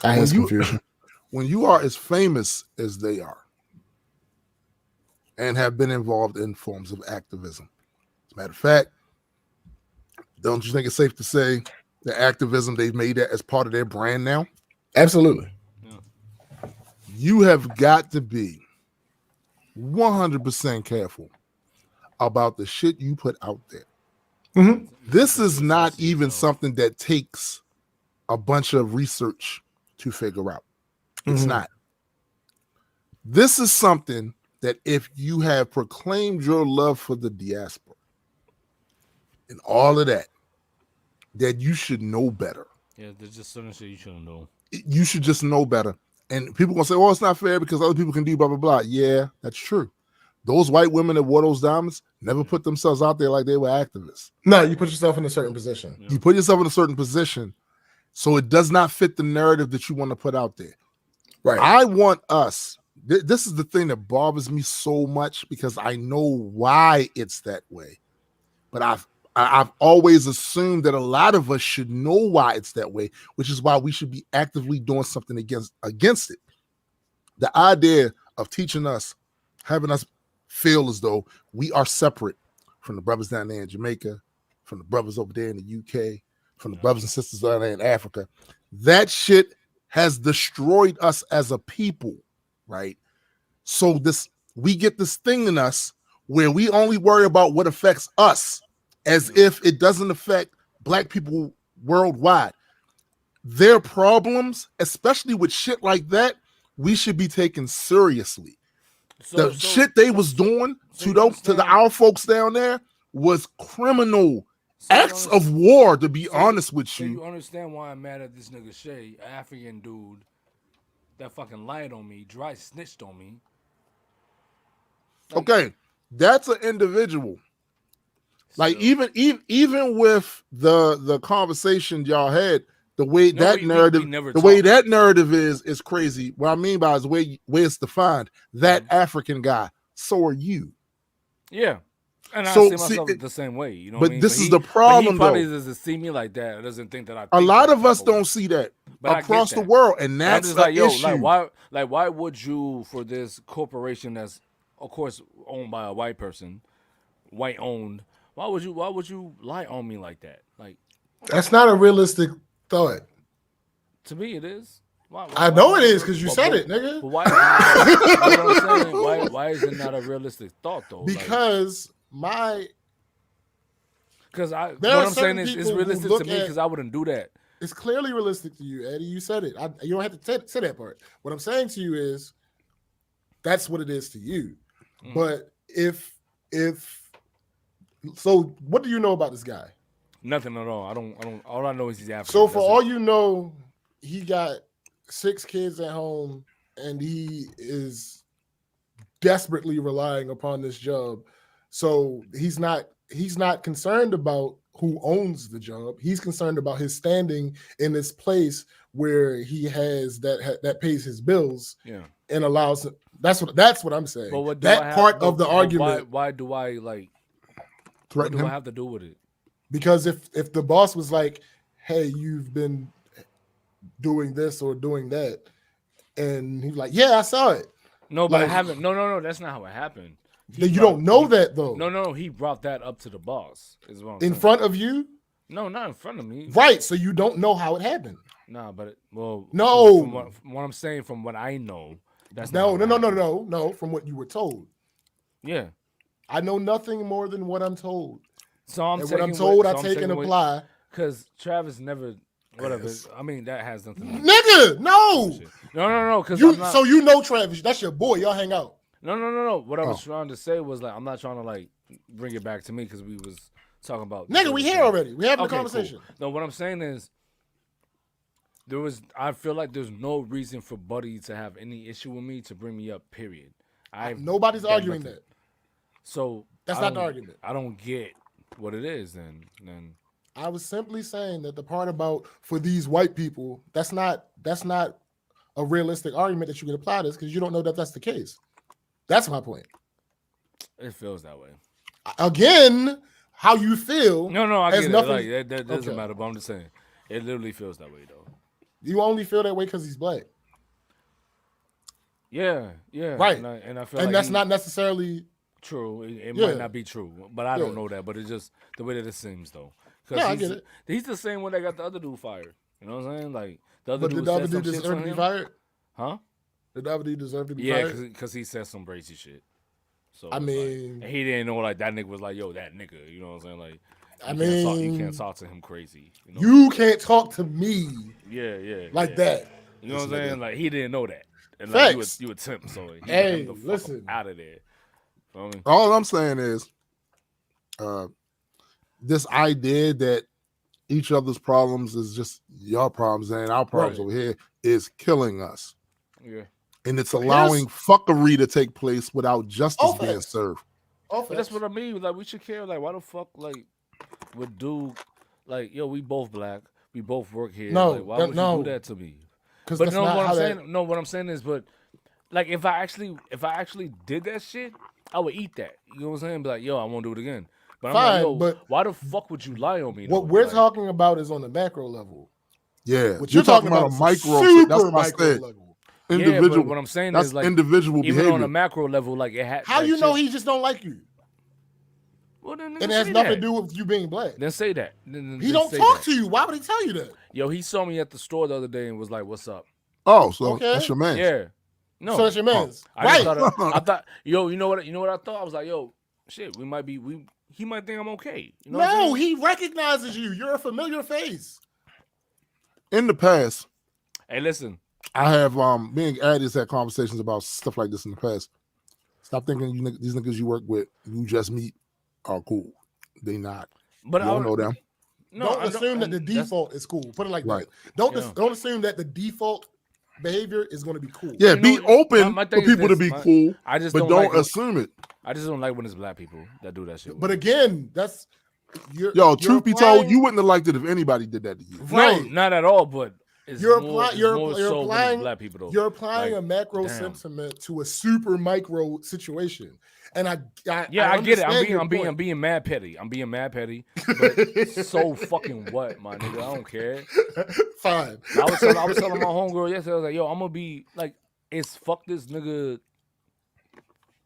I had confusion. When you are as famous as they are, and have been involved in forms of activism. As a matter of fact, don't you think it's safe to say the activism, they've made that as part of their brand now? Absolutely. Yeah. You have got to be 100% careful about the shit you put out there. Mm-hmm. This is not even something that takes a bunch of research to figure out. It's not. This is something that if you have proclaimed your love for the diaspora and all of that, that you should know better. Yeah, there's just certain shit you shouldn't know. You should just know better. And people gonna say, "Oh, it's not fair because other people can do blah blah blah." Yeah, that's true. Those white women that wore those diamonds never put themselves out there like they were activists. No, you put yourself in a certain position. You put yourself in a certain position, so it does not fit the narrative that you want to put out there. Right. I want us. This is the thing that bothers me so much because I know why it's that way, but I've always assumed that a lot of us should know why it's that way, which is why we should be actively doing something against it. The idea of teaching us, having us feel as though we are separate from the brothers down there in Jamaica, from the brothers over there in the UK, from the brothers and sisters down there in Africa, that shit has destroyed us as a people, right? So we get this thing in us where we only worry about what affects us, as if it doesn't affect black people worldwide. Their problems, especially with shit like that, we should be taken seriously. The shit they was doing to our folks down there was criminal acts of war, to be honest with you. You understand why I'm mad at this nigga Shay, an African dude that fucking lied on me, dry snitched on me. Like, okay, that's an individual. Like even with the conversation y'all had, the way that narrative is crazy. What I mean by is the way it's defined. That African guy. So are you. Yeah. And I see myself the same way, you know. But this is the problem, he probably doesn't see me like that. Doesn't think that I. A lot of us don't see that across the world, and that's the issue. Why would you, for this corporation that's, of course, owned by a white person, white owned? Why would you lie on me like that? Like, that's not a realistic thought. To me, it is. I know it is because you said it, nigga. But why is it not a realistic thought though? Because what I'm saying is it's realistic to me because I wouldn't do that. It's clearly realistic to you, Eddie. You said it. You don't have to say that part. What I'm saying to you is that's what it is to you. Mm-hmm. But if so, what do you know about this guy? Nothing at all. I don't. All I know is he's African. So for all you know, he got 6 kids at home, and he is desperately relying upon this job. So he's not concerned about who owns the job. He's concerned about his standing in this place where he has that pays his bills. Yeah, and allows. That's what I'm saying. But part of the argument. Why do I like? What do I have to do with it? Because if the boss was like, "Hey, you've been doing this or doing that," and he's like, "Yeah, I saw it." No, but I haven't. No. That's not how it happened. You don't know that though. No. He brought that up to the boss. Is what I'm in saying. Front of you? No, not in front of me. Right. So you don't know how it happened. Nah, but no. From what I'm saying, from what I know, that's no. From what you were told. Yeah. I know nothing more than what I'm told. So I'm what I'm told, I take and apply. Because Travis never, whatever. I mean, that has nothing. Nigga, no. No. Because so you know Travis, that's your boy. Y'all hang out. No. What I was trying to say was like I'm not trying to like bring it back to me because we was talking about. Nigga, we here already. We having a conversation. Cool. No, what I'm saying is I feel like there's no reason for Buddy to have any issue with me to bring me up. Period. Nobody's arguing that. So that's not the argument. I don't get what it is then. I was simply saying that the part about for these white people, that's not a realistic argument that you can apply this because you don't know that that's the case. That's my point. It feels that way. Again, how you feel? No, I get nothing. It. Like, that doesn't matter. But I'm just saying, it literally feels that way though. You only feel that way because he's black. Yeah. Right. And I feel and like that's not necessarily true. It might not be true, but I don't know that. But it's just the way that it seems though. Yeah, I get it. He's the same one that got the other dude fired. You know what I'm saying? Like the other dude. But did the other dude deserve to be fired? Huh? Did the other dude deserve to be fired? Yeah, because he said some crazy shit. So I mean, like, he didn't know like that nigga was like, yo, that nigga. You know what I'm saying? Like, you can't talk to him crazy. You can't talk to me. Yeah. Like that. You know what I'm saying? Like he didn't know that. And like, you a temp, so he hey, the listen, out of there. You know all I'm saying is, this idea that each other's problems is just your problems, and our problems over here is killing us. Yeah. And it's allowing fuckery to take place without justice being served. But that's what I mean. Like, we should care. Like, why the fuck, like, with dude, like, yo, we both black. We both work here. No, like, why would you do that to me? Because but no, what I'm saying, no, what I'm saying is, but like, if I actually did that shit, I would eat that. You know what I'm saying? Be like, yo, I won't do it again. But I'm like, yo, but why the fuck would you lie on me? What we're talking about is on the macro level. Yeah, what you're talking about a micro, super micro level. Individual. But what I'm saying that's is, like, individual even behavior. on a macro level, like, it had. How you know he just don't like you? Well, then and it has nothing to do with you being black. Then say that. He don't talk to you. Why would he tell you that? Yo, he saw me at the store the other day and was like, "What's up?" Oh, so that's your man. Yeah. No. So that's your man's. I thought, yo, you know what I thought? I was like, yo, shit, he might think I'm okay. You know no, he recognizes you. You're a familiar face. In the past, hey, listen. I have me and Addis had conversations about stuff like this in the past. Stop thinking these niggas you work with, you just meet, are cool. They not. But you don't know them. No, don't assume that the default is cool. Put it like that. Don't assume that the default behavior is going to be cool. Yeah, be open for people to be cool. I just but don't assume it. I just don't like when it's black people that do that shit. But again, that's truth be told, you wouldn't have liked it if anybody did that to you. Right? No, not at all. But you're applying black people though. You're applying a macro sentiment to a super micro situation. And I get it. I'm being mad petty. I'm being mad petty. But so fucking what, my nigga? I don't care. Fine. I was telling my homegirl yesterday. I was like, yo, I'm gonna be like, it's fuck this nigga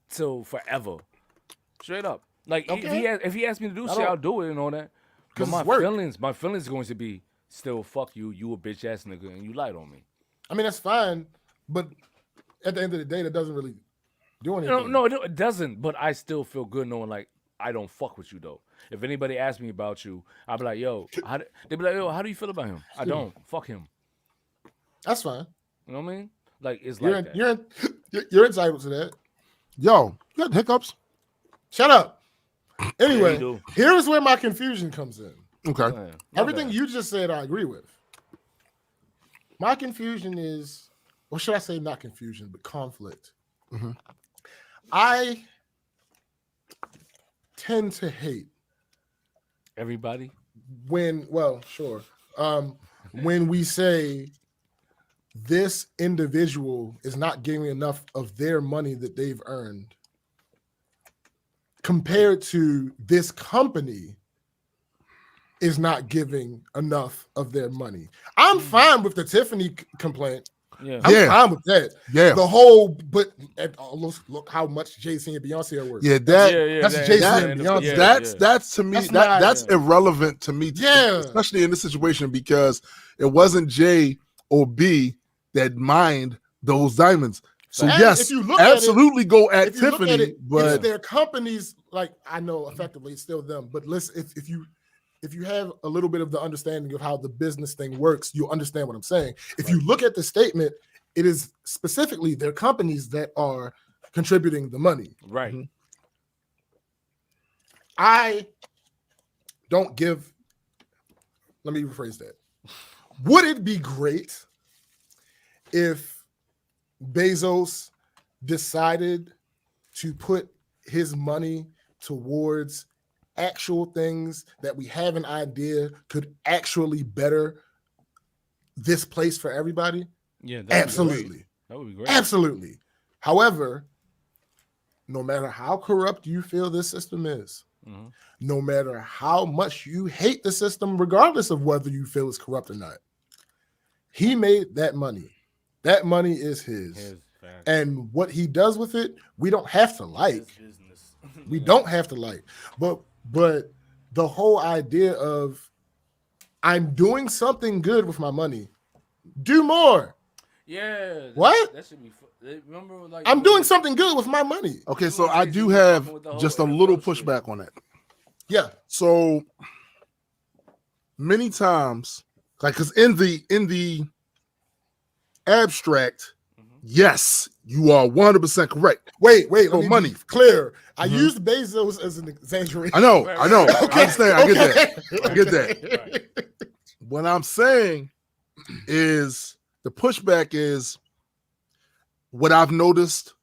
till forever. Straight up. Like if he asks me to do shit, I'll do it and all that. But my feelings are going to be still fuck you. You a bitch ass nigga and you lied on me. I mean that's fine, but at the end of the day, that doesn't really do anything. No, it doesn't. But I still feel good knowing like I don't fuck with you though. If anybody asks me about you, I'll be like, yo, they be like, yo, how do you feel about him? I don't. Fuck him. That's fine. You know what I mean? Like it's like that. You're entitled to that. Yo, you got hiccups? Shut up. Anyway, here's where my confusion comes in. Okay. Everything you just said, I agree with. My confusion is, or should I say not confusion, but conflict. Mm-hmm. I tend to hate everybody when we say this individual is not giving enough of their money that they've earned compared to this company is not giving enough of their money. I'm fine with the Tiffany complaint. Yeah. I'm fine with that. Yeah. The whole, but look how much Jay-Z and Beyonce are worth. Yeah, that's Jay-Z and Beyonce. That's to me, that's irrelevant to me. Especially in this situation because it wasn't J or B that mined those diamonds. So yes, if you look absolutely go at Tiffany, but it's their companies. Like I know, effectively, it's still them. But listen, if you have a little bit of the understanding of how the business thing works, you'll understand what I'm saying. If you look at the statement, it is specifically their companies that are contributing the money. Right. Mm-hmm. I don't give. Let me rephrase that. Would it be great if Bezos decided to put his money towards actual things that we have an idea could actually better this place for everybody? Yeah, absolutely. That would be great. Absolutely. However, no matter how corrupt you feel this system is, no matter how much you hate the system, regardless of whether you feel it's corrupt or not, he made that money. That money is his. And what he does with it, we don't have to like. We don't have to like. But the whole idea of I'm doing something good with my money, do more. Yeah. What? That should be. Remember, like I'm doing something good with my money. Okay, so I do have just a little pushback on that. Yeah. So many times, like, because in the abstract, yes, you are 100% correct. Wait, money clear. I used Bezos as an exaggeration. I know. Okay. I understand. I get that. What I'm saying is the pushback is what I've noticed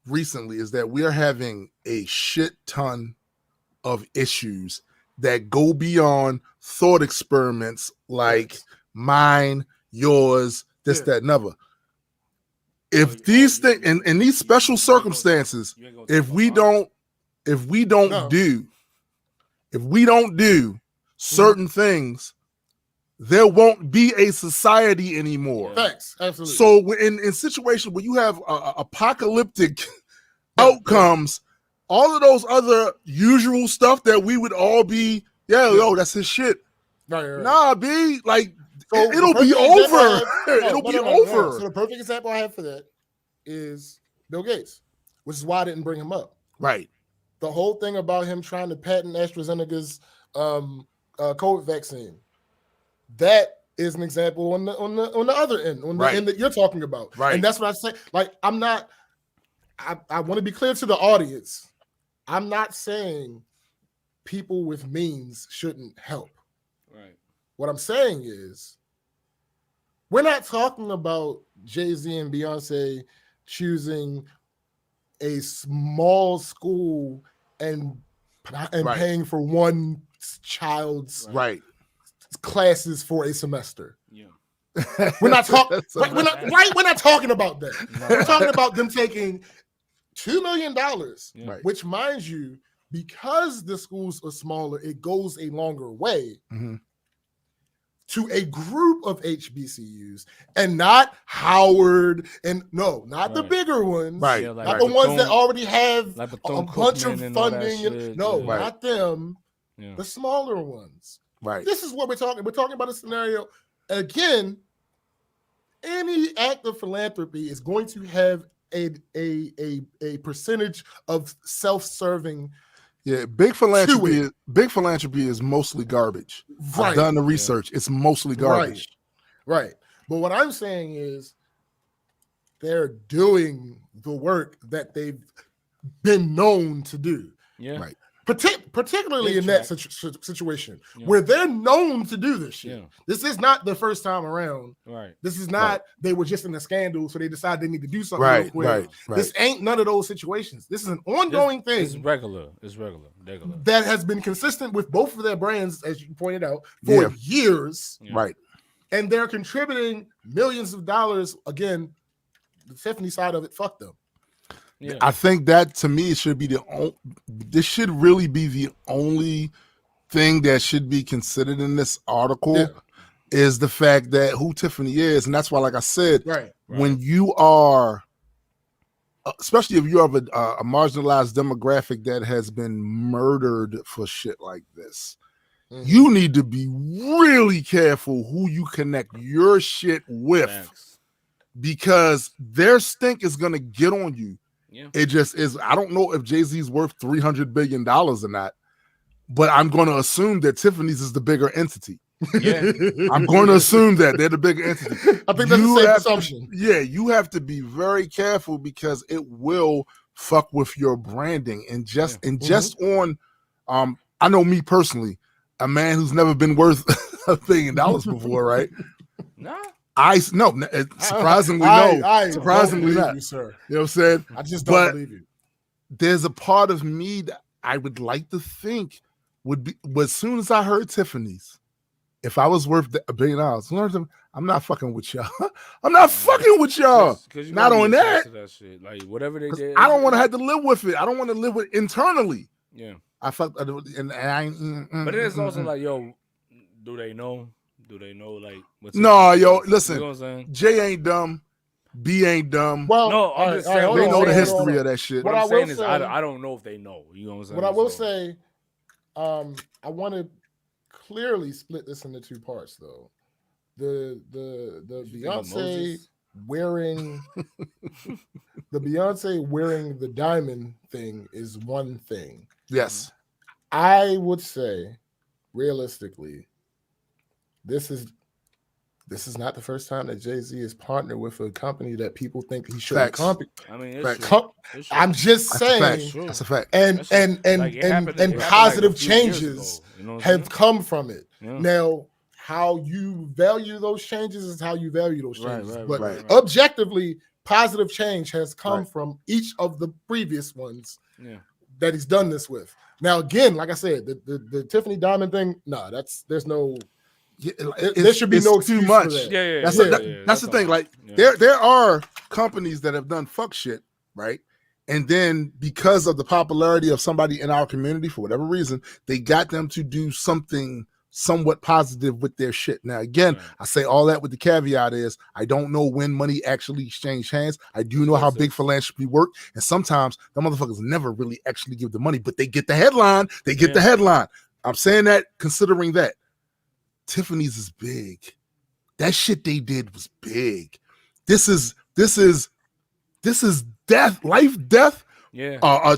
recently is that we are having a shit ton of issues that go beyond thought experiments like mine, yours, this, that, and other. If these things in these special circumstances, if we don't do certain things, there won't be a society anymore. Facts, absolutely. So in situations where you have apocalyptic outcomes, all of those other usual stuff that we would all be, yo, that's his shit. Right. Nah, B, like so it'll be over. It'll be over. So the perfect example I have for that is Bill Gates, which is why I didn't bring him up. Right. The whole thing about him trying to patent AstraZeneca's COVID vaccine. That is an example on the other end, on the end that you're talking about. Right. And that's what I say. Like, I'm not. I want to be clear to the audience. I'm not saying people with means shouldn't help. Right. What I'm saying is, we're not talking about Jay-Z and Beyonce choosing a small school and paying for one child's classes for a semester. Yeah. We're not talking. We're not talking about that. No. We're talking about them taking $2 million, which, mind you, because the schools are smaller, it goes a longer way to a group of HBCUs, and not Howard, and not the bigger ones, not the ones that already have a bunch of funding. Not them. Yeah. The smaller ones. Right. This is what we're talking. We're talking about a scenario. Again, any act of philanthropy is going to have a percentage of self-serving. Yeah, big philanthropy is mostly garbage. Right. I've done the research. It's mostly garbage. Right. But what I'm saying is they're doing the work that they've been known to do. Yeah. Right. Particularly in that situation where they're known to do this shit. Yeah. This is not the first time around. Right. This is not they were just in a scandal, so they decided they need to do something real quick. Right. This ain't none of those situations. This is an ongoing thing. It's regular. That has been consistent with both of their brands, as you pointed out, for years. Yeah. Right. And they're contributing millions of dollars. Again, the Tiffany side of it, fuck them. Yeah. I think that, to me, should be this should really be the only thing that should be considered in this article is the fact that who Tiffany is. And that's why, like I said, when you are, especially if you have a marginalized demographic that has been murdered for shit like this, you need to be really careful who you connect your shit with. Thanks. Because their stink is going to get on you. Yeah. It just is. I don't know if Jay-Z's worth $300 billion or not, but I'm going to assume that Tiffany's is the bigger entity. Yeah. I'm going to assume that they're the bigger entity. I think that's the safe assumption. You have to be very careful because it will fuck with your branding and just on. I know me personally, a man who's never been worth $1 billion before, right? Nah. Surprisingly, surprisingly not. You, sir. You know what I'm saying? I just don't believe you. There's a part of me that I would like to think would be, as soon as I heard Tiffany's, if I was worth $1 billion, I'm not fucking with y'all. I'm not fucking with y'all. Not on that shit. Like whatever they did. I don't want to have to live with it. I don't want to live with it internally. Yeah. But it is also like, yo, do they know? Do they know like what's listen, you know what I'm saying? J ain't dumb, B ain't dumb. Well, no, I'm just saying they know the history of that shit. What I'm saying is I don't know if they know. You know what I'm saying? What I will say, I want to clearly split this into two parts though. The Beyonce wearing the diamond thing is one thing. Yes. I would say realistically, this is not the first time that Jay-Z has partnered with a company that people think he shouldn't compete. I mean, it's true. I'm just saying that's a fact. And positive changes have come from it. Yeah. Now, how you value those changes is how you value those changes. Right. Objectively, positive change has come from each of the previous ones that he's done this with. Now, again, like I said, the Tiffany Diamond thing, there's no. There should be no excuse too much. For that. That's the thing. Like there are companies that have done fuck shit, right? And then because of the popularity of somebody in our community, for whatever reason, they got them to do something somewhat positive with their shit. Now, again, I say all that with the caveat is I don't know when money actually exchanged hands. I do know how big philanthropy work, and sometimes the motherfuckers never really actually give the money, but they get the headline. They get the headline. I'm saying that considering that Tiffany's is big. That shit they did was big. This is death, life, death,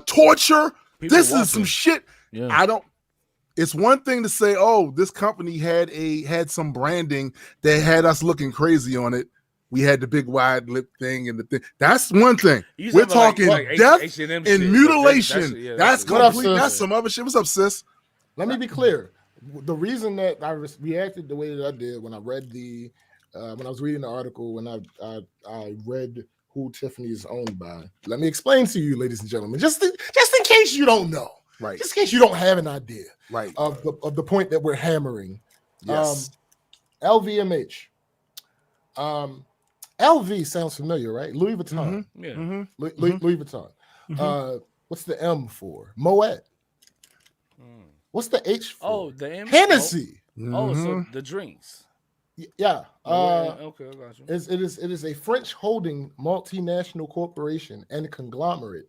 torture. People this is some shit. Yeah. It's one thing to say, oh, this company had some branding that had us looking crazy on it. We had the big wide lip thing and the thing. That's one thing. We're talking death and mutilation. That's complete. That's some other shit. What's up, sis? Let me be clear. The reason that I reacted the way that I did when I read when I was reading the article, when I read who Tiffany is owned by. Let me explain to you, ladies and gentlemen, just in case you don't know, right? Just in case you don't have an idea, right, of the point that we're hammering. Yes. LVMH. LV sounds familiar, right? Louis Vuitton. Mm-hmm. Yeah. Mm-hmm. Louis Vuitton. Mm-hmm. What's the M for? Moet. What's the H for? Oh, the M. Hennessy. Oh, so the drinks. Yeah. Okay, I got you. It is a French holding multinational corporation and conglomerate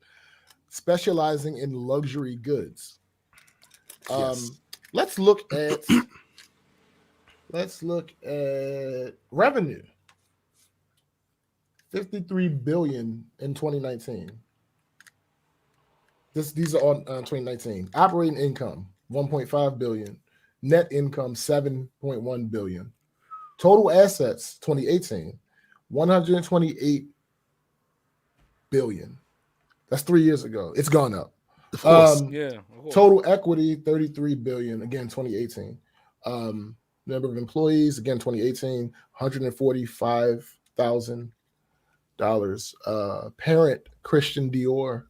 specializing in luxury goods. Let's look at revenue. 53 billion in 2019. These are on 2019. Operating income 1.5 billion. Net income 7.1 billion. Total assets 2018 128 billion. That's 3 years ago. It's gone up. Of course. Of course. Total equity 33 billion, again 2018. Number of employees, again 2018, $145,000. Parent Christian Dior.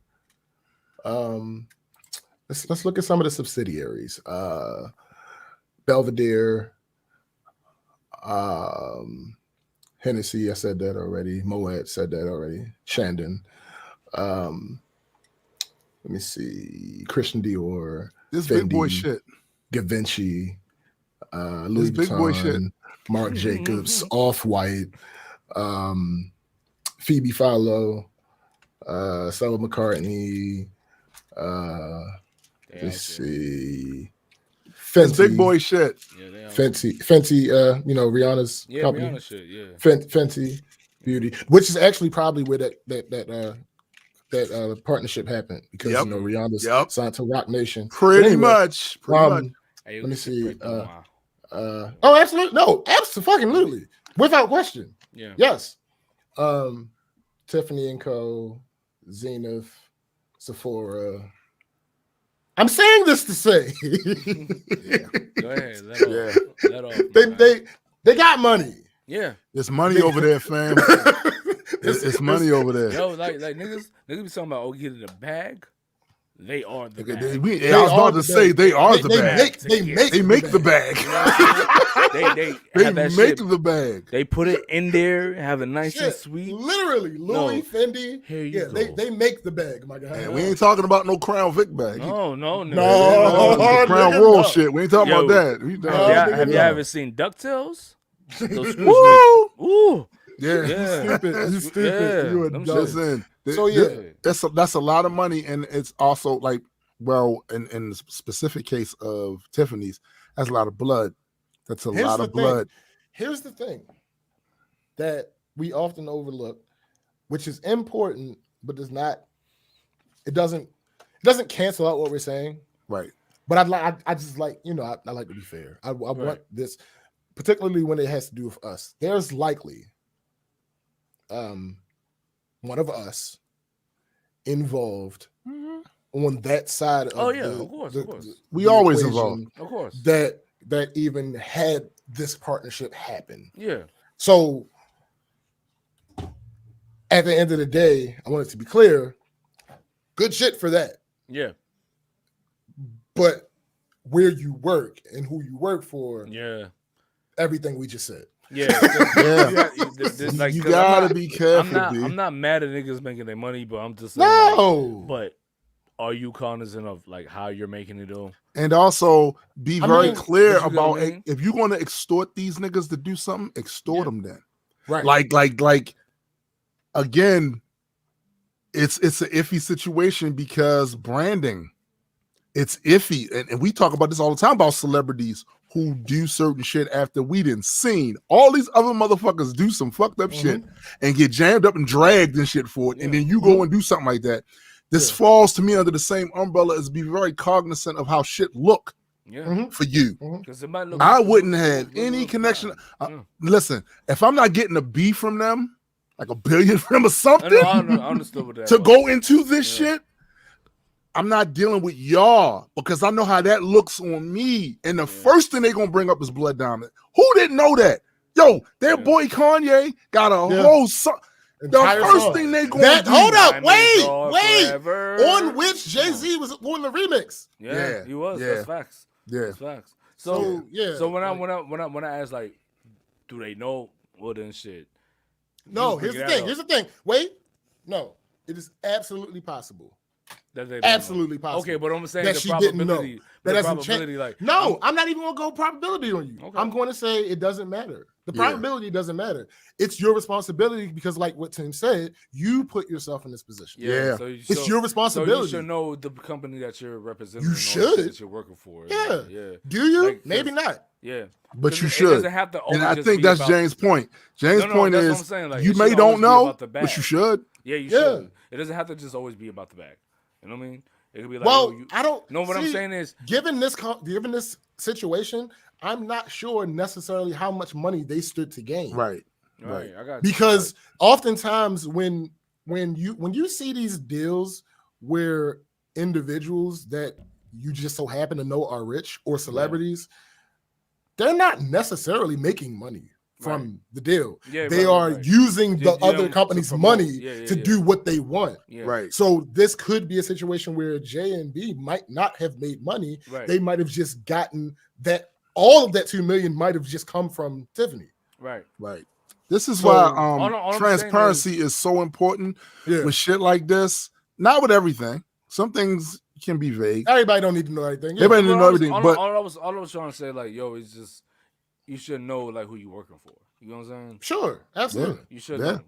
Let's look at some of the subsidiaries. Belvedere, Hennessy, I said that already. Moet said that already. Chandon. Let me see. Christian Dior. This Fendi, big boy shit. Givenchy. Louis Vuitton. Big boy shit. Marc Jacobs. Off-White. Phoebe Philo. Stella McCartney. Let's see. Fenty, big boy shit. Yeah, Fenty, Rihanna's company. Rihanna shit, yeah. Fenty Beauty, which is actually probably where that partnership happened because Rihanna's signed to Rock Nation. Pretty much. Let me see. Absolutely. No, absolutely. Without question. Yeah. Yes. Tiffany & Co., Zenith, Sephora. I'm saying this to say. Go ahead. Let off. They got money. Yeah. There's money over there, fam. It's money over there. Yo, like niggas be talking about, get in the bag. They are the bag. I was about to say they are the bag. They make the bag. They make the bag. They put it in there, have it nice and sweet. Literally, Louis, Fendi. Here you go. They make the bag, my guy. We ain't talking about no Crown Vic bag. No. Crown Royal shit. We ain't talking about that. Have you ever seen DuckTales? Woo! Yeah. You stupid. You a listen. That's a lot of money, and it's also like, well, in the specific case of Tiffany's, that's a lot of blood. That's a lot of blood. Here's the thing that we often overlook, which is important, but it doesn't cancel out what we're saying. Right. But I like to be fair. I want this, particularly when it has to do with us. There's likely one of us involved on that side of of course. We always involved. Of course. That that even had this partnership happen. Yeah. So at the end of the day, I want it to be clear, good shit for that. Yeah. But where you work and who you work for, yeah, everything we just said. Yeah, like, you gotta be careful. I'm not mad at niggas making their money, but I'm just saying, no. But are you cognizant of like how you're making it though? And also be very clear about if you're going to extort these niggas to do something, extort them then. Right. Like again, it's an iffy situation because branding, it's iffy. And we talk about this all the time about celebrities who do certain shit after we didn't seen all these other motherfuckers do some fucked up shit and get jammed up and dragged and shit for it. And then you go and do something like that. This falls to me under the same umbrella as be very cognizant of how shit look for you. Because it might look I wouldn't have any connection. Listen, if I'm not getting a B from them, like $1 billion from them or something, I understood with that, to go into this shit, I'm not dealing with y'all because I know how that looks on me. And the first thing they're going to bring up is Blood Diamond. Who didn't know that? Yo, their boy Kanye got a whole song. The first thing they going to do. Hold up, wait. On which Jay-Z was on the remix. Yeah, he was. That's facts. Yeah. That's facts. So when I ask like, do they know what and shit? No, here's the thing. Wait. No, it is absolutely possible. Absolutely possible. Okay, but I'm saying that the probability. That doesn't probability, like I'm not even gonna go probability on you. Okay. I'm going to say it doesn't matter. The probability doesn't matter. It's your responsibility because, like what Tim said, you put yourself in this position. Yeah. It's your responsibility. So you should know the company that you're representing. You should. That you're working for. Yeah. Yeah. Do you? Like, maybe not. Yeah. But you should. It have to and I think that's James' point. James' point is like, you may don't know, but you should. Yeah, you should. It doesn't have to just always be about the bag. You know what I mean? It could be like, well, I don't know what I'm saying is given this situation, I'm not sure necessarily how much money they stood to gain. Right. I got because oftentimes when you see these deals where individuals that you just so happen to know are rich or celebrities, they're not necessarily making money from the deal. They are using the other company's money to do what they want. Right. So this could be a situation where J and B might not have made money. They might have just gotten that. All of that $2 million might have just come from Tiffany. Right. This is why transparency is so important with shit like this. Not with everything. Some things can be vague. Everybody don't need to know everything. Everybody need to know everything. But all I was trying to say, like, yo, it's just you should know like who you're working for. You know what I'm saying? Sure, absolutely. You should know.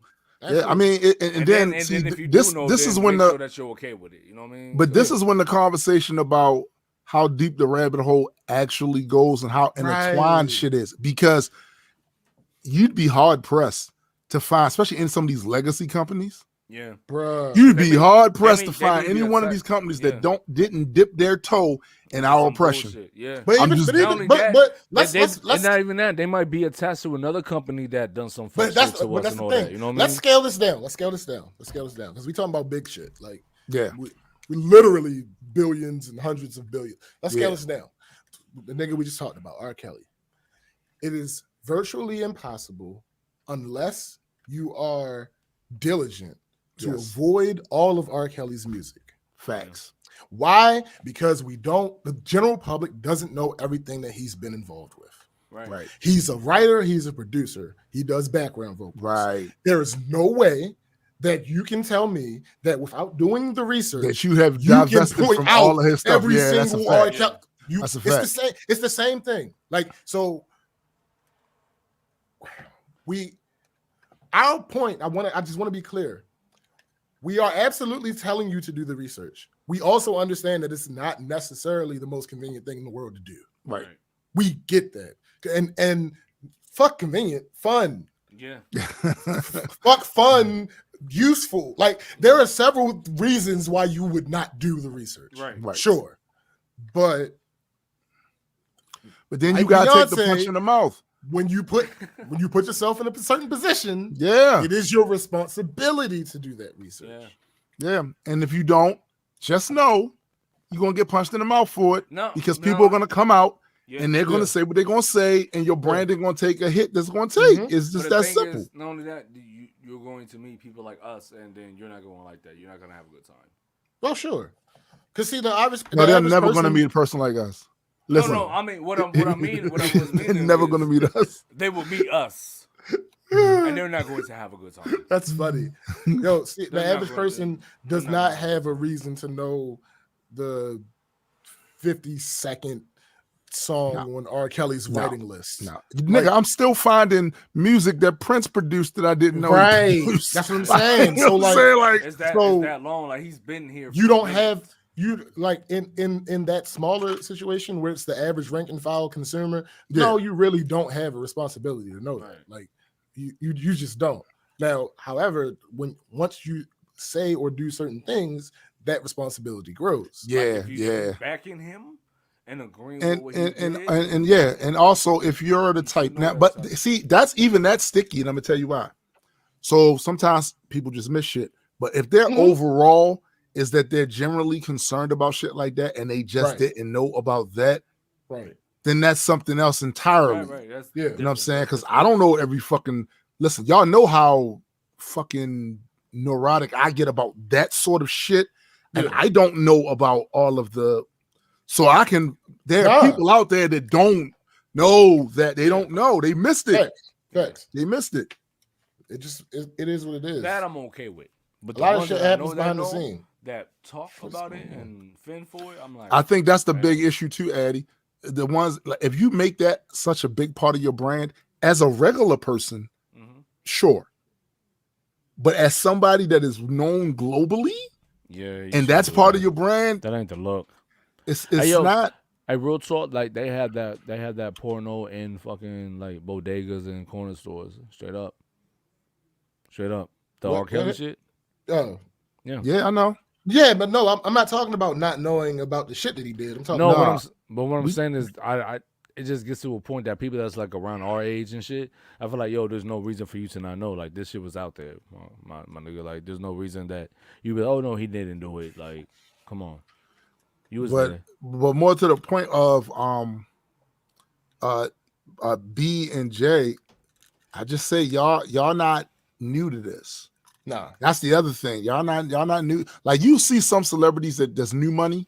Yeah, I mean, then if you this is when sure that you're okay with it. You know what I mean? But this is when the conversation about how deep the rabbit hole actually goes and how intertwined shit is, because you'd be hard pressed to find, especially in some of these legacy companies. Yeah, bro. You'd be hard pressed to find any one of these companies that didn't dip their toe in our oppression. Bullshit. Yeah, but let's not even that. They might be attached to another company that done some fuck shit to us and all that. You know what I mean? Let's scale this down because we talking about big shit. Like, we literally billions and hundreds of billions. Let's scale this down. The nigga we just talked about, R. Kelly. It is virtually impossible unless you are diligent to avoid all of R. Kelly's music. Facts. Why? Because the general public doesn't know everything that he's been involved with. Right. He's a writer, he's a producer, he does background vocals. Right. There is no way that you can tell me that without doing the research that you have divested from all of his stuff. Every single R. Kelly. That's a fact. It's the same thing. Like, so our point, I just want to be clear. We are absolutely telling you to do the research. We also understand that it's not necessarily the most convenient thing in the world to do. Right. We get that. And fuck convenient, fun. Yeah. Fuck fun, useful. Like, there are several reasons why you would not do the research. Right. Sure. But then you gotta take the punch in the mouth. When you put yourself in a certain position, it is your responsibility to do that research. Yeah. And if you don't, just know you're gonna get punched in the mouth for it. No, because people are gonna come out and they're gonna say what they're gonna say, and your branding gonna take a hit that's gonna take. It's just that simple. Is, not only that, you're going to meet people like us, and then you're not going like that. You're not gonna have a good time. Well, sure. Because see, they're never gonna meet a person like us. Listen, no. I mean, what I mean, they're never gonna meet us. They will meet us, and they're not going to have a good time. That's funny. Yo, see, the average person does not have a reason to know the 50-second song on R. Kelly's writing list. No, nigga, I'm still finding music that Prince produced that I didn't know. Right, that's what I'm saying. So like, is that long? Like he's been here. You don't have like in that smaller situation where it's the average rank and file consumer. No, you really don't have a responsibility to know that. Like you just don't. Now, however, once you say or do certain things, that responsibility grows. Yeah, like backing him. And agreeing with what he did. And also if you're the type now, but see, that's sticky, and I'm gonna tell you why. So sometimes people just miss shit, but if their overall is that they're generally concerned about shit like that, and they just didn't know about that, then that's something else entirely. Right. That's you know what I'm saying? Because I don't know every fucking listen. Y'all know how fucking neurotic I get about that sort of shit, and I don't know about all of the. So there are people out there that don't know that they don't know. They missed it. Facts. They missed it. It is what it is. That I'm okay with. But a lot of shit happens behind the scene. That talk about it and fend for it, I'm like. I think that's the big issue too, Addy. The ones, like, if you make that such a big part of your brand as a regular person, sure. But as somebody that is known globally, and that's part of your brand, that ain't the look. It's not. I real talk, like they had that porno in fucking like bodegas and corner stores. Straight up. The R. Kelly shit. Oh. Yeah, I know. Yeah, but no, I'm not talking about not knowing about the shit that he did. I'm talking what I'm saying is it just gets to a point that people that's like around our age and shit, I feel like, there's no reason for you to not know. Like this shit was out there. My nigga, like there's no reason that you be, oh no, he didn't do it. Like, come on. But more to the point of B and J, I just say y'all not new to this. Nah, that's the other thing. Y'all not new. Like you see some celebrities that's new money,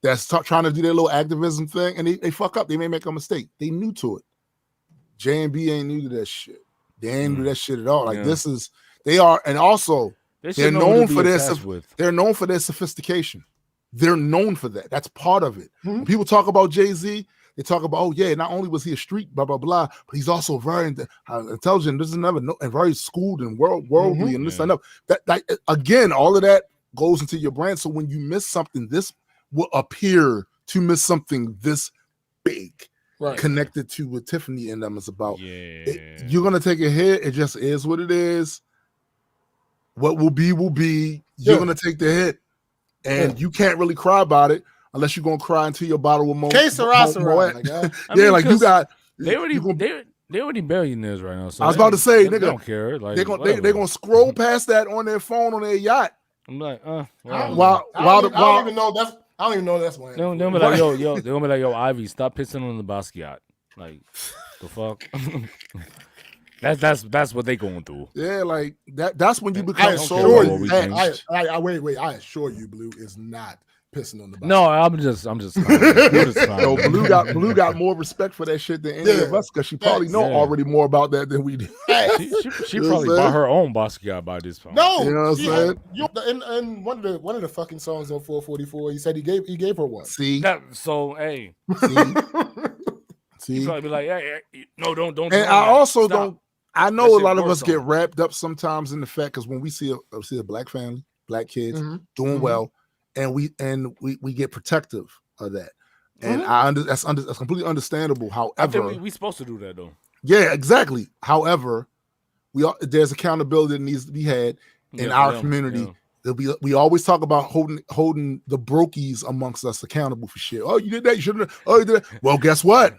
that's trying to do their little activism thing, and they fuck up. They may make a mistake. They new to it. J and B ain't new to that shit. They ain't do that shit at all. Like they are, and also they're known for they're known for their sophistication. They're known for that. That's part of it. When people talk about Jay-Z, they talk about, not only was he a street, blah, blah, blah, but he's also very intelligent. This is and very schooled and worldly and this and that. Again, all of that goes into your brand. So when you miss something, this will appear to miss something this big, connected to what Tiffany and them is about. You're going to take a hit. It just is what it is. What will be, will be. You're going to take the hit. And you can't really cry about it unless you're gonna cry into your bottle with more. Que sera. Like you got. They already billionaires right now. So I was about to say, nigga, don't care. Like they're gonna scroll past that on their phone on their yacht. I'm like, I don't even know that's why. They'll be like, they're gonna be like, yo, Ivy, stop pissing on the Basquiat. Like, the fuck. That's what they going through. Yeah, like that's when you become I so attached. Wait, I assure you, Blue is not pissing on the bus. No, I'm just Yo, Blue got more respect for that shit than any of us, because she probably know already more about that than we do. She probably bought her own Basquiat by this point. No, you know what I'm saying? In one of the fucking songs on 444, he said he gave her one. See, hey, see, you probably be like, hey, no, don't. And I also don't. I know a lot of us get wrapped up sometimes in the fact, because when we see a black family, black kids doing well, and we get protective of that, and that's completely understandable. However, I think we supposed to do that though. Yeah, exactly. However, there's accountability that needs to be had in our community. We always talk about holding the brokies amongst us accountable for shit. Oh, you did that. You shouldn't have. Oh, you did that. Well, guess what?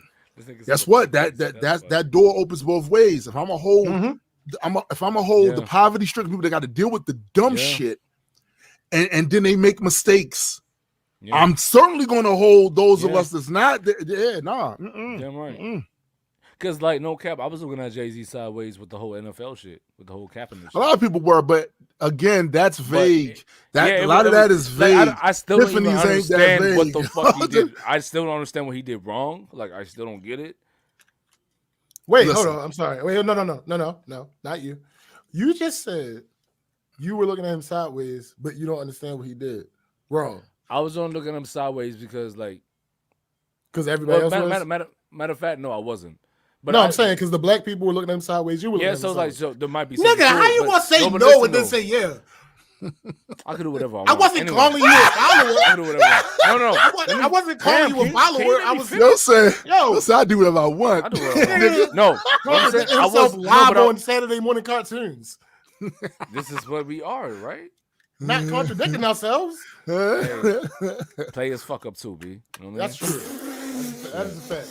Guess what? That door opens both ways. If I'm a hold, the poverty-stricken people that got to deal with the dumb shit, and then they make mistakes, Yeah. I'm certainly going to hold those of us that's not. Nah. Damn right. Because, like, no cap, I was looking at Jay-Z sideways with the whole NFL shit, with the whole Kaepernick shit. A lot of people were, but again, that's vague. A lot of that is vague. Like, I still don't even understand what the fuck he did. I still don't understand what he did wrong. Like, I still don't get it. Wait, hold on. I'm sorry. Wait, no, not you. You just said you were looking at him sideways, but you don't understand what he did wrong. I was only looking at him sideways because, like, everybody else was. Matter of fact, no, I wasn't. But I'm saying because the black people were looking at him sideways, you were looking at him sideways. So there might be. Nigga, how you want to say no and then say yeah? I could do whatever I want. I wasn't calling you a follower. I could do whatever I want. No. I wasn't calling you a follower. I was I do whatever I want. I do whatever I want. No, I was live on Saturday morning cartoons. This is what we are, right? Not contradicting ourselves. Hey, players fuck up too, B. You know what That's true. That is a fact.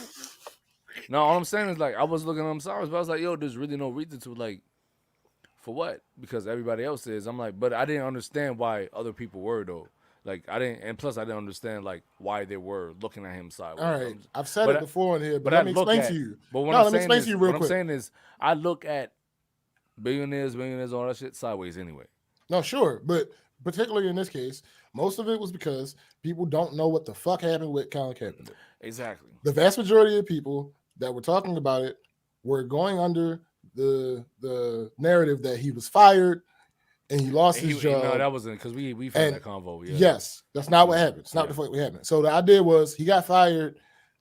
No, all I'm saying is, like, I was looking at them sideways, but I was like, yo, there's really no reason to, like, for what? Because everybody else is. I'm like, but I didn't understand why other people were, though. Like, I didn't, and plus I didn't understand, like, why they were looking at him sideways. All right, I've said it before in here, but let me explain to you. But let me explain to you real quick. What I'm saying is, I look at billionaires, all that shit sideways anyway. No, sure, but particularly in this case, most of it was because people don't know what the fuck happened with Colin Kaepernick. Exactly. The vast majority of people that were talking about it were going under the narrative that he was fired and he lost his job. No, that wasn't because we've had that convo. Yeah. Yes, that's not what happened. It's not the fuck what happened. So the idea was he got fired,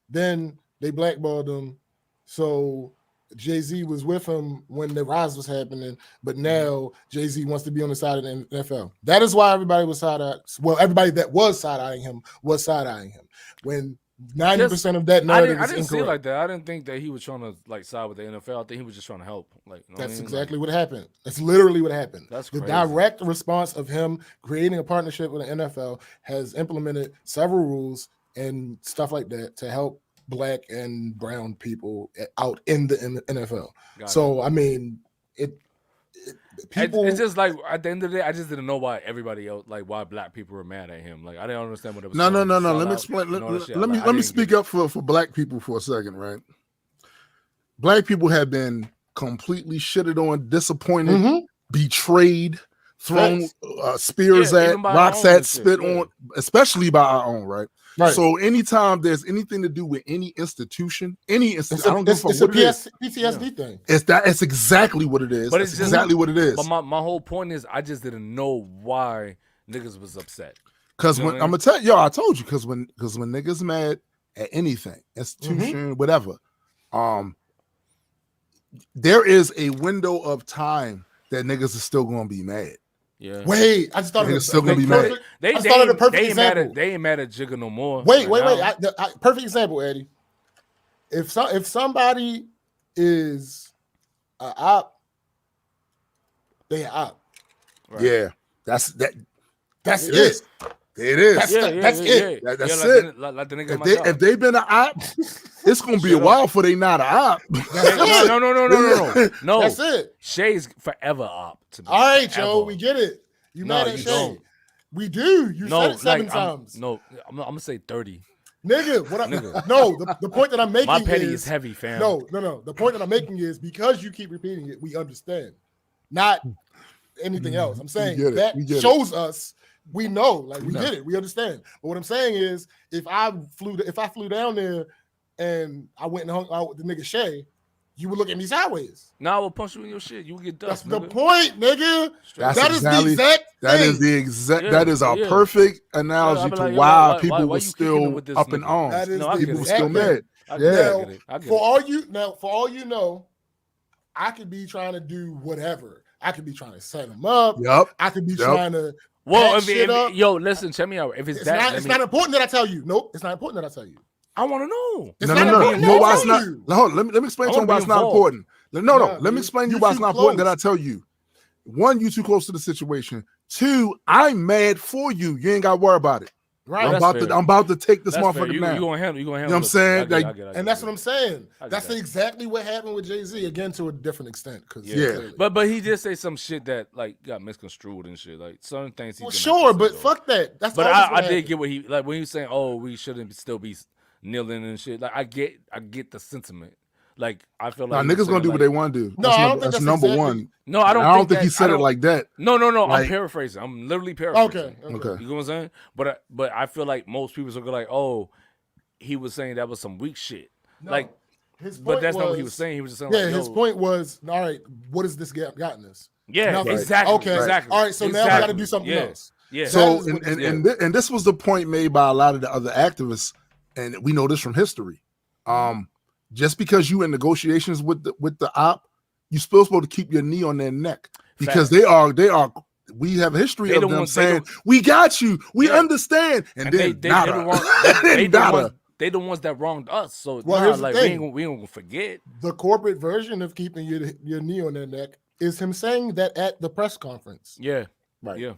then they blackballed him. So Jay-Z was with him when the rise was happening, but now Jay-Z wants to be on the side of the NFL. That is why everybody was side-eyeing. Well, everybody that was side-eyeing him was side-eyeing him. When 90% of that narrative I didn't incorrect. see it like that. I didn't think that he was trying to, like, side with the NFL. I think he was just trying to help. Like, you know that's exactly what happened. That's literally what happened. That's the crazy. direct response of him creating a partnership with the NFL has implemented several rules and stuff like that to help Black and brown people out in the NFL. So I mean, people. It's just like at the end of the day, I just didn't know why everybody else, like, why Black people were mad at him. Like, I didn't understand what it was. No. Let me explain. Let me speak up for Black people for a second, right? Black people have been completely shitted on, disappointed, betrayed, thrown spears at, rocks at, spit on, especially by our own, right? Right. So anytime there's anything to do with any institution, I don't give a fuck what it is. PTSD thing. It's exactly what it is. But it's exactly what it is. But my whole point is, I just didn't know why niggas was upset. Because when I'm gonna tell y'all, I told you, because when niggas mad at anything, institution, whatever, there is a window of time that niggas is still gonna be mad. Yeah. Wait, I just thought it's still gonna be mad. They started a perfect example. They ain't mad at Jigga no more. Wait. Perfect example, Eddie. If somebody is a op, they an op. Right. Yeah, that's it. It is. That's it. That's it. Like the nigga if they've been an op, it's gonna be a while before they not an op. No. That's it. Shay's forever op. All right, Joe, we get it. You mad at Shay? We do. You said it 7 times. I'm gonna say 30. Nigga, the point that I'm making my petty is heavy, fam. No. The point that I'm making is because you keep repeating it, we understand. Not anything else. I'm saying that shows us we know, like we get it, we understand. But what I'm saying is, if I flew down there and I went and hung out with the nigga Shay, you would look at me sideways. Nah, I will punch you in your shit. You will get dust. That's the point, nigga. That is the exact. That is a perfect analogy to why people were still up in arms. That is people were still mad. For all you know, I could be trying to do whatever. I could be trying to set them up. Yep. I could be trying to. Yo, listen, check me out. If it's not important that I tell you. Nope, it's not important that I tell you. I want to know. No. You know why it's not? Hold on, let me explain to you why it's not important. No. Let me explain to you why it's not important that I tell you. 1, you too close to the situation. 2, I'm mad for you. You ain't got to worry about it. Right. I'm about to take this motherfucker down. You gonna handle. You know what I'm saying? And that's what I'm saying. That's exactly what happened with Jay-Z, again, to a different extent. But he did say some shit that like got misconstrued and shit. Like certain things. Well, sure, but fuck that. That's. But I did get what he like when he was saying, "Oh, we shouldn't still be kneeling and shit." Like I get the sentiment. Like I feel like niggas gonna do what they want to do. No, I don't think that's number one. No, I don't think he said it like that. No. I'm paraphrasing. I'm literally paraphrasing. Okay. You know what I'm saying? But I feel like most people are like, "Oh, he was saying that was some weak shit." No, like, but that's not what he was saying. He was just saying, his point was, all right, what has this gotten us? Yeah, exactly. Okay, exactly. All right, so now we got to do something else. Yeah. So and this was the point made by a lot of the other activists, and we know this from history. Just because you in negotiations with the op, you're still supposed to keep your knee on their neck because they are. We have a history of them saying, "We got you, we understand," and then they the ones that wronged us. So we ain't gonna forget. The corporate version of keeping your knee on their neck is him saying that at the press conference. Yeah, right. Yeah.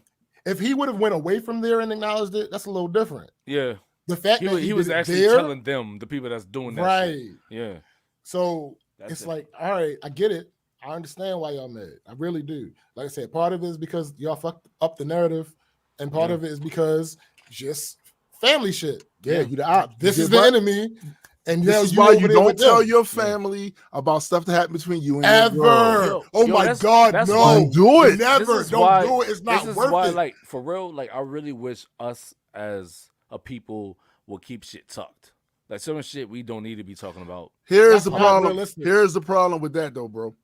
If he would have went away from there and acknowledged it, that's a little different. Yeah. The fact that he was actually telling them, the people that's doing that right. shit. Yeah. So it's like, all right, I get it. I understand why y'all mad. I really do. Like I said, part of it is because y'all fucked up the narrative, and part of it is because just family shit. Yeah, you the op. This is the enemy. And this is why you don't tell your family about stuff that happened between you and ever. Your girl. Oh my God, no. Don't do it. Never. Don't do it. It's not worth it. Like, for real, like, I really wish us as a people will keep shit tucked. Like, certain shit we don't need to be talking about. Here's the problem. Here's the problem with that, though, bro.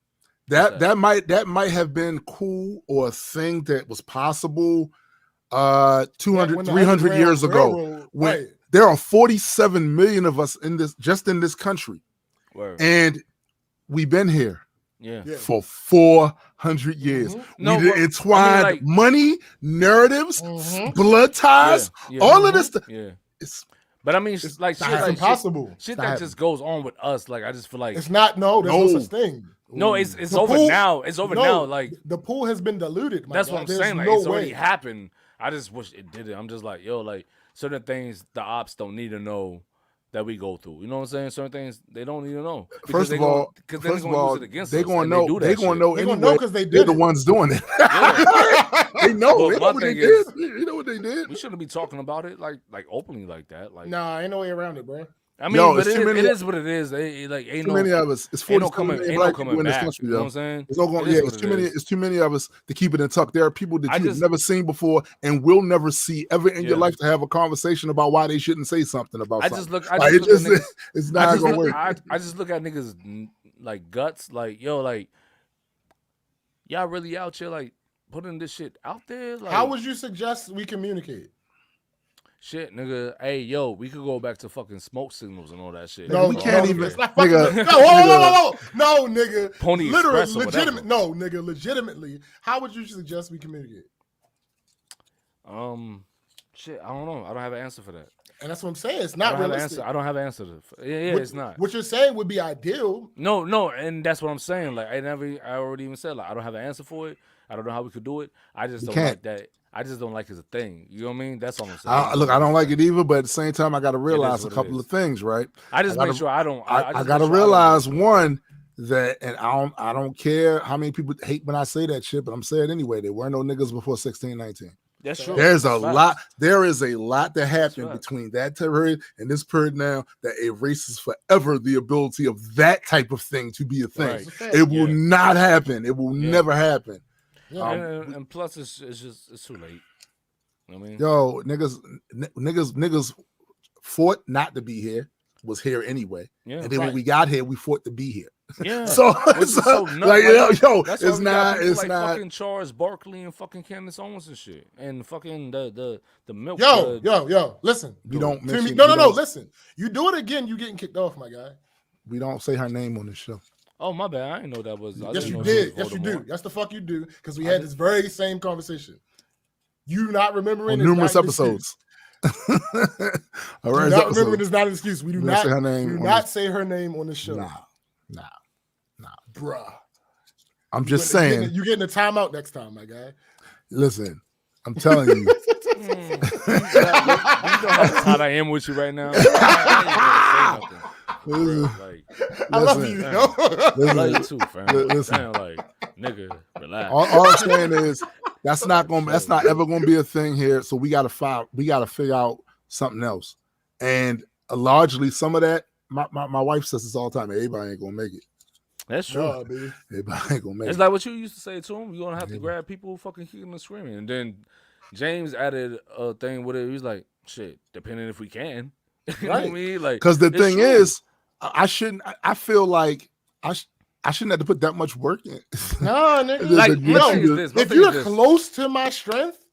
That might have been cool or a thing that was possible 200, 300 years ago. When there are 47 million of us in this country. Word. And we've been here for 400 years. No, we entwined money, narratives, blood ties, all of this stuff. Yeah. But I mean, it's like shit, like impossible. Shit that just goes on with us. Like I just feel like it's not. No, there's no such thing. No, it's over now. It's over now. Like the pool has been diluted. That's what I'm saying. Like it's already happened. I just wish it didn't. I'm just like, yo, like certain things the ops don't need to know that we go through. You know what I'm saying? Certain things they don't need to know. First of all, because they're going to use it against us. They're going to know. They're going to know anyway because they're the ones doing it. They know. They know what they did. You know what they did. We shouldn't be talking about it like openly like that. Like, nah, ain't no way around it, bro. I mean, but it is what it is. Ain't too many of us. It's 47 million black people in this country, you know what I'm saying? It's too many of us to keep it in tuck. There are people that you've never seen before and will never see ever in your life to have a conversation about why they shouldn't say something about something. It's not gonna work. I just look at niggas like guts, like yo, like y'all really out here like putting this shit out there. Like, how would you suggest we communicate? Shit, nigga. Hey, yo, we could go back to fucking smoke signals and all that shit. No, we can't even. It's not fucking. No, nigga. Pony literally, Express or legitimate. No, nigga. Legitimately, how would you suggest we communicate? Shit, I don't know. I don't have an answer for that. And that's what I'm saying. It's not realistic. I don't have an answer to. It's not. What you're saying would be ideal. No, and that's what I'm saying. Like I already even said, like I don't have an answer for it. I don't know how we could do it. I just don't like that. I just don't like it's a thing. You know what I mean? That's all I'm saying. Look, I don't like it either, but at the same time, I got to realize a couple of things, right? I just make sure I don't. I got to realize one that, and I don't care how many people hate when I say that shit, but I'm saying anyway. There were no niggas before 16, 19. That's true. There's a lot. There is a lot that happened between that period and this period now that erases forever the ability of that type of thing to be a thing. Right. It will not happen. It will never happen. Yeah, and plus it's too late. You know what I mean? Yo, niggas fought not to be here, was here anyway. Yeah, and then when we got here, we fought to be here. Yeah. so like, yo, it's not fucking Charles Barkley and fucking Candace Owens and shit. And fucking the milk. Yo, listen. You don't mention No, listen. You do it again, you getting kicked off, my guy. We don't say her name on this show. Oh, my bad. I didn't know that was. Yes, you did. Yes, you do. That's the fuck you do. Because we had this very same conversation. You not remembering on numerous episodes. Not remembering is not an excuse. We do not say her name. Do not say her name on the show. Nah, bruh. I'm just saying. You're getting a timeout next time, my guy. Listen, I'm telling you. You know how tight I am with you right now. I ain't gonna say nothing. Like, I love you. I love you too, fam. Damn, like, nigga, relax. All I'm saying is that's not ever gonna be a thing here. So we gotta figure out something else. And largely some of that, my wife says this all the time, everybody ain't gonna make it. That's true. No, baby. Everybody ain't gonna make It's it. like what you used to say to him. You're gonna have to grab people fucking kicking and screaming. And then James added a thing with it. He was like, shit, depending if we can. You know what I mean? Like, because the thing true. is, I feel like I shouldn't have to put that much work in. No, nigga. Like, if you're close to my strength,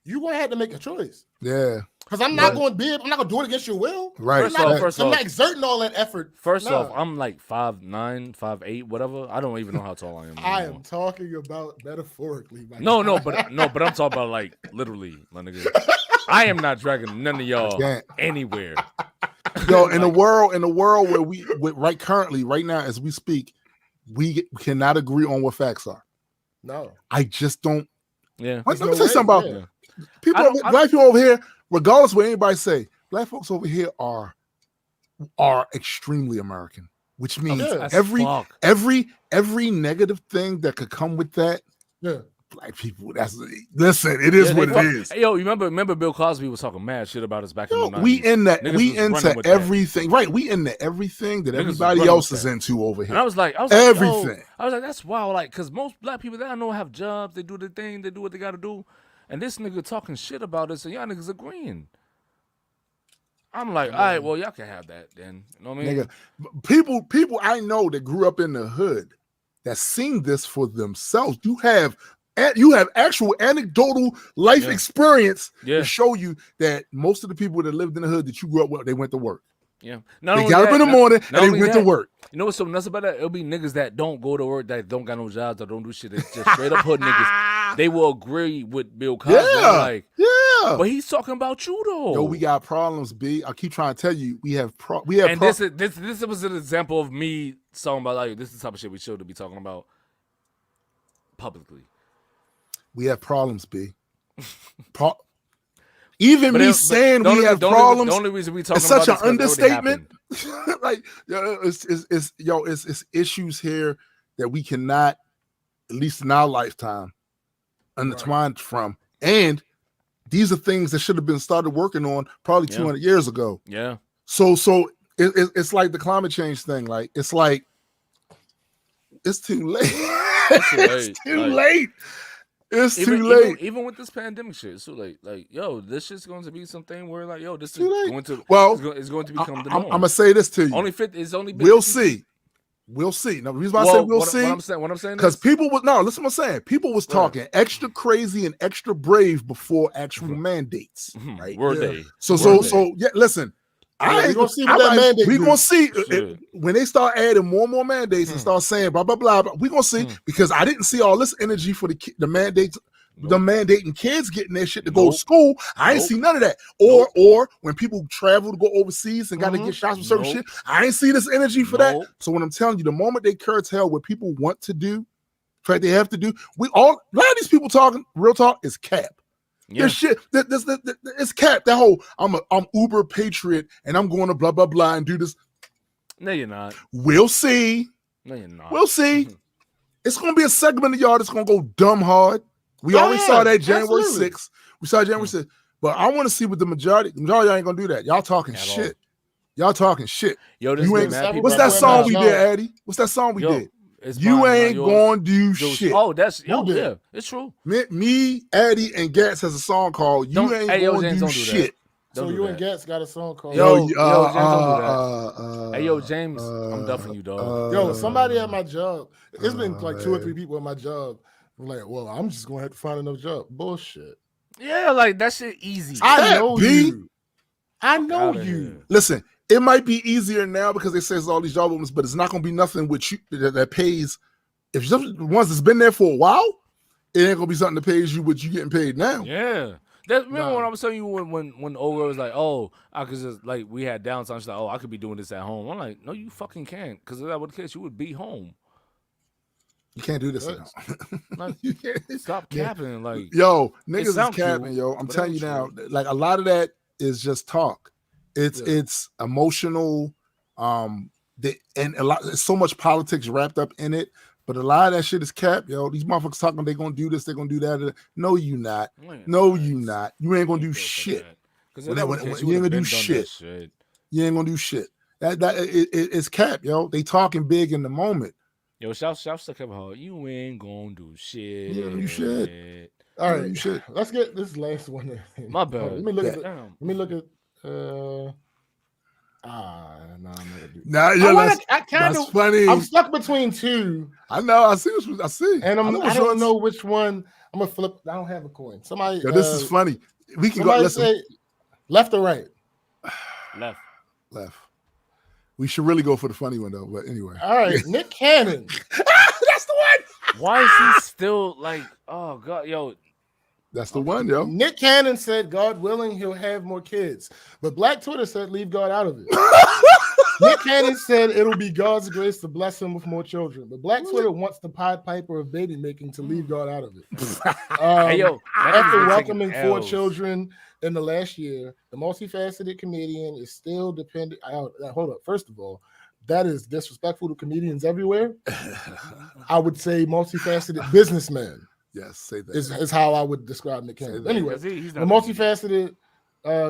you're gonna have to make a choice. Yeah. Because I'm not going to do it against your will. Right. I'm not exerting all that effort. First off, I'm like 5'9", 5'8", whatever. I don't even know how tall I am. I am talking about metaphorically. No, but I'm talking about like literally, my nigga. I am not dragging none of y'all anywhere. Yo, in the world where currently right now as we speak, we cannot agree on what facts are. No, I just don't. Yeah. Let me say something about people. Black people over here, regardless of what anybody say, black folks over here are extremely American, which means every negative thing that could come with that. Yeah. Black people, it is what it is. Hey, yo, you remember Bill Cosby was talking mad shit about us back in the 90s. We into everything, right? We into everything that everybody else is into over here. And I was like, everything. I was like, that's wild, like, because most black people that I know have jobs, they do their thing, they do what they got to do, and this nigga talking shit about us, and y'all niggas agreeing. I'm like, all right, well, y'all can have that then. You know what I mean? Nigga, people I know that grew up in the hood that seen this for themselves. You have actual anecdotal life experience to show you that most of the people that lived in the hood that you grew up with, they went to work. Yeah. They got up in the morning and they went to work. You know what's so nuts about that? It'll be niggas that don't go to work, that don't got no jobs, that don't do shit. It's just straight up hood niggas. They will agree with Bill Cosby. Yeah. But he's talking about you though. Yo, we got problems, B. I keep trying to tell you, we have and this was an example of me talking about like this is the type of shit we should be talking about publicly. We have problems, B. Even me saying we have problems. The only reason we talking it's such about an understatement. Like, it's issues here that we cannot, at least in our lifetime, intertwined from. And these are things that should have been started working on probably 200 years ago. Yeah. So it's like the climate change thing. Like it's too late. It's too late. It's too late. Even with this pandemic shit, it's too late. Like, yo, this shit's going to be something where, like, yo, this is going to it's going to become the norm. I'm gonna say this to you. We'll see. We'll see. Now, the reason why I say we'll see. What I'm saying because people was listen what I'm saying. People was talking extra crazy and extra brave before actual mandates. Right. So listen. We're gonna see what that mandate. We're gonna see when they start adding more and more mandates and start saying blah blah blah. We're gonna see because I didn't see all this energy for the mandates, the mandating kids getting their shit to go to school. I ain't see none of that. Or when people travel to go overseas and got to get shots for certain shit, I ain't see this energy for that. So when I'm telling you, the moment they curtail what people want to do, in fact they have to do, a lot of these people talking real talk is cap. Yeah. This shit, it's cap. That whole I'm uber patriot and I'm going to blah blah blah and do this. No, you're not. We'll see. No, you're not. We'll see. It's gonna be a segment of y'all that's gonna go dumb hard. We already saw that January 6th. We saw January 6th. But I want to see what the majority of y'all ain't gonna do that. Y'all talking shit. Y'all talking shit. Yo, what's that song we did, Addy? What's that song we did? You ain't gonna do shit. Oh, yeah, it's true. Me, Addy, and Gats has a song called "You Ain't Gonna Do Shit." So you and Gats got a song called James, don't do that. Hey, yo, James, I'm duffing you, dog. Yo, somebody at my job. It's been like 2 or 3 people at my job. I'm like, well, I'm just gonna have to find another job. Bullshit. Yeah, like that shit easy. I know you. I know you. Listen. It might be easier now because they say it's all these job openings, but it's not going to be nothing with you that pays. If the ones that's been there for a while, it ain't going to be something that pays you what you getting paid now. Yeah. Remember when I was telling you when the old girl was like, oh, I could just, like, we had downtime. She's like, oh, I could be doing this at home. I'm like, no, you fucking can't. Because if that were the case, you would be home. You can't do this now. Like, You can't. stop capping. Like, yo, niggas is sound capping, cute, yo. I'm but telling it you now, ain't true. like a lot of that is just talk. It's emotional. And there's so much politics wrapped up in it. But a lot of that shit is cap, yo. These motherfuckers talking they're gonna do this, they're gonna do that. No, you not. No, you not. You ain't gonna do shit. You You ain't gonna do shit. You ain't gonna do shit. It's cap, yo. They talking big in the moment. Yo, shout to Kevin Hart. You ain't gonna do shit. You should. All right, you should. Let's get this last one. My bad. Let me look at. Damn. Let me look at. No, I'm not gonna do. Nah, yeah, that's funny. I'm stuck between two. I know. I see. And I don't know which one. I'm gonna flip. I don't have a coin. Somebody. Yo, this is funny. We can go. Listen. Say left or right. Left. We should really go for the funny one though. But anyway. All right, Nick Cannon. That's the one. Why is he still like? Oh God, yo. That's the one, yo. Nick Cannon said, God willing, he'll have more kids. But Black Twitter said, leave God out of it. Nick Cannon said it'll be God's grace to bless him with more children. But Black Twitter wants the Pied Piper of baby making to leave God out of it. Hey, yo, after welcoming 4 children in the last year, the multifaceted comedian is still dependent. Hold up. First of all, that is disrespectful to comedians everywhere. I would say multifaceted businessman. Yes, say that. Is how I would describe Nick Cannon. Anyway, the multifaceted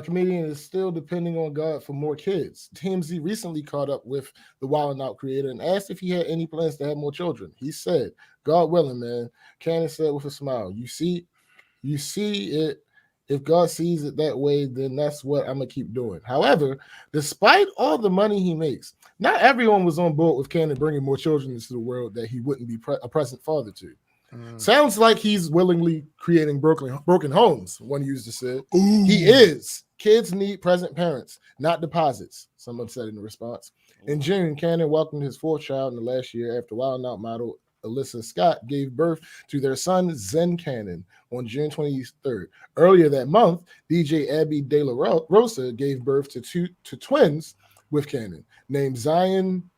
comedian is still depending on God for more kids. TMZ recently caught up with the Wild 'N Out creator and asked if he had any plans to have more children. He said, God willing, man. Cannon said with a smile, you see it. If God sees it that way, then that's what I'm going to keep doing. However, despite all the money he makes, not everyone was on board with Cannon bringing more children into the world that he wouldn't be a present father to. Sounds like he's willingly creating broken homes, one user said. Ooh. He is. Kids need present parents, not deposits, someone said in response. In June, Cannon welcomed his 4th child in the last year after Wild 'N Out model Alyssa Scott gave birth to their son, Zen Cannon, on June 23rd. Earlier that month, DJ Abby De La Rosa gave birth to twins with Cannon, named Zion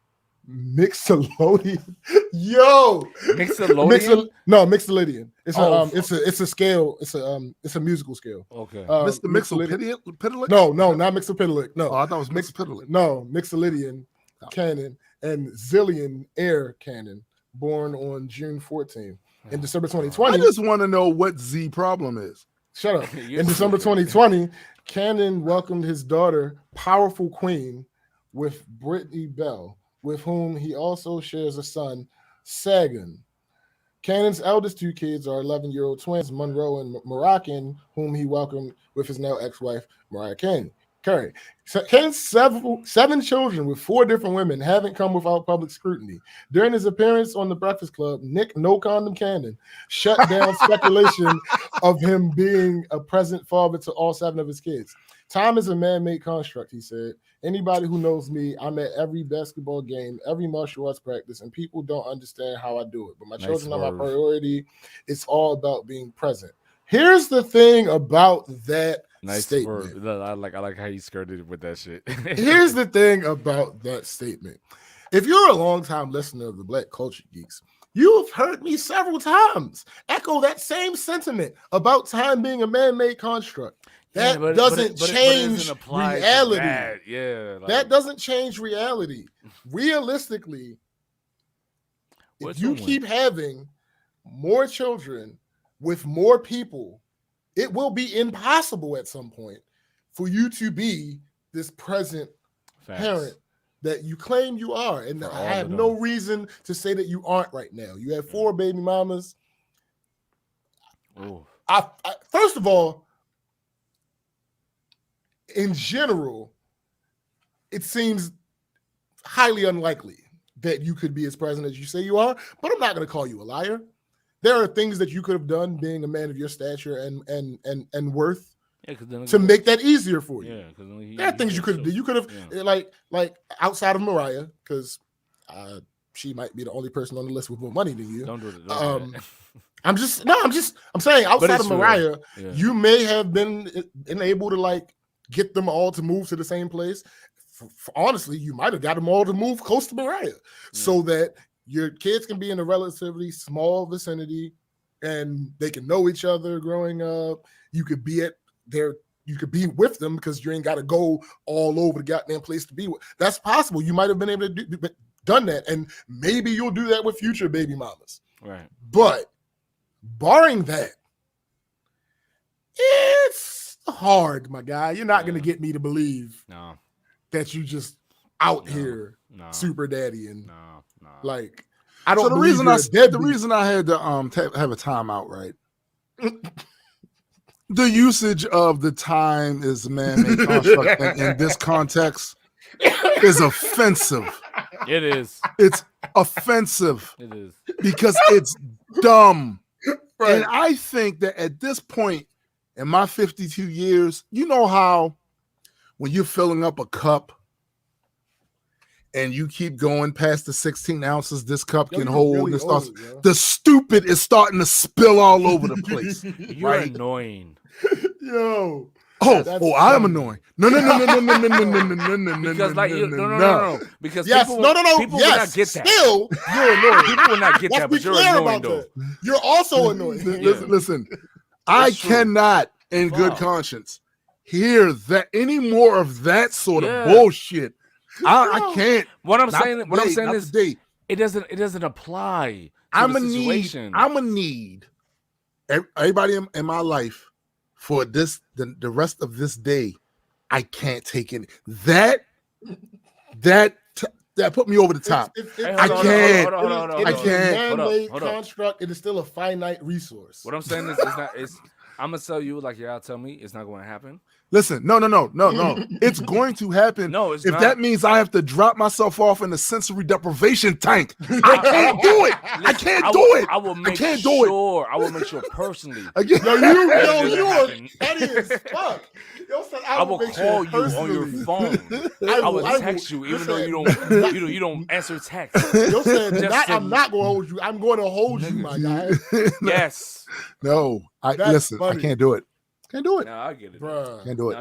Mixolydian. Yo, Mixolydian? Mixolydian. It's a scale. It's a musical scale. Okay. Mr. Mixolydian? No, not Mixolydian. No. Oh, I thought it was Mixolydian. No, Mixolydian Cannon and Zillion Air Cannon, born on June 14th. In December 2020. I just want to know what Z problem is. Shut up. In December 2020, Cannon welcomed his daughter, Powerful Queen, with Brittany Bell, with whom he also shares a son, Sagan. Cannon's eldest 2 kids are 11-year-old twins, Monroe and Moroccan, whom he welcomed with his now ex-wife, Mariah Carey. Cannon's 7 children with 4 different women haven't come without public scrutiny. During his appearance on The Breakfast Club, Nick No Condom Cannon shut down speculation of him being a present father to all 7 of his kids. Time is a man-made construct, he said. Anybody who knows me, I'm at every basketball game, every martial arts practice, and people don't understand how I do it. But my children are my priority. It's all about being present. Here's the thing about that statement. I like how you skirted it with that shit. Here's the thing about that statement. If you're a longtime listener of the Black Culture Geeks, you have heard me several times echo that same sentiment about time being a man-made construct. That doesn't change reality. That doesn't change reality. Realistically, if you keep having more children with more people, it will be impossible at some point for you to be this present parent that you claim you are. And I have no reason to say that you aren't right now. You have 4 baby mamas. First of all, in general, it seems highly unlikely that you could be as present as you say you are, but I'm not going to call you a liar. There are things that you could have done being a man of your stature and worth to make that easier for you. There are things you could have done. You could have like outside of Mariah, because she might be the only person on the list with more money than you. Don't do it. I'm saying outside of Mariah, you may have been able to get them all to move to the same place. Honestly, you might have got them all to move close to Mariah so that your kids can be in a relatively small vicinity and they can know each other growing up. You could be you could be with them because you ain't got to go all over the goddamn place to be with. That's possible. You might have been able to done that. And maybe you'll do that with future baby mamas. Right. But barring that, it's hard, my guy. You're not going to get me to believe that you just out here super daddy and like I don't. So the reason I had to have a timeout, right? The usage of the time is man-made construct in this context is offensive. It is. It's offensive. It is because it's dumb. Right. And I think that at this point in my 52 years, you know how when you're filling up a cup and you keep going past the 16 ounces this cup can hold, really the stupid is starting to spill all over the place. You're annoying. Yo. I am annoying. No. Because like no. Because people will not get that. Still, you're annoying. People will not get that, but you're annoying though. You're also annoying. Listen, I cannot, in good conscience, hear that any more of that sort of bullshit. I can't. What I'm saying is it doesn't apply. I'm gonna need everybody in my life for this the rest of this day. I can't take it. That put me over the top. I can't. I can't. Man-made construct. It is still a finite resource. What I'm saying is, I'm gonna tell you like y'all tell me it's not going to happen. Listen, no. It's going to happen. No, it's if not. That means I have to drop myself off in the sensory deprivation tank. I can't do it. I can't do it. I will make sure. I will make sure personally. Again, you are petty as fuck. Yo, son, I will call you on your phone. I will text you, even though you don't answer text. Yo said, I'm not going to hold you. I'm going to hold you, my guy. Yes. No, listen. Funny. I can't do it. Can't do it. No, I get it. Bruh. Can't do it.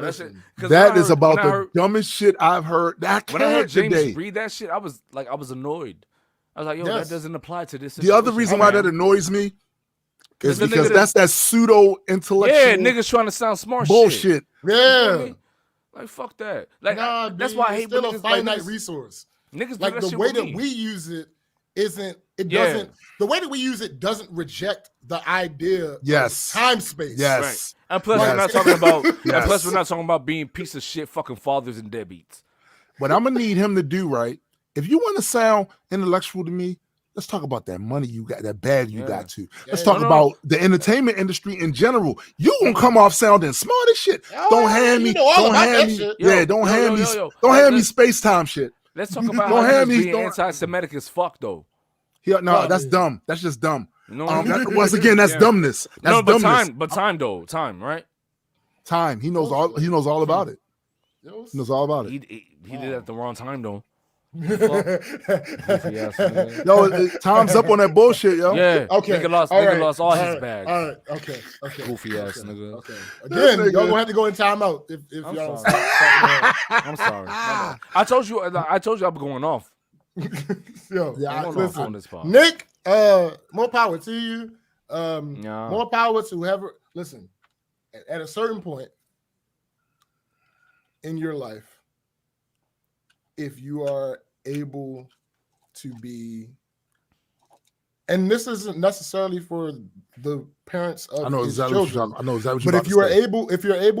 No, that is about the dumbest shit I've heard. When I heard James read that shit, I was annoyed. I was like, yo, that doesn't apply to this situation. The other reason why that annoys me is because that's that pseudo intellectual. Yeah, niggas trying to sound smart bullshit. Shit. Yeah. You know what I mean? Like, fuck that. Like, that's why I hate still niggas a finite like resource. Niggas like do that the way shit that we use it doesn't the way that we use it doesn't reject the idea of time space. Yes. Right. And plus we're not talking about we're not talking about being piece of shit fucking fathers and deadbeats. What I'm gonna need him to do, right? If you want to sound intellectual to me, let's talk about that money you got, that bag you got to. Let's talk about the entertainment industry in general. You gonna come off sounding smart as shit. Don't hand me space time shit. Let's talk about how being anti-Semitic as fuck though. Yeah, no, that's dumb. That's just dumb. Once again, that's dumbness. That's dumbness. Time, right? Time. He knows all. He knows all about it. He knows all about it. He did it at the wrong time though. Yo, time's up on that bullshit, yo. Yeah. Okay. Nigga lost all his bags. All right. Okay. Goofy ass nigga. Okay. Again, y'all gonna have to go in timeout if y'all. I'm sorry. I told you I'm going off. Yo, listen, Nick, more power to you. More power to whoever. Listen, at a certain point in your life, if you are able to be, and this isn't necessarily for the parents of his children. I know exactly. But if you're able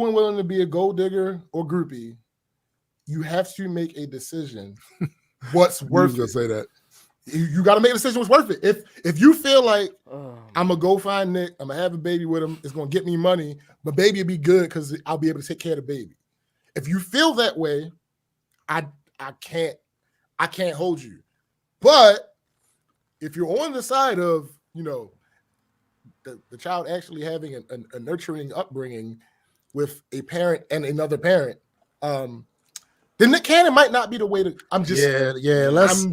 and willing to be a gold digger or groupie, you have to make a decision. What's worth it? Say that. You got to make a decision what's worth it. If you feel like I'm gonna go find Nick, I'm gonna have a baby with him, it's gonna get me money, but baby will be good because I'll be able to take care of the baby. If you feel that way, I can't hold you. But if you're on the side of the child actually having a nurturing upbringing with a parent and another parent, then Nick Cannon might not be the way to. Let's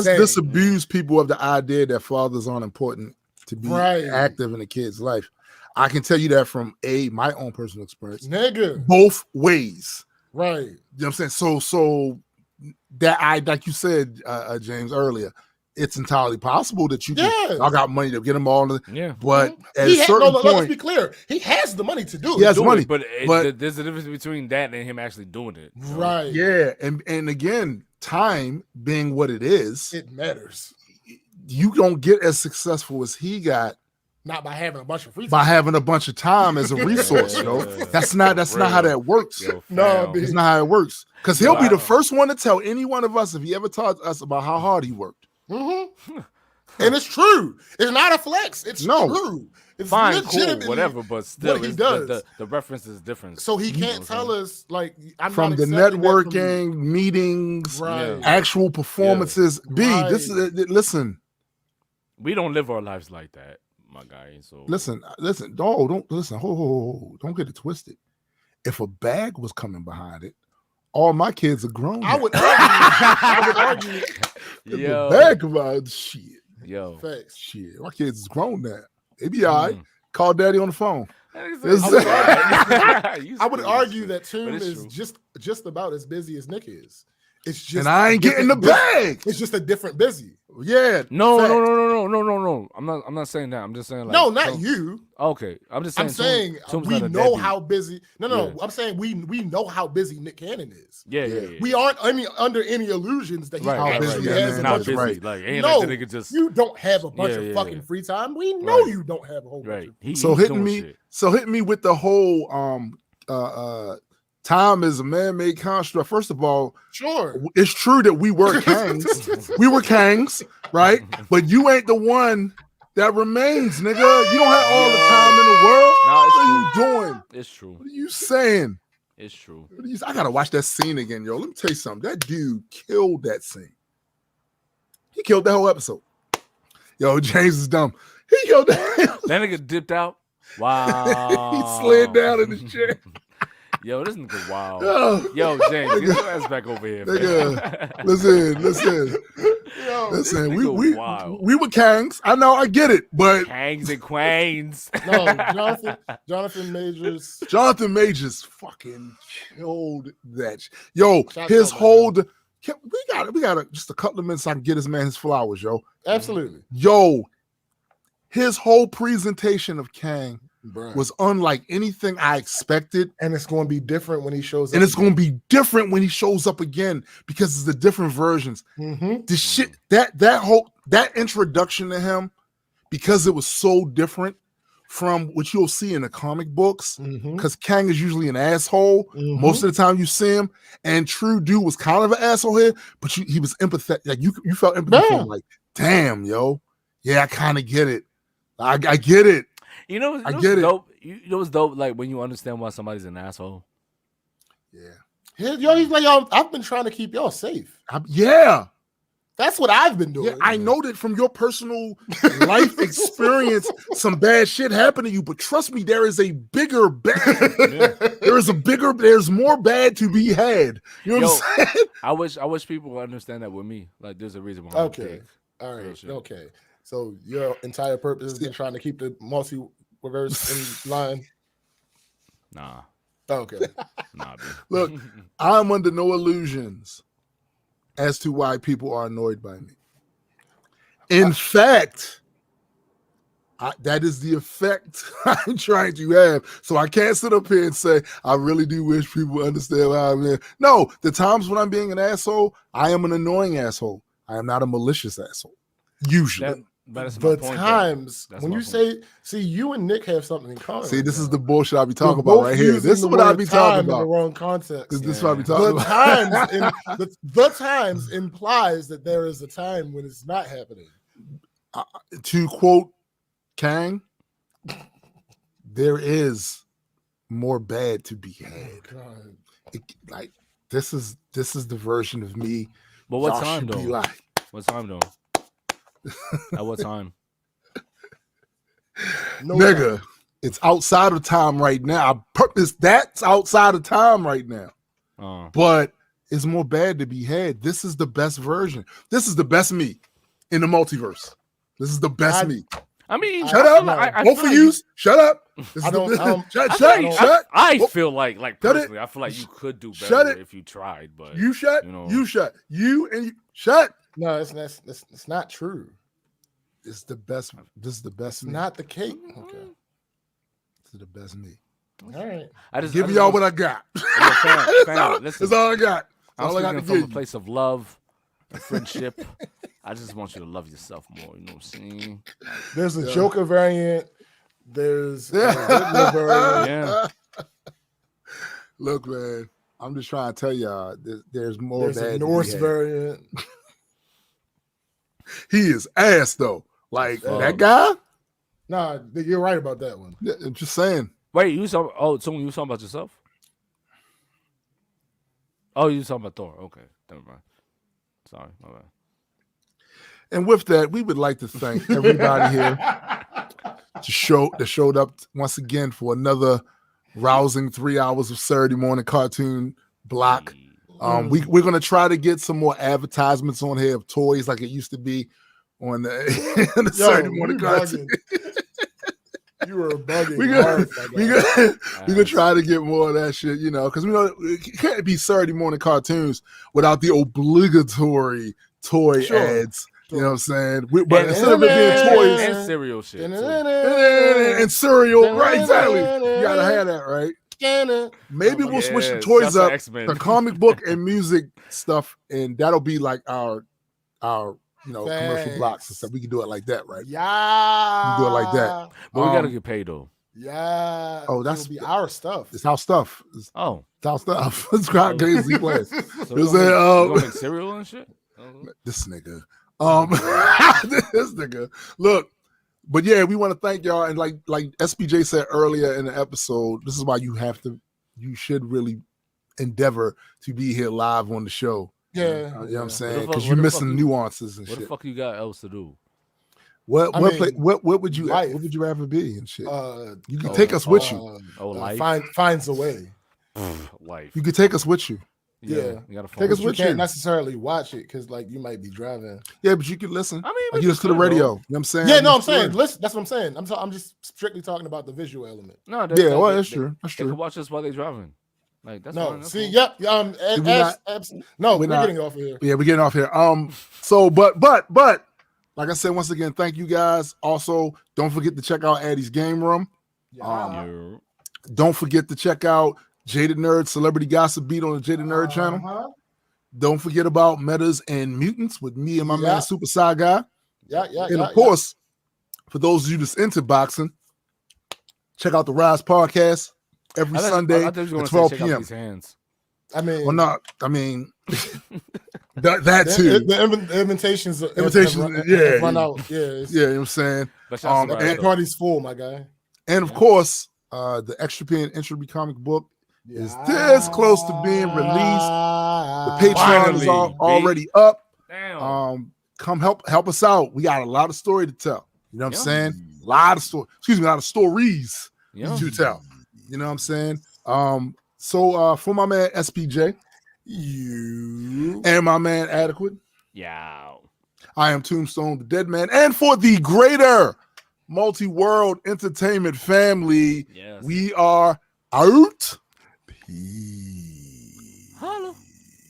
disabuse people of the idea that fathers aren't important to be active in a kid's life. I can tell you that from my own personal experience. Nigga. Both ways. Right. You know what I'm saying? So that like you said, James, earlier, it's entirely possible that you Yes. I got money to get them all. Yeah. But at a certain let's point, be clear. He has the money to do it. He has money, but there's a difference between that and him actually doing it. You know? Right. yeah, and again, time being what it is, It matters. You don't get as successful as he got Not by having a bunch of free time. by having a bunch of time as a resource. That's not how that works. No, it's not how it works. Because he'll be the first one to tell any one of us if he ever taught us about how hard he worked. Mm-hmm. And it's true. It's not a flex. It's true. It's fine, cool, whatever, but still, what he does. The reference is different. So he can't tell us like I'm from not the networking, meetings, actual performances. Yeah. This is listen. We don't live our lives like that, my guy. So listen. Don't listen. Ho, don't get it twisted. If a bag was coming behind it, all my kids are grown. I would argue. Yo, bag about shit. Yo, facts. Shit, my kids is grown now. They be all right. Call daddy on the phone. I would argue that Toon is just about as busy as Nick is. It's just, and I ain't getting the bag. It's just a different busy. Yeah. No. I'm not saying that. I'm just saying like no, not you. Okay, I'm just saying. I'm saying we know how busy. No. I'm saying we know how busy Nick Cannon is. Yeah. We aren't under any illusions that he actually has a bunch of free time. No, you don't have a bunch of fucking free time. We know you don't have a whole bunch of free time. So hitting me with the whole time is a man-made construct. First of all, sure, it's true that we were Kangs. We were Kangs, right? But you ain't the one that remains, nigga. You don't have all the time in the world. What are you doing? It's true. What are you saying? It's true. I gotta watch that scene again, yo. Let me tell you something. That dude killed that scene. He killed that whole episode. Yo, James is dumb. He killed that. That nigga dipped out. Wow. He slid down in his chair. Yo, this nigga wild. Yo, James, get your ass back over here. Nigga, listen. We were Kangs. I know, I get it, but Kangs and Quains. No, Jonathan Majors. Jonathan Majors fucking killed that. Yo, his whole. We got just a couple of minutes so I can get this man his flowers, yo. Absolutely. Yo, his whole presentation of Kang was unlike anything I expected. And it's going to be different when he shows up. And it's going to be different when he shows up again because it's the different versions. Mm-hmm. The shit, that introduction to him, because it was so different from what you'll see in the comic books, because Kang is usually an asshole most of the time you see him, and True Dude was kind of an asshole here, but he was empathetic. Like you felt empathy for him, like, damn, yo. Yeah, I kind of get it. I get it. You know, I get dope. You know what's dope? Like when you understand why somebody's an asshole. Yeah. He's like, y'all, I've been trying to keep y'all safe. Yeah. That's what I've been doing. Yeah, I know that from your personal life experience, some bad shit happened to you, but trust me, there is a bigger bad. There's more bad to be had. You know what I'm saying? I wish people would understand that with me. Like there's a reason why. Okay. All right. Okay. So your entire purpose has been trying to keep the multiverse in line? Nah. Okay. Nah, dude. Look, I'm under no illusions as to why people are annoyed by me. In fact, that is the effect I'm trying to have. So I can't sit up here and say, I really do wish people understand why I'm here. No, the times when I'm being an asshole, I am an annoying asshole. I am not a malicious asshole. Usually. The times when you say, see, you and Nick have something in common. See, this is the bullshit I be talking about right here. This is what I be talking about. In the wrong context. This is what I be talking about. The times implies that there is a time when it's not happening. To quote Kang, there is more bad to be had. This is the version of me. But what time though? Like. What time though? At what time? Nigga, it's outside of time right now. That's outside of time right now. But it's more bad to be had. This is the best version. This is the best me in the multiverse. This is the best me. I mean, shut up. Both of you, shut up. I feel like personally, I feel like you could do better if you tried. But you shut. You shut. You and you shut. No, it's not true. It's the best. This is the best. It's not the cake. Okay. This is the best me. All right. I just y'all what I got. That's all I got. I'm speaking from a place of love and friendship. I just want you to love yourself more. You know what I'm saying? There's a Joker variant. There's a Hitler variant. Yeah. Look, man, I'm just trying to tell y'all there's more. There's a Norse variant. He is ass though. Like that guy. Nah, you're right about that one. Yeah, I'm just saying. Wait, you saw? Oh, so you was talking about yourself? Oh, you was talking about Thor. Okay, never mind. Sorry, my bad. And with that, we would like to thank everybody here that showed up once again for another rousing 3 hours of Saturday morning cartoon block. We're gonna try to get some more advertisements on here of toys like it used to be on the Saturday morning cartoon. You were bugging. We're gonna try to get more of that shit, you know, because we know it can't be Saturday morning cartoons without the obligatory toy ads. You know what I'm saying? But instead of it being toys and cereal shit, and cereal, right? Exactly. You gotta have that, right? Maybe we'll switch the toys up, the comic book and music stuff, and that'll be like our commercial blocks and stuff. We can do it like that, right? Yeah, we can do it like that. But we gotta get paid though. Yeah. Oh, that's be our stuff. It's our stuff. It's our stuff. It's crazy place. So we're gonna make cereal and shit. This nigga. This nigga. Look, but yeah, we want to thank y'all. And like SBJ said earlier in the episode, this is why you should really endeavor to be here live on the show. Yeah. You know what I'm saying? Because you're missing nuances and shit. What the fuck you got else to do? What would you rather be and shit? You can take us with you. Life finds a way. Life. You can take us with you. Yeah, you gotta take us with you. Can't necessarily watch it because like you might be driving. Yeah, but you can listen. I mean, like you listen to the radio. You know what I'm saying? Yeah, no, I'm saying listen. That's what I'm saying. I'm just strictly talking about the visual element. No, that's true. That's true. They can watch us while they're driving. Like that's no. fine, that's see, cool. yep. No, we're getting off of here. Yeah, we're getting off here. So, but, like I said, once again, thank you guys. Also, don't forget to check out Addie's Game Room. Don't forget to check out Jaded Nerd Celebrity Gossip Beat on the Jaded Nerd channel. Don't forget about Metas and Mutants with me and my man Super Sci Guy. And of course, for those of you that's into boxing, check out the Rise podcast every Sunday at 12 p.m. I mean, well, not. I mean, that too. The invitations. Run out. Yeah, you know what I'm saying. And party's full, my guy. And of course, the Extra Pen Entropy comic book is this close to being released. The Patreon is already up. Damn. Come help us out. We got a lot of story to tell. You know what I'm saying? A lot of stories to tell. You know what I'm saying? So for my man SPJ, you and my man Adequate. Yeah. I am Tombstone, the Dead Man, and for the greater multi-world entertainment family, we are out. Peace.